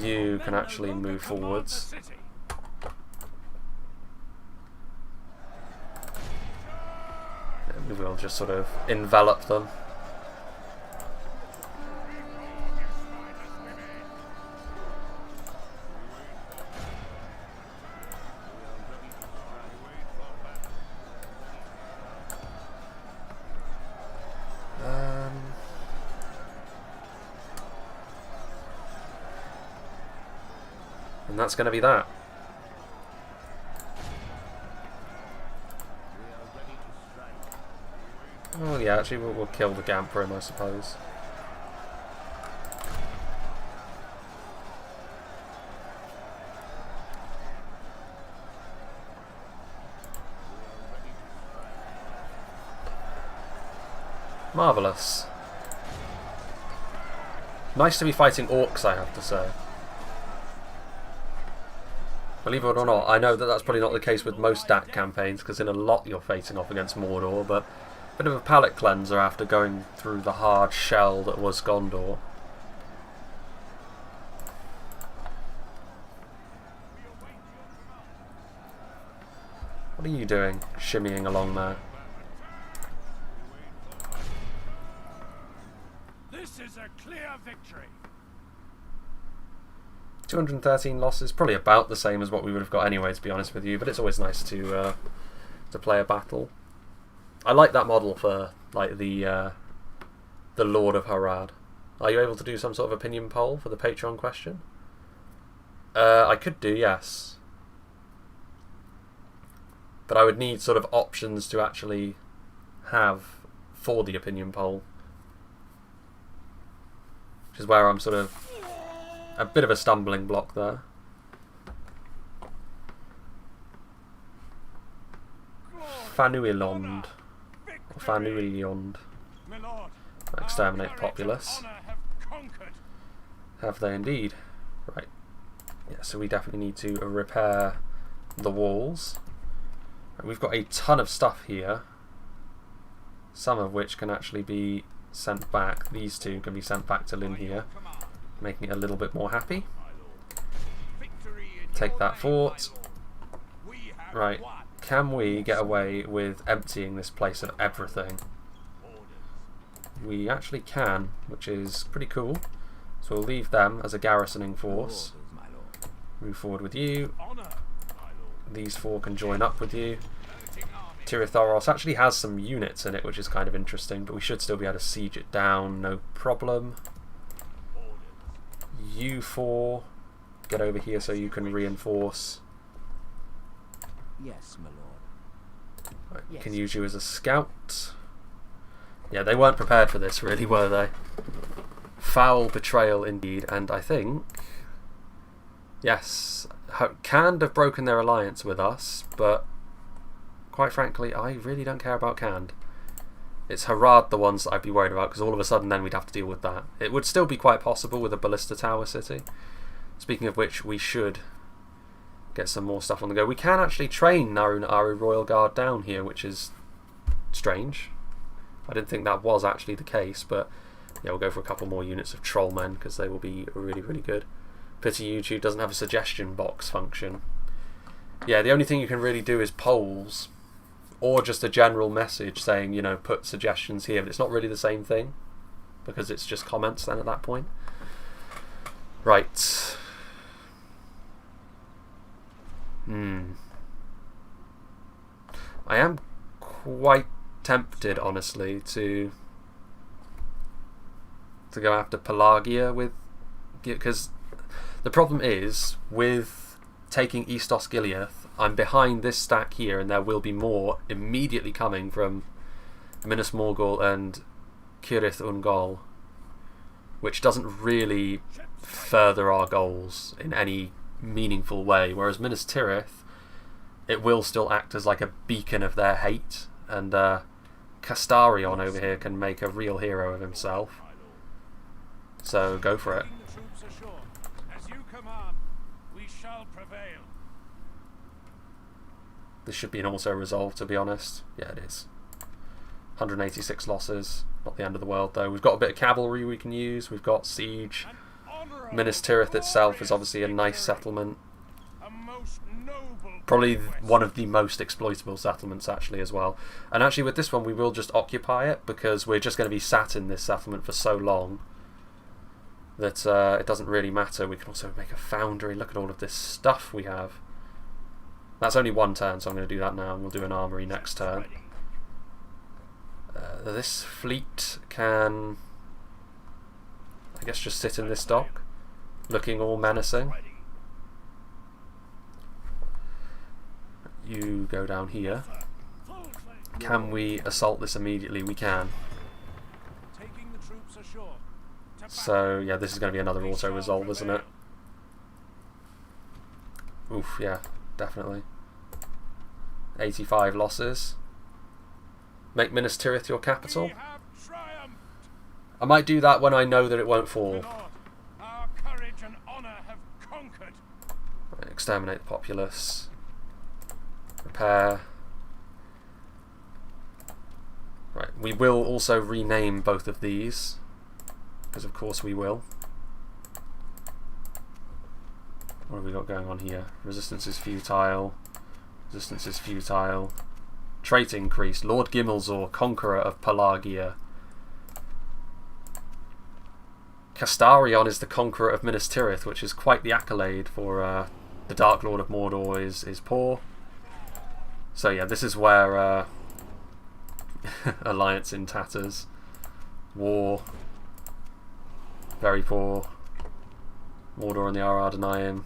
you can actually move forwards. And we will just sort of envelop them. And that's going to be that. Oh yeah, actually we'll kill the Gamperim, I suppose. Marvellous. Nice to be fighting orcs, I have to say. Believe it or not, I know that that's probably not the case with most DAC campaigns, because in a lot you're facing off against Mordor, but a bit of a palate cleanser after going through the hard shell that was Gondor. What are you doing, shimmying along there? This is a clear victory. 213 losses, probably about the same as what we would have got anyway, to be honest with you, but it's always nice to play a battle. I like that model for like the Lord of Harad. Are you able to do some sort of opinion poll for the Patreon question? I could do, yes. But I would need sort of options to actually have for the opinion poll. Which is where I'm sort of a bit of a stumbling block there. Fanuilond. Or Fanuiliond. Exterminate populace. Have they indeed? Right. Yeah, so we definitely need to repair the walls. Right, we've got a ton of stuff here. some of which can actually be sent back. These two can be sent back to Lynn here, making it a little bit more happy. Take that fort. Right, can we get away with emptying this place of everything? We actually can, which is pretty cool. So we'll leave them as a garrisoning force. Move forward with you. These four can join up with you. Tirithoros actually has some units in it, which is kind of interesting, but we should still be able to siege it down, no problem. You four, get over here so you can reinforce. Yes, my lord. Right, Yes. can use you as a scout. Yeah, they weren't prepared for this, really, were they? Foul betrayal indeed, and I think, yes, Khand have broken their alliance with us, but quite frankly, I really don't care about Khand. It's Harad the ones that I'd be worried about, because all of a sudden then we'd have to deal with that. It would still be quite possible with a ballista tower city. Speaking of which, we should get some more stuff on the go. We can actually train Narun Aru Royal Guard down here, which is strange. I didn't think that was actually the case, but yeah, we'll go for a couple more units of trollmen because they will be really, really good. Pity YouTube doesn't have a suggestion box function. Yeah, the only thing you can really do is polls, or just a general message saying, you know, put suggestions here, but it's not really the same thing because it's just comments then at that point. Right. I am quite tempted, honestly, to go after Pelagia with, because the problem is with taking East Osgiliath, I'm behind this stack here, and there will be more immediately coming from Minas Morgul and Cirith Ungol, which doesn't really further our goals in any meaningful way, whereas Minas Tirith, it will still act as like a beacon of their hate, and Castarion over here can make a real hero of himself. So go for it. The troops ashore. As you command, we shall prevail. This should be an auto resolve, to be honest. Yeah, it is. 186 losses. Not the end of the world, though. We've got a bit of cavalry we can use. We've got siege. Minas Tirith itself is obviously a nice settlement. A most noble Probably conquest. one of the most exploitable settlements, actually, as well. And actually, with this one, we will just occupy it, because we're just going to be sat in this settlement for so long that it doesn't really matter. We can also make a foundry. Look at all of this stuff we have. That's only one turn, so I'm going to do that now, and we'll do an armory next turn. This fleet can, I guess, just sit in this dock, looking all menacing. You go down here. Can we assault this immediately? We can. Taking the troops ashore. To So yeah, this is going to be another auto resolve, isn't it? Oof, yeah, definitely. 85 losses. Make Minas Tirith your capital. We have triumphed. I might do that when I know that it won't fall. Lord, our courage and honor have conquered. Right, exterminate the populace. Repair. Right, we will also rename both of these, because of course we will. What have we got going on here? Resistance is futile. Resistance is futile. Trait increase. Lord Gimmelzor, Conqueror of Pelagia. Castarion is the Conqueror of Minas Tirith, which is quite the accolade for the Dark Lord of Mordor is poor. So yeah, this is where Alliance in tatters. War. Very poor. Mordor and the Ar-Adunaim.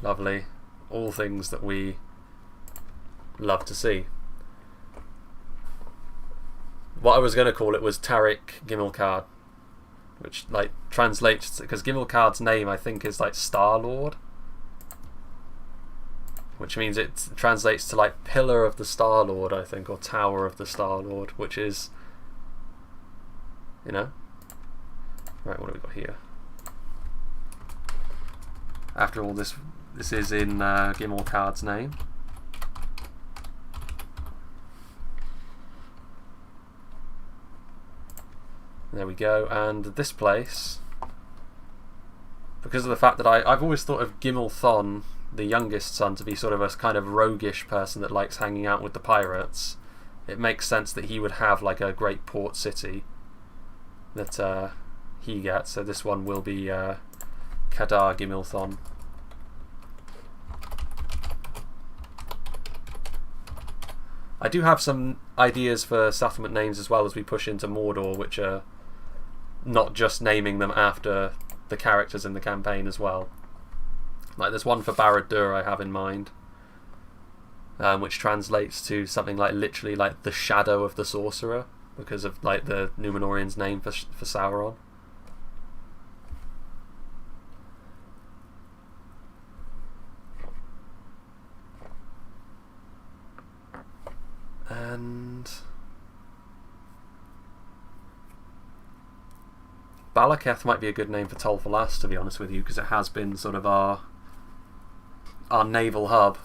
Lovely. All things that we love to see. What I was going to call it was Tariq Gimmelkard, which like translates, because Gimmelkard's name I think is like Star Lord, which means it translates to like Pillar of the Star Lord, I think, or Tower of the Star Lord, which is, you know. Right, what have we got here? After all, this is in Gimmelkard's name. There we go. And this place, because of the fact that I've always thought of Gimel Thon, the youngest son, to be sort of a kind of roguish person that likes hanging out with the pirates, it makes sense that he would have like a great port city that he gets. So this one will be Kadar Gimel Thon. I do have some ideas for settlement names as well as we push into Mordor, which are not just naming them after the characters in the campaign as well. Like there's one for Barad-dûr I have in mind, which translates to something like literally like the shadow of the sorcerer, because of like the Númenórean's name for Sauron. And Balaketh might be a good name for Tol Falas, to be honest with you, because it has been sort of our naval hub.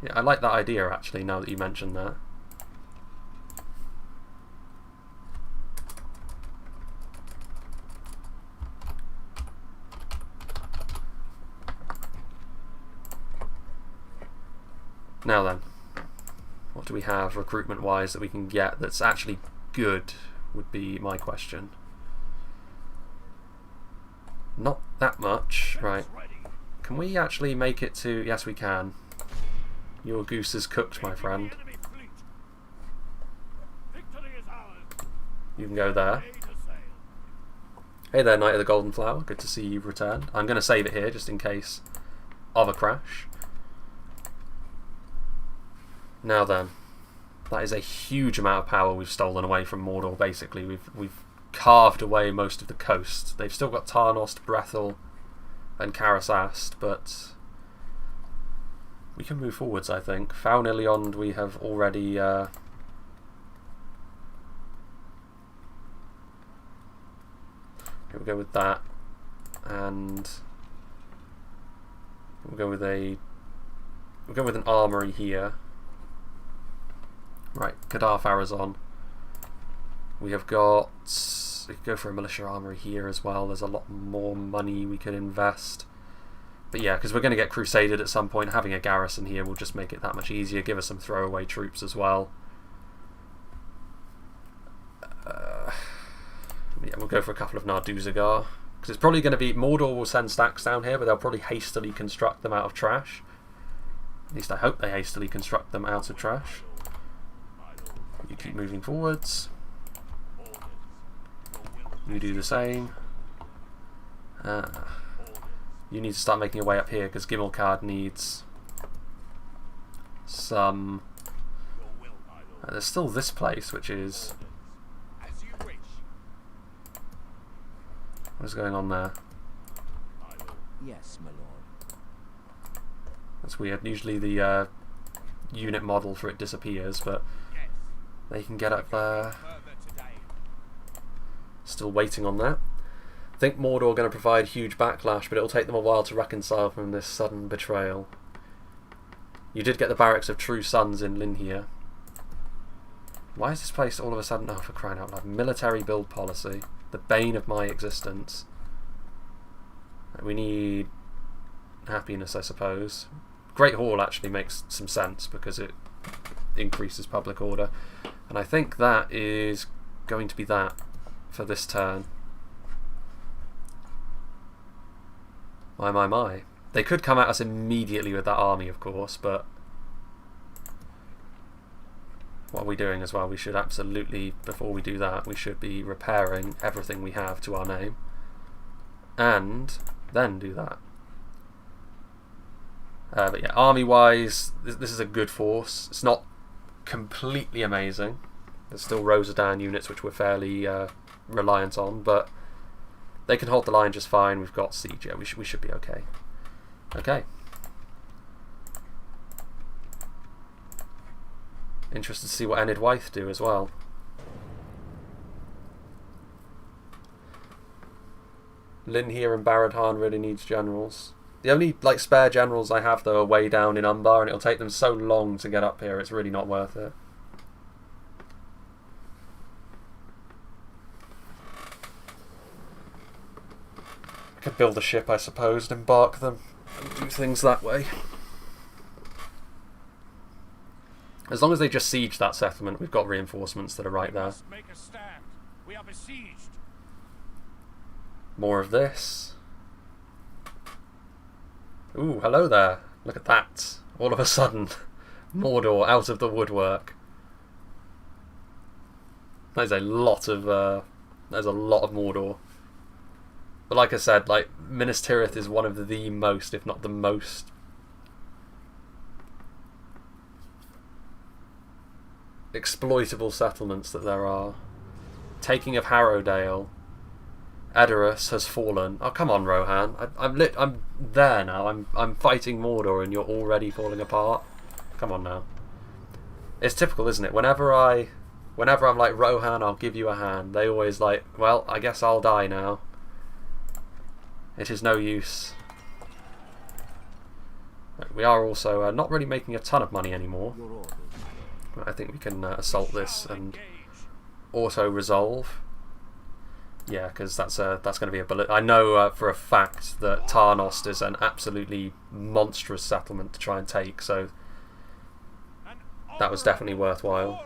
Yeah, I like that idea actually, now that you mention that. Now then, what do we have recruitment wise that we can get that's actually good, would be my question. Not that much, right. Can we actually make it to... Yes, we can. Your goose is cooked, my friend. You can go there. Hey there, Knight of the Golden Flower. Good to see you returned. I'm going to save it here, just in case of a crash. Now then, that is a huge amount of power we've stolen away from Mordor, basically. We've carved away most of the coast. They've still got Tarnost, Brethil, and Karasast, but we can move forwards, I think. Fauniliond we have already... Here we go with that, and we'll go with an armory here. Right, Kadar Pharazôn. We have got... We could go for a militia armory here as well. There's a lot more money we could invest. But yeah, because we're going to get crusaded at some point. Having a garrison here will just make it that much easier. Give us some throwaway troops as well. Yeah, we'll go for a couple of Narduzagar. Because it's probably going to be... Mordor will send stacks down here, but they'll probably hastily construct them out of trash. At least I hope they hastily construct them out of trash. You keep moving forwards. You do the same. You need to start making your way up here because Gimmelcard needs some... there's still this place, which is... What's going on there? Yes, my lord. That's weird. Usually the unit model for it disappears, but they can get up there. Still waiting on that. I think Mordor are going to provide huge backlash, but it'll take them a while to reconcile from this sudden betrayal. You did get the Barracks of True Sons in Linhir. Why is this place all of a sudden... Oh, for crying out loud. Military build policy. The bane of my existence. We need happiness, I suppose. Great Hall actually makes some sense because it increases public order. And I think that is going to be that for this turn. My. They could come at us immediately with that army, of course, but what are we doing as well? We should absolutely, before we do that, we should be repairing everything we have to our name. And then do that. But yeah, army-wise, this is a good force. It's not completely amazing. There's still Rosadan units which we're fairly reliant on, but they can hold the line just fine. We've got siege. Yeah, we should be okay. Okay. Interested to see what Enid Wythe do as well. Linhir and Baradhan really needs generals. The only like spare generals I have though are way down in Umbar, and it'll take them so long to get up here. It's really not worth it. could build a ship, I suppose, and embark them and do things that way. As long as they just siege that settlement, we've got reinforcements that are right there. Make a stand. We are besieged. More of this. Ooh, hello there. Look at that. All of a sudden, Mordor out of the woodwork. There's a lot of Mordor. But like I said, like Minas Tirith is one of the most, if not the most, exploitable settlements that there are. Taking of Harrowdale. Edoras has fallen. Oh come on, Rohan! I'm there now. I'm fighting Mordor, and you're already falling apart. Come on now. It's typical, isn't it? Whenever I'm like, Rohan, I'll give you a hand, they always like, well, I guess I'll die now. It is no use. We are also not really making a ton of money anymore. I think we can assault this and auto-resolve. Yeah, because that's going to be a bullet. I know for a fact that Tarnost is an absolutely monstrous settlement to try and take, so that was definitely worthwhile.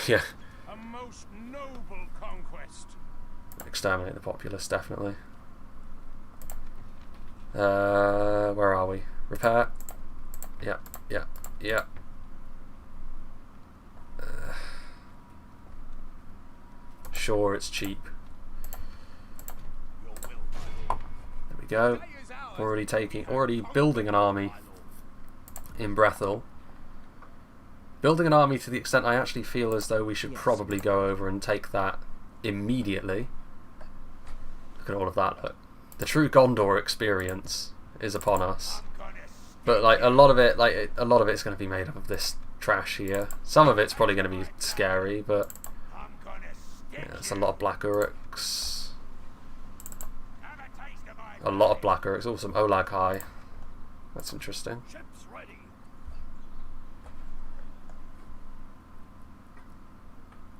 Yeah. A most noble conquest. Exterminate the populace, definitely. Where are we? Repair. Yeah, yeah, yeah. Sure, it's cheap. There we go. Already building an army in Brethil. Building an army to the extent I actually feel as though we should probably go over and take that immediately. Look at all of that. Look. The true Gondor experience is upon us. But like a lot of it's going to be made up of this trash here. Some of it's probably going to be scary, but yeah, it's a lot of Black Uruks. A lot of Black Uruks. Also some Olag High. That's interesting.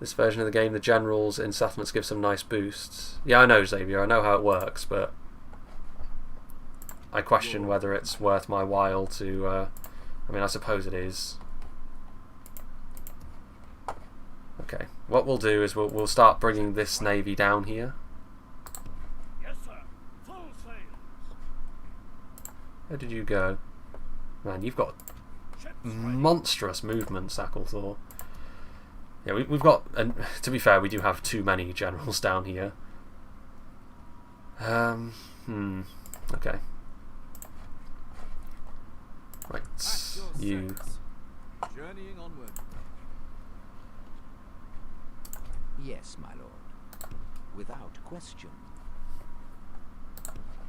This version of the game, the generals in settlements give some nice boosts. Yeah, I know, Xavier. I know how it works, but I question whether it's worth my while to... I mean, I suppose it is. Okay. What we'll do is we'll start bringing this navy down here. Yes, sir. Full sails. Where did you go? Man, you've got monstrous movement, Sacklethor. Yeah, we've got, and to be fair, we do have too many generals down here. Okay. Right, you. Journeying onward. Yes, my lord. Without question.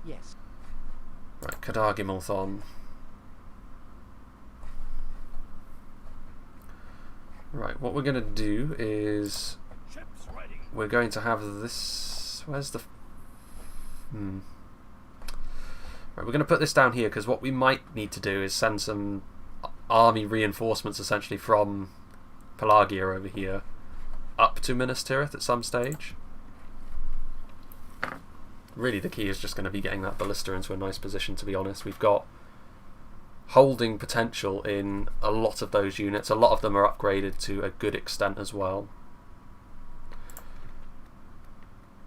Yes. Right, Cadargimulthon. Right, what we're going to do is we're going to have this... Where's the... Right, we're going to put this down here because what we might need to do is send some army reinforcements essentially from Pelagia over here up to Minas Tirith at some stage. Really the key is just going to be getting that ballista into a nice position, to be honest. We've got holding potential in a lot of those units. A lot of them are upgraded to a good extent as well.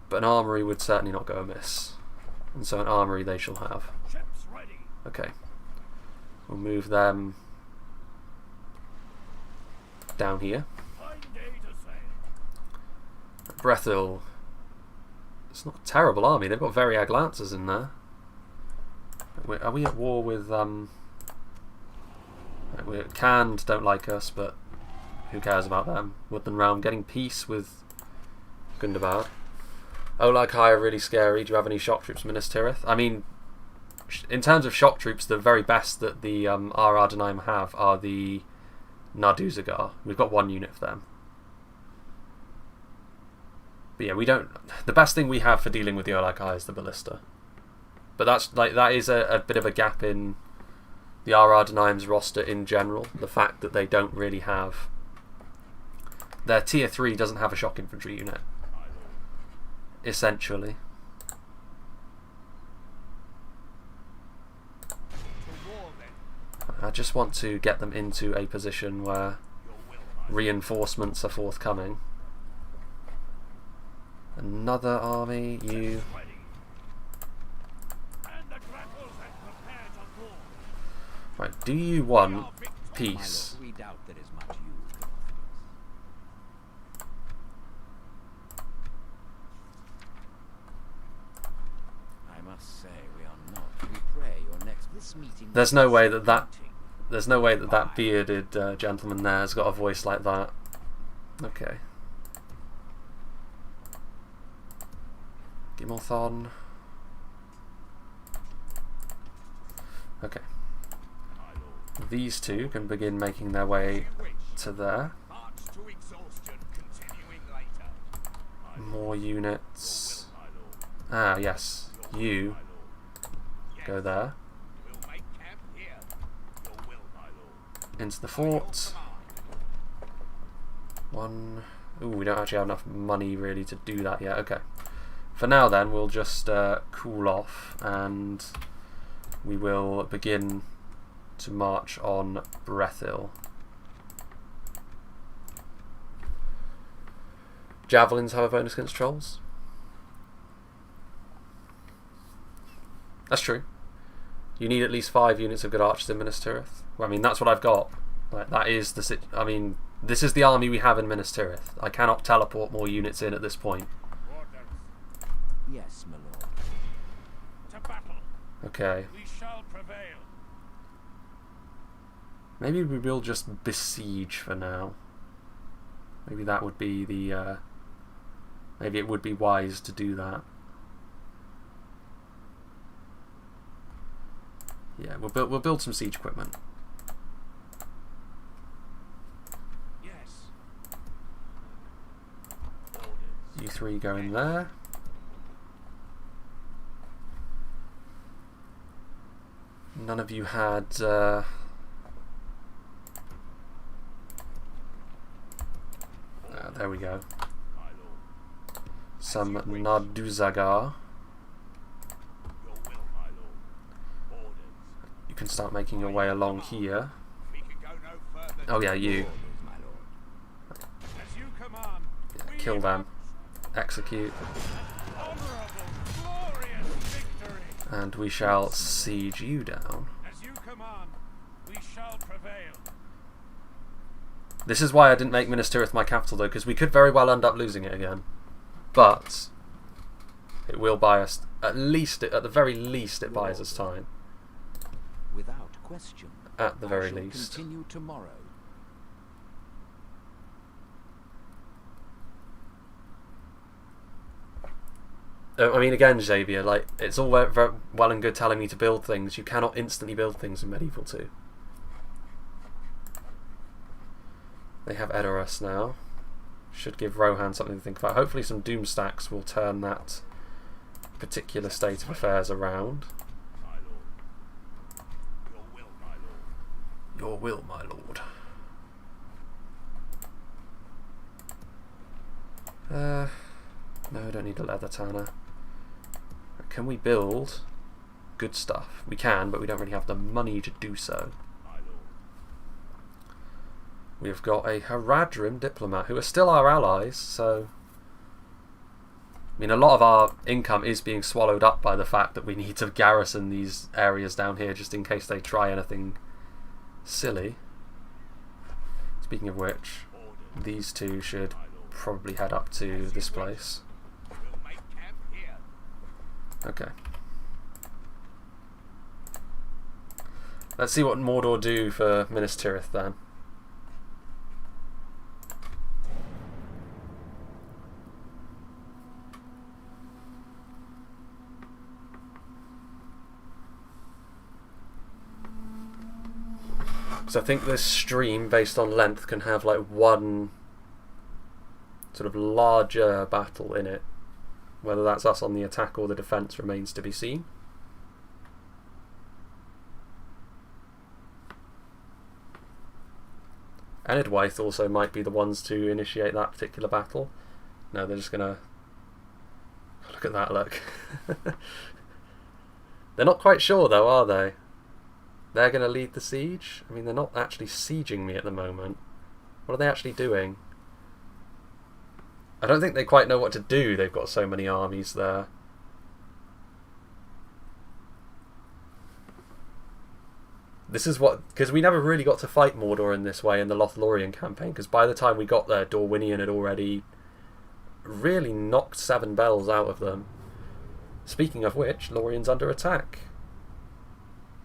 But an armory would certainly not go amiss. And so an armory they shall have. Okay. We'll move them down here. Brethil. It's not a terrible army. They've got Variag Lancers in there. Are we at war with... We're Canned don't like us, but who cares about them? Woodland Realm getting peace with Gundabad. Olag High are really scary. Do you have any shock troops, Minas Tirith? I mean, in terms of shock troops, the very best that the Ar-Adunaim have are the Narduzagar. We've got one unit of them. But yeah, we don't... The best thing we have for dealing with the Olag High is the ballista. But that's like that is a bit of a gap in the Ar-Adunaim's roster in general. The fact that they don't really have... Their tier 3 doesn't have a shock infantry unit. Essentially. I just want to get them into a position where reinforcements are forthcoming. Another army, you... Right, do you want peace? We doubt there is much you can offer us. I must say we are not. We pray your next this meeting. There's no way that bearded gentleman there has got a voice like that. Okay. Gimmelthon. Okay. These two can begin making their way to there. More units. Ah, yes. You go there. Into the fort. One. Ooh, we don't actually have enough money really to do that yet. Okay. For now then, we'll just cool off and we will begin to march on Brethil. Javelins have a bonus against trolls? That's true. You need at least 5 units of good archers in Minas Tirith. Well, I mean, that's what I've got. Like, that is the I mean, this is the army we have in Minas Tirith. I cannot teleport more units in at this point. Yes, my lord. To battle. Okay. We shall prevail. Maybe we will just besiege for now. Maybe that would be the... maybe it would be wise to do that. Yeah, we'll build some siege equipment. Yes. You three go in there. None of you had... there we go. Some Narduzagar. You can start making your way along here. Oh yeah, you. Yeah, kill them. Execute. And we shall siege you down. As you command, we shall prevail. This is why I didn't make Minas Tirith my capital though, because we could very well end up losing it again. But it will buy us, at the very least, it buys us time. Without question. At the very I shall least. Continue tomorrow. I mean, again, Xavier, like, it's all very well and good telling me to build things. You cannot instantly build things in Medieval 2. They have Edoras now. Should give Rohan something to think about. Hopefully some Doom stacks will turn that particular state of affairs around. Your will, my lord. No, I don't need a leather tanner. Can we build good stuff? We can, but we don't really have the money to do so. We've got a Haradrim diplomat who are still our allies, so... I mean, a lot of our income is being swallowed up by the fact that we need to garrison these areas down here just in case they try anything silly. Speaking of which, these two should probably head up to this place. Okay. Let's see what Mordor do for Minas Tirith then. So I think this stream, based on length, can have like one sort of larger battle in it. Whether that's us on the attack or the defence remains to be seen. Enidwaith also might be the ones to initiate that particular battle. No, they're just gonna... Look at that, look. They're not quite sure though, are they? They're going to lead the siege? I mean, they're not actually sieging me at the moment. What are they actually doing? I don't think they quite know what to do. They've got so many armies there. This is what... Because we never really got to fight Mordor in this way in the Lothlorien campaign, because by the time we got there, Dorwinion had already really knocked 7 bells out of them. Speaking of which, Lorien's under attack.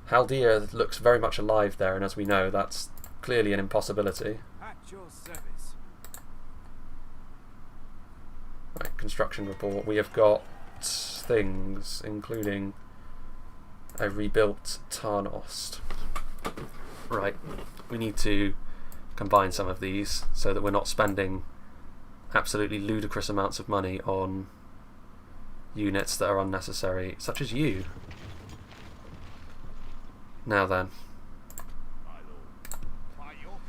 Haldia looks very much alive there, and as we know, that's clearly an impossibility. At your service. Right, construction report. We have got things, including a rebuilt Tarnost. Right, we need to combine some of these so that we're not spending absolutely ludicrous amounts of money on units that are unnecessary, such as you. Now then. By your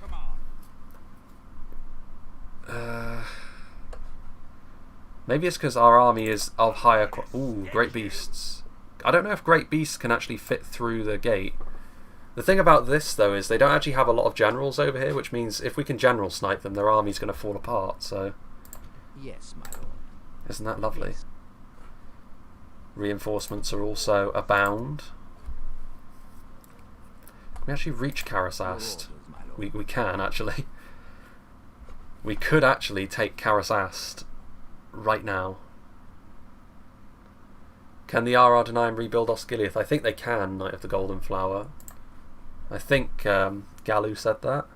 command. Maybe it's because our army is of higher... Ooh, great beasts. I don't know if great beasts can actually fit through the gate. The thing about this, though, is they don't actually have a lot of generals over here, which means if we can general snipe them, their army's going to fall apart, so... Yes, my lord. Isn't that lovely? Yes. Reinforcements are also abound. Can we actually reach Karasast? Your orders, my lord. We can, actually. We could actually take Karasast right now. Can the Ar-Adunaim rebuild Osgiliath? I think they can, Knight of the Golden Flower. I think Galu said that.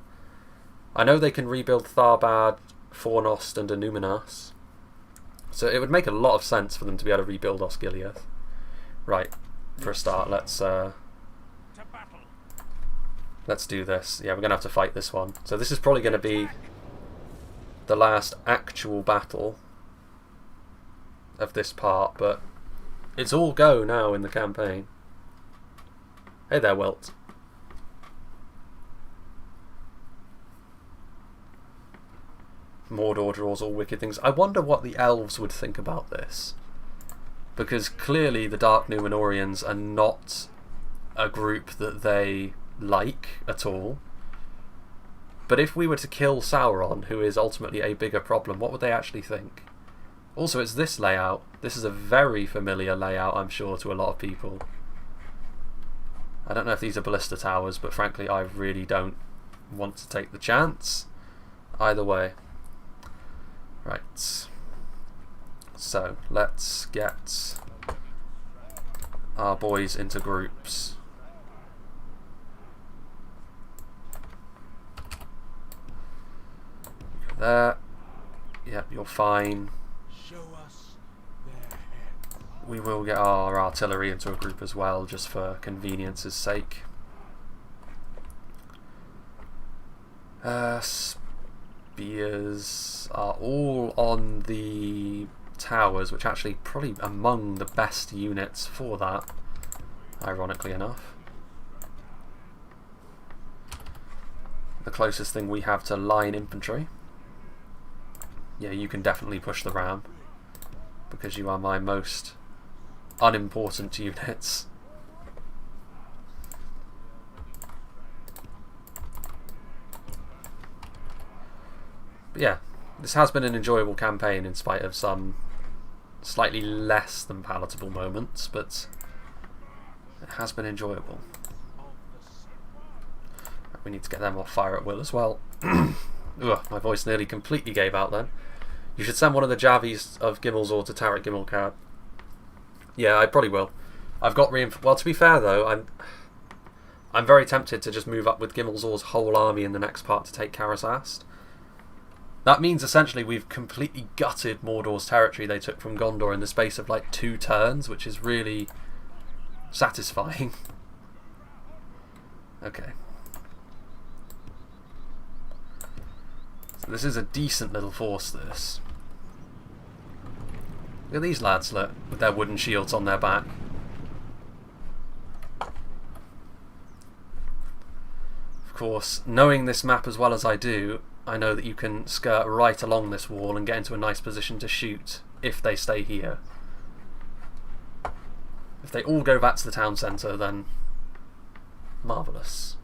I know they can rebuild Tharbad, Fornost and Anuminas. So it would make a lot of sense for them to be able to rebuild Osgiliath. Right, for a start, let's To battle. let's do this. Yeah, we're going to have to fight this one. So this is probably going to be the last actual battle of this part, but it's all go now in the campaign. Hey there, Welt. Mordor draws all wicked things. I wonder what the elves would think about this. Because clearly the Dark Númenóreans are not a group that they like at all. But if we were to kill Sauron, who is ultimately a bigger problem, what would they actually think? Also, it's this layout. This is a very familiar layout, I'm sure, to a lot of people. I don't know if these are ballista towers, but frankly, I really don't want to take the chance. Either way. Right. So, let's get our boys into groups. There. Yep, you're fine. Show us their heads. We will get our artillery into a group as well, just for convenience's sake. Spears are all on the towers, which actually probably among the best units for that, ironically enough. The closest thing we have to line infantry. Yeah, you can definitely push the ram, because you are my most unimportant units. But yeah, this has been an enjoyable campaign in spite of some slightly less than palatable moments, but it has been enjoyable. We need to get them off fire at will as well. Ugh, my voice nearly completely gave out then. You should send one of the Javis of Gimmelzor to Tarik Gimmelcad. Yeah, I probably will. I've got well, to be fair though, I'm very tempted to just move up with Gimmelzor's whole army in the next part to take Karasast. That means essentially we've completely gutted Mordor's territory they took from Gondor in the space of like 2 turns, which is really satisfying. Okay. So this is a decent little force, this. Look at these lads, look, with their wooden shields on their back. Of course, knowing this map as well as I do, I know that you can skirt right along this wall and get into a nice position to shoot if they stay here. If they all go back to the town centre, then Marvellous.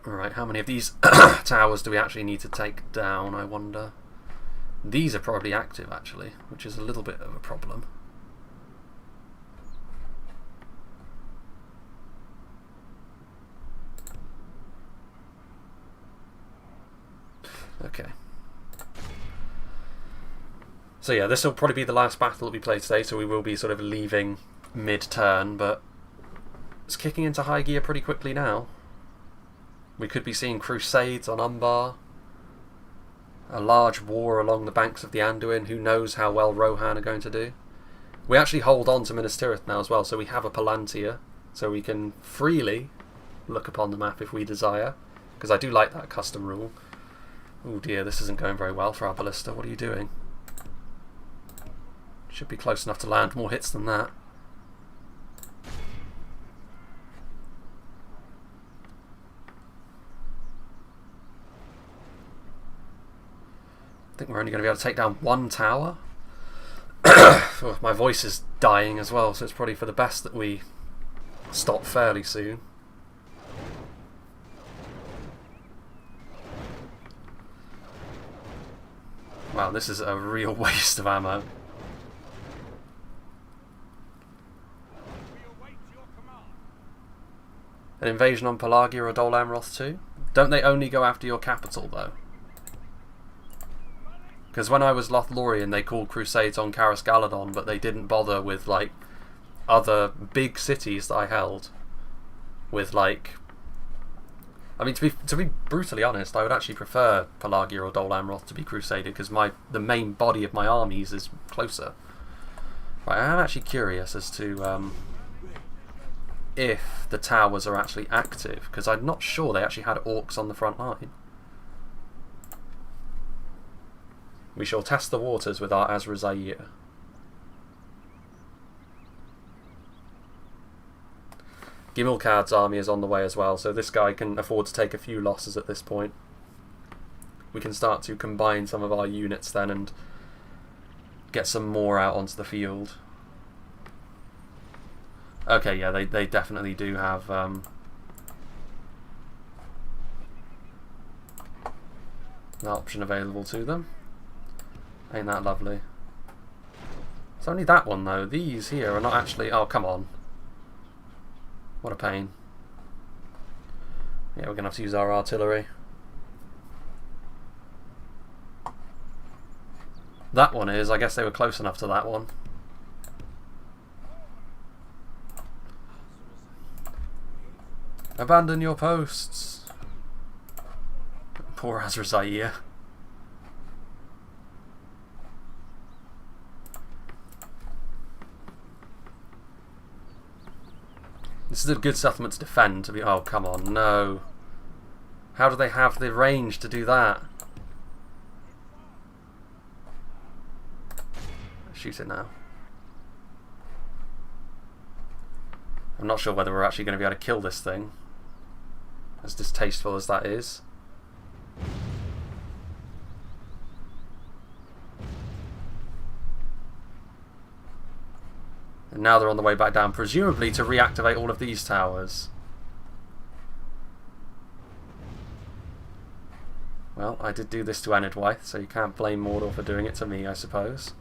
Alright, how many of these towers do we actually need to take down, I wonder? These are probably active, actually, which is a little bit of a problem. Okay. So yeah, this will probably be the last battle that we play today, so we will be sort of leaving mid-turn, but it's kicking into high gear pretty quickly now. We could be seeing crusades on Umbar, a large war along the banks of the Anduin. Who knows how well Rohan are going to do. We actually hold on to Minas Tirith now as well, so we have a Palantir, so we can freely look upon the map if we desire, because I do like that custom rule. Oh dear, this isn't going very well for our ballista. What are you doing? Should be close enough to land more hits than that. I think we're only going to be able to take down one tower. Oh, my voice is dying as well, so it's probably for the best that we stop fairly soon. Wow, this is a real waste of ammo. An invasion on Pelagia or Dol Amroth too? Don't they only go after your capital though? Because when I was Lothlorien they called crusades on Caras Galadon, but they didn't bother with like other big cities that I held. With like, I mean, to be brutally honest, I would actually prefer Pelagia or Dol Amroth to be crusaded, because the main body of my armies is closer. Right, I am actually curious as to if the towers are actually active, because I'm not sure they actually had orcs on the front line. We shall test the waters with our Azra Zair. Gimilcad's army is on the way as well, so this guy can afford to take a few losses at this point. We can start to combine some of our units then and get some more out onto the field. Okay, yeah, they definitely do have an option available to them. Ain't that lovely? It's only that one though. These here are not actually... Oh, come on. What a pain. Yeah, we're going to have to use our artillery. That one is. I guess they were close enough to that one. Abandon your posts. Poor Azra Zair. This is a good settlement to defend. To be, oh, come on, no. How do they have the range to do that? Shoot it now. I'm not sure whether we're actually going to be able to kill this thing, as distasteful as that is. And now they're on the way back down, presumably to reactivate all of these towers. Well, I did do this to Anadwaith, so you can't blame Mordor for doing it to me, I suppose.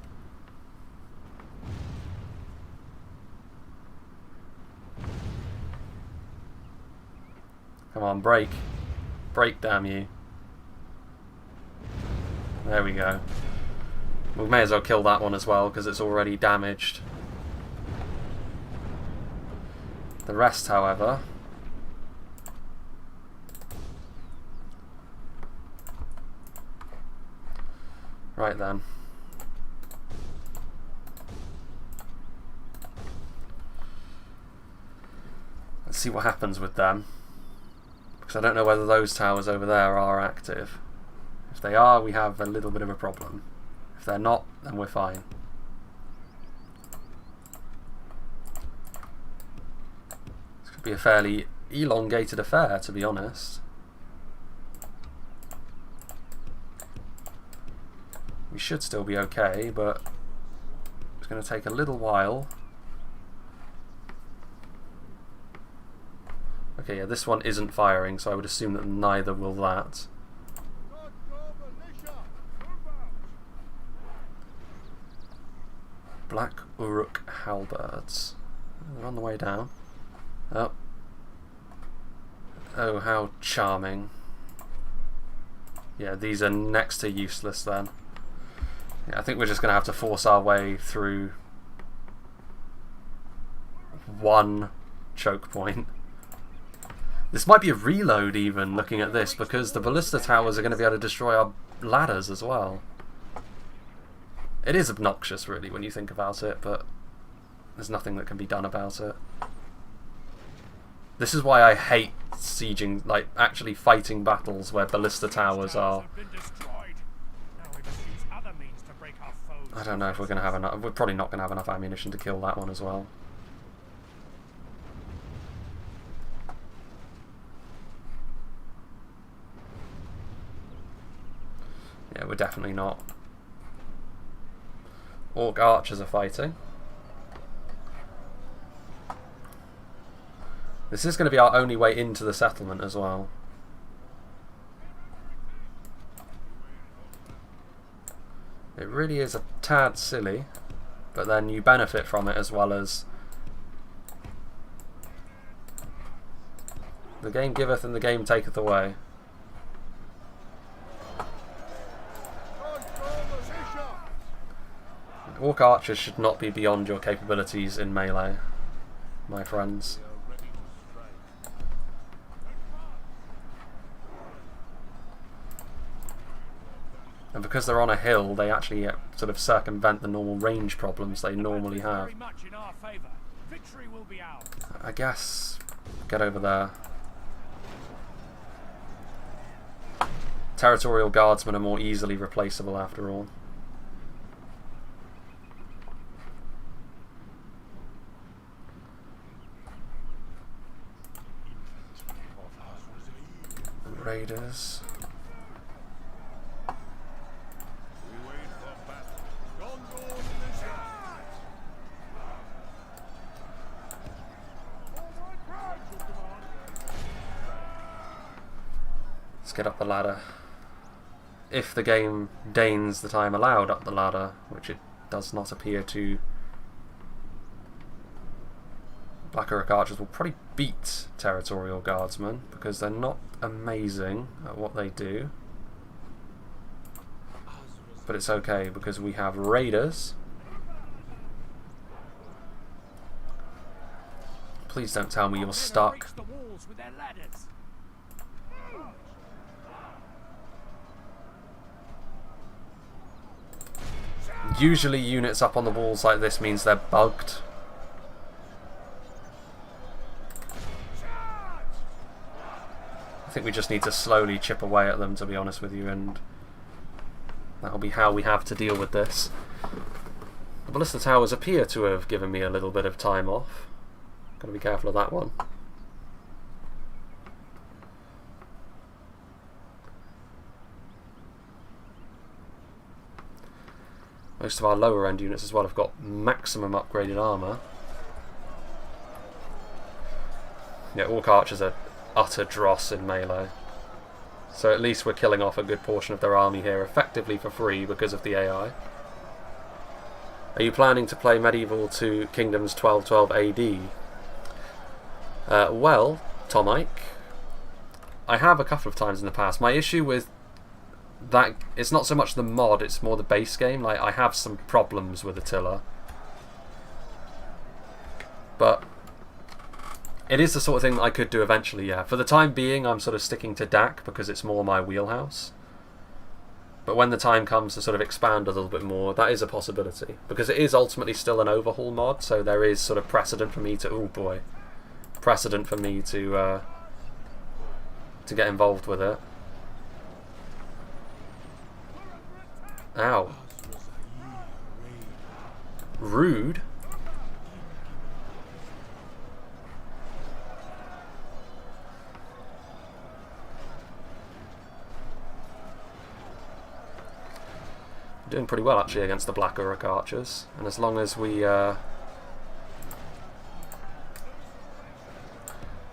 Come on, break. Break, damn you. There we go. We may as well kill that one as well, because it's already damaged. The rest, however... Right then. Let's see what happens with them. Because I don't know whether those towers over there are active. If they are, we have a little bit of a problem. If they're not, then we're fine. This could be a fairly elongated affair, to be honest. should still be okay, but it's going to take a little while. Okay, yeah, this one isn't firing, so I would assume that neither will that. Black Uruk halberds. They're on the way down. Oh. Oh, how charming. Yeah, these are next to useless then. Yeah, I think we're just going to have to force our way through one choke point. This might be a reload even, looking at this, because the ballista towers are going to be able to destroy our ladders as well. It is obnoxious, really, when you think about it, but there's nothing that can be done about it. This is why I hate sieging, like, actually fighting battles where ballista towers are. I don't know if we're going to have enough. We're probably not going to have enough ammunition to kill that one as well. Yeah, we're definitely not. Orc archers are fighting. This is going to be our only way into the settlement as well. It really is a tad silly, but then you benefit from it as well as the game giveth and the game taketh away. Orc archers should not be beyond your capabilities in melee, my friends. And because they're on a hill, they actually sort of circumvent the normal range problems they normally have. I guess, get over there. Territorial guardsmen are more easily replaceable after all. Raiders. Let's get up the ladder. If the game deigns the time allowed up the ladder, which it does not appear to. Black Uruk archers will probably beat Territorial Guardsmen because they're not amazing at what they do. But it's okay because we have Raiders. Please don't tell me you're stuck. Usually units up on the walls like this means they're bugged. I think we just need to slowly chip away at them, to be honest with you, and that'll be how we have to deal with this. The ballista towers appear to have given me a little bit of time off. Gotta be careful of that one. Most of our lower end units as well have got maximum upgraded armour. Yeah, Orc archers are utter dross in melee. So at least we're killing off a good portion of their army here effectively for free because of the AI. Are you planning to play Medieval 2 Kingdoms 1212 AD? Well, Tom Ike, I have a couple of times in the past. My issue with that, it's not so much the mod, it's more the base game. Like, I have some problems with Attila. But it is the sort of thing that I could do eventually, yeah. For the time being, I'm sort of sticking to DAC because it's more my wheelhouse. But when the time comes to sort of expand a little bit more, that is a possibility. Because it is ultimately still an overhaul mod, so there is sort of precedent for me to... oh boy. Precedent for me to get involved with it. Ow. Rude. doing pretty well actually against the Black Uruk archers, and as long as we as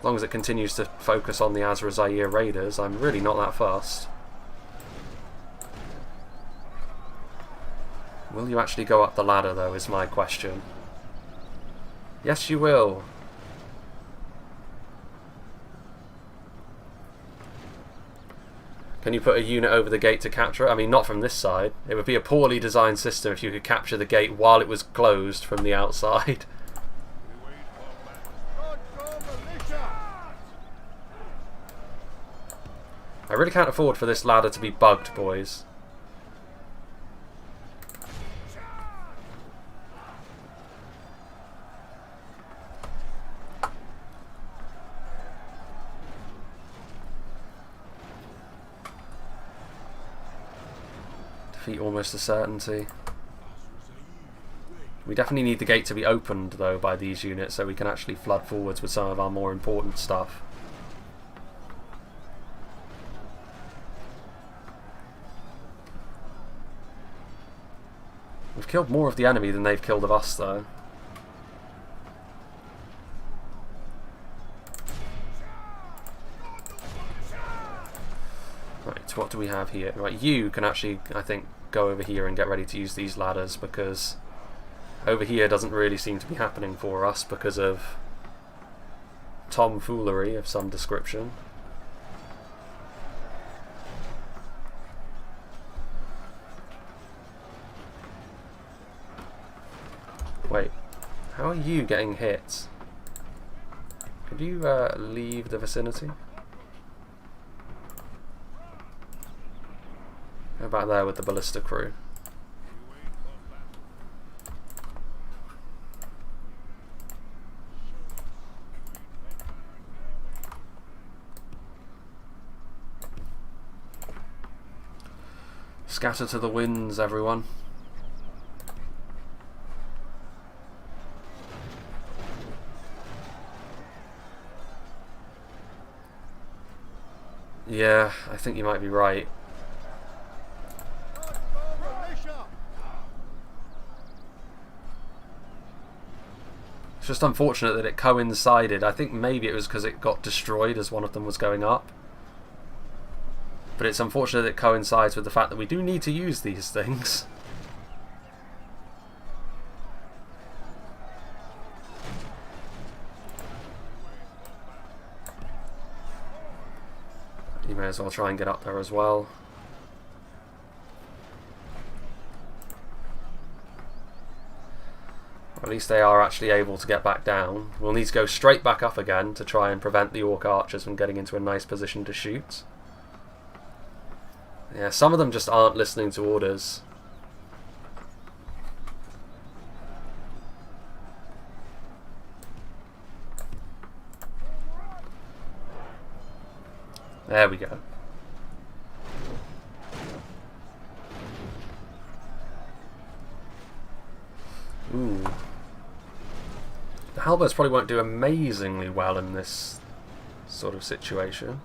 long as it continues to focus on the Azra Zaire raiders, I'm really not that fussed. Will you actually go up the ladder though, is my question. Yes you will. Can you put a unit over the gate to capture it? I mean, not from this side. It would be a poorly designed system if you could capture the gate while it was closed from the outside. I really can't afford for this ladder to be bugged, boys. Defeat almost a certainty. We definitely need the gate to be opened though by these units so we can actually flood forwards with some of our more important stuff. We've killed more of the enemy than they've killed of us though. Right, what do we have here? Right, you can actually, I think, go over here and get ready to use these ladders, because over here doesn't really seem to be happening for us because of tomfoolery of some description. Wait, how are you getting hit? Could you leave the vicinity? How about there with the ballista crew? Scatter to the winds, everyone. Yeah, I think you might be right. It's just unfortunate that it coincided. I think maybe it was because it got destroyed as one of them was going up. But it's unfortunate that it coincides with the fact that we do need to use these things. You may as well try and get up there as well. At least they are actually able to get back down. We'll need to go straight back up again to try and prevent the Orc archers from getting into a nice position to shoot. Yeah, some of them just aren't listening to orders. There we go. Ooh. The halberds probably won't do amazingly well in this sort of situation.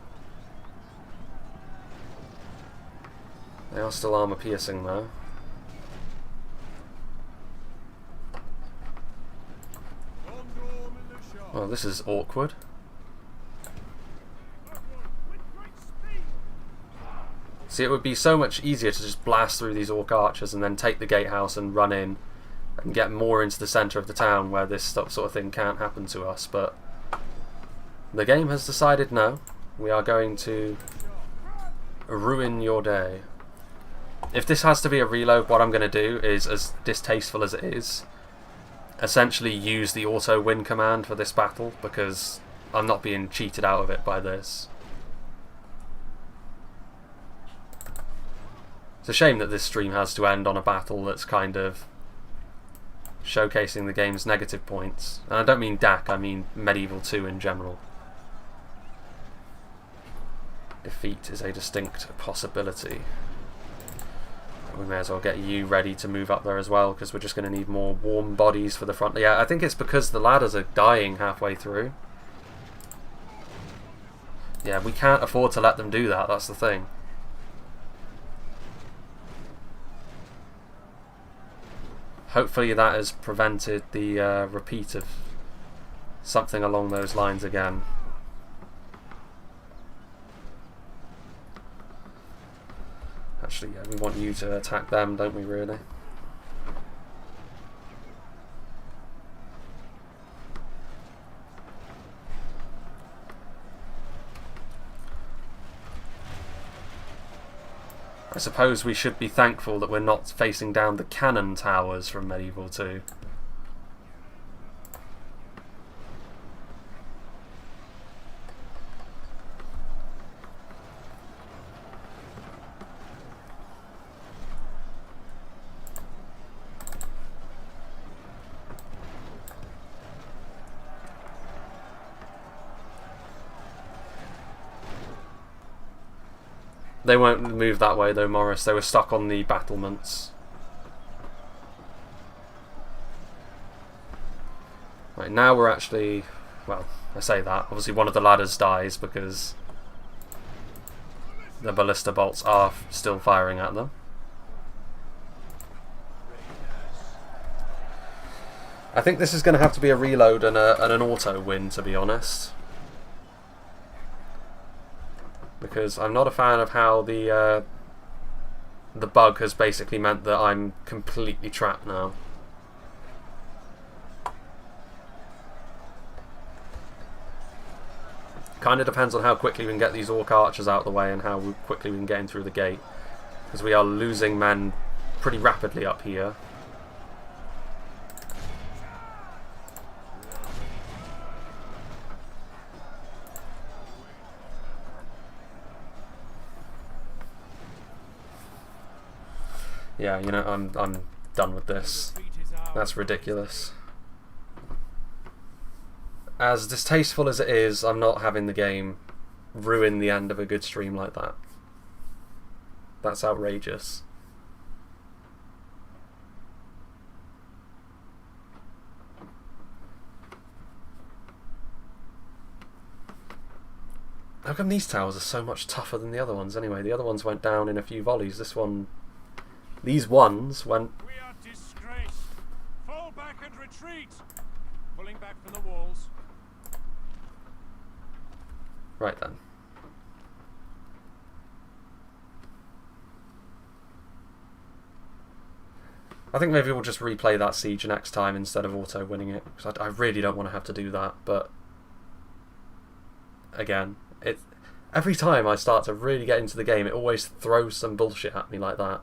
They are still armor piercing though. Well, this is awkward. See, it would be so much easier to just blast through these Orc archers and then take the gatehouse and run in and get more into the centre of the town where this sort of thing can't happen to us, but the game has decided no, we are going to ruin your day. If this has to be a reload, what I'm going to do is, as distasteful as it is, essentially use the auto win command for this battle, because I'm not being cheated out of it by this. It's a shame that this stream has to end on a battle that's kind of showcasing the game's negative points. And I don't mean DAC, I mean Medieval 2 in general. Defeat is a distinct possibility. We may as well get you ready to move up there as well, because we're just going to need more warm bodies for the front. Yeah, I think it's because the ladders are dying halfway through. Yeah, we can't afford to let them do that, that's the thing. Hopefully that has prevented the repeat of something along those lines again. Actually, yeah, we want you to attack them, don't we, really? I suppose we should be thankful that we're not facing down the cannon towers from Medieval 2. They won't move that way though, Morris. They were stuck on the battlements. Right, now we're actually... Well, I say that. Obviously one of the ladders dies because the ballista bolts are still firing at them. I think this is going to have to be a reload and an auto win, to be honest. Because I'm not a fan of how the bug has basically meant that I'm completely trapped now. Kind of depends on how quickly we can get these orc archers out of the way and how quickly we can get in through the gate. Because we are losing men pretty rapidly up here. Yeah, you know, I'm done with this. That's ridiculous. As distasteful as it is, I'm not having the game ruin the end of a good stream like that. That's outrageous. How come these towers are so much tougher than the other ones anyway? The other ones went down in a few volleys. This one... These ones went... We are disgraced. Fall back and retreat. Pulling back from the walls. Right then. I think maybe we'll just replay that siege next time instead of auto-winning it. Because I really don't want to have to do that, but... Again, every time I start to really get into the game, it always throws some bullshit at me like that.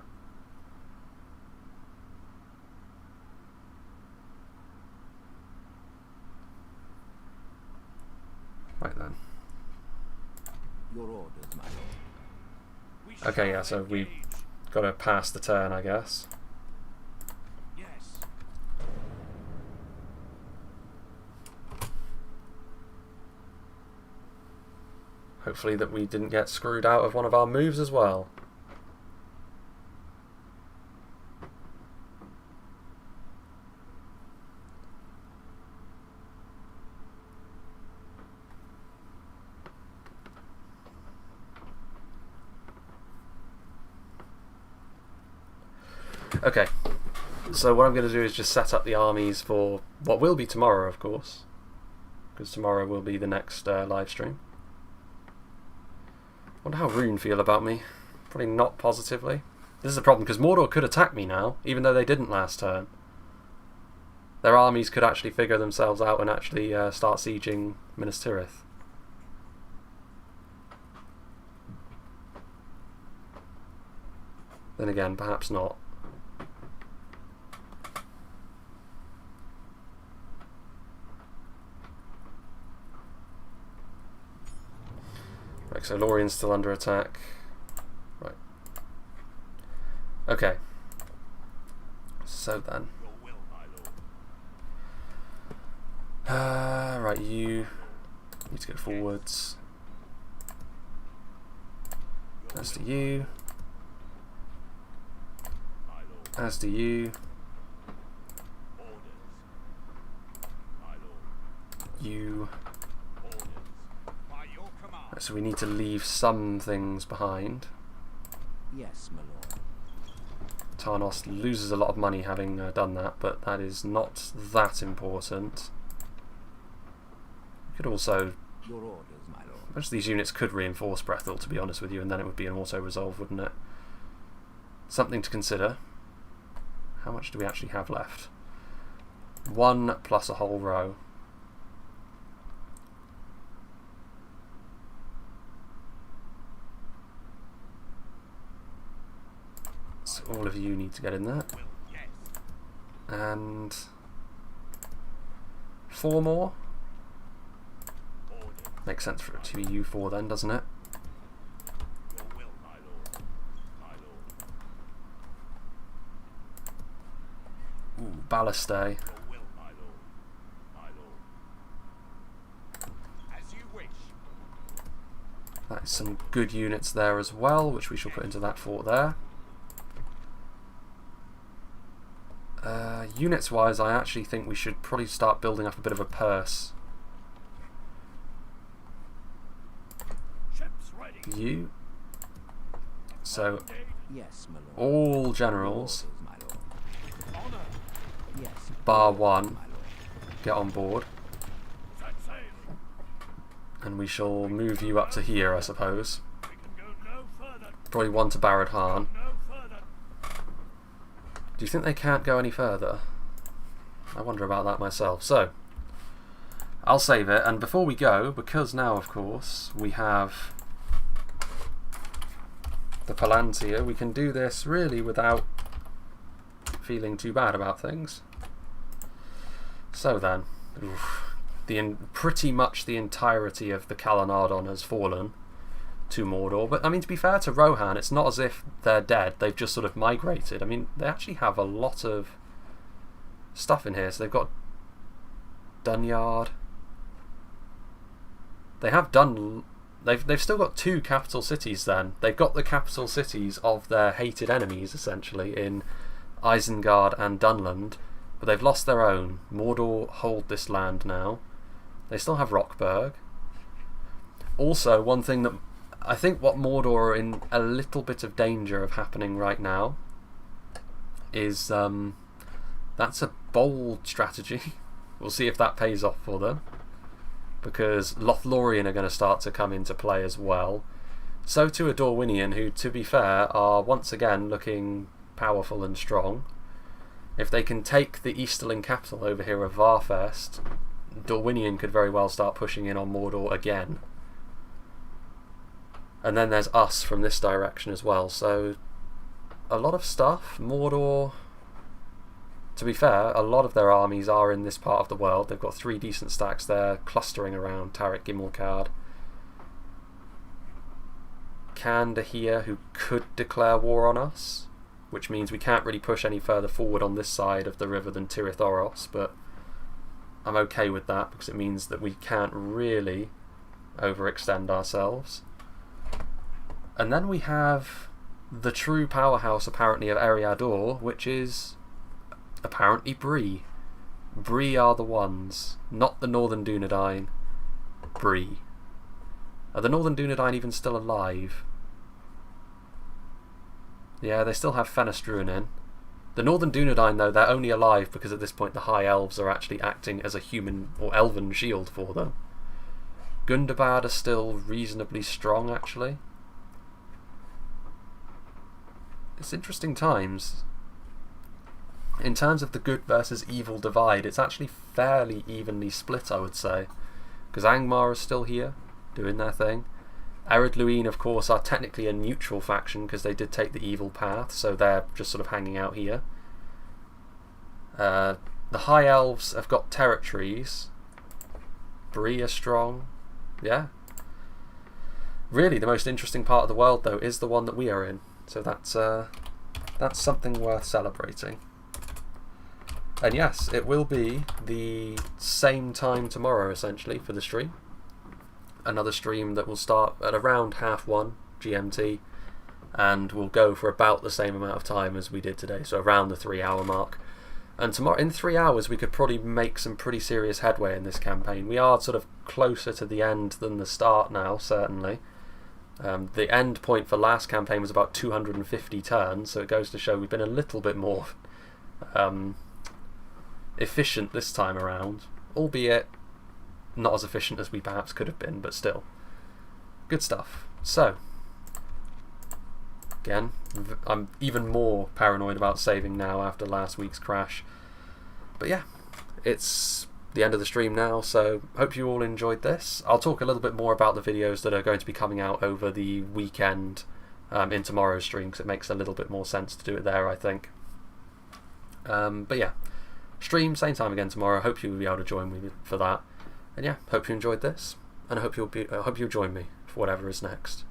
Right then. Your orders, my lord. Okay, yeah, so we've got to pass the turn, I guess. Yes. Hopefully that we didn't get screwed out of one of our moves as well. Okay, so what I'm going to do is just set up the armies for what will be tomorrow, of course, because tomorrow will be the next live stream. Wonder how Rune feel about me. Probably not positively. This is a problem because Mordor could attack me now, even though they didn't last turn. Their armies could actually figure themselves out and actually start sieging Minas Tirith. Then again, perhaps not. Right, so Lorien's still under attack. Right. Okay. So then. Right, you need to go forwards. As do you. As do you. You. Right, so we need to leave some things behind. Yes, my lord. Tarnos loses a lot of money having done that, but that is not that important. You could also... Your orders, my lord. Most of these units could reinforce Brethil, to be honest with you, and then it would be an auto-resolve, wouldn't it? Something to consider. How much do we actually have left? 1 plus a whole row. So all of you need to get in there. And 4 more. Makes sense for it to be you 4 then, doesn't it? Ooh, Ballastay. That is some good units there as well, which we shall put into that fort there. Units wise, I actually think we should probably start building up a bit of a purse. You. So, Yes, my lord. all generals, Your orders, my lord. Yes. bar my 1, lord. get on board. And we shall move you up to here, I suppose. Probably 1 to Barad Han. Do you think they can't go any further? I wonder about that myself. So, I'll save it, and before we go, because now, of course, we have the Palantir, we can do this really without feeling too bad about things. So then, pretty much the entirety of the Calanardon has fallen to Mordor, but I mean, to be fair to Rohan, it's not as if they're dead, they've just sort of migrated. I mean, they actually have a lot of stuff in here. So they've got Dunyard, they have done... They've still got 2 capital cities then. They've got the capital cities of their hated enemies, essentially, in Isengard and Dunland, but they've lost their own. Mordor hold this land now. They still have Rockburg. Also, one thing that I think what Mordor are in a little bit of danger of happening right now is that's a bold strategy. We'll see if that pays off for them, because Lothlorien are going to start to come into play as well. So too are Dorwinion, who, to be fair, are once again looking powerful and strong. If they can take the Easterling capital over here of Varfest, Dorwinion could very well start pushing in on Mordor again. And then there's us from this direction as well, so a lot of stuff. Mordor, to be fair, a lot of their armies are in this part of the world. They've got 3 decent stacks there, clustering around Tarik Gimmelkard. Kandahir, who could declare war on us, which means we can't really push any further forward on this side of the river than Tirith Oros, but I'm okay with that, because it means that we can't really overextend ourselves. And then we have the true powerhouse, apparently, of Ar-Adunaim, which is apparently Bree. Bree are the ones, not the Northern Dunedain. Bree. Are the Northern Dunedain even still alive? Yeah, they still have Fenestruinen. The Northern Dunedain, though, they're only alive because at this point the High Elves are actually acting as a human or elven shield for them. Gundabad are still reasonably strong, actually. It's interesting times. In terms of the good versus evil divide, it's actually fairly evenly split, I would say. Because Angmar is still here, doing their thing. Ar-Adunaim, of course, are technically a neutral faction because they did take the evil path, so they're just sort of hanging out here. The High Elves have got territories. Bree are strong. Yeah. Really, the most interesting part of the world, though, is the one that we are in. So that's something worth celebrating. And yes, it will be the same time tomorrow, essentially, for the stream. Another stream that will start at around 1:30 GMT and will go for about the same amount of time as we did today, so around the 3-hour mark. And tomorrow, in 3 hours, we could probably make some pretty serious headway in this campaign. We are sort of closer to the end than the start now, certainly. The end point for last campaign was about 250 turns, so it goes to show we've been a little bit more efficient this time around, albeit not as efficient as we perhaps could have been, but still. Good stuff. So, again, I'm even more paranoid about saving now after last week's crash. But yeah, it's the end of the stream now, so hope you all enjoyed this. I'll talk a little bit more about the videos that are going to be coming out over the weekend in tomorrow's stream, because it makes a little bit more sense to do it there, I think. But yeah, stream same time again tomorrow. Hope you'll be able to join me for that. And yeah, hope you enjoyed this, and I hope you'll join me for whatever is next.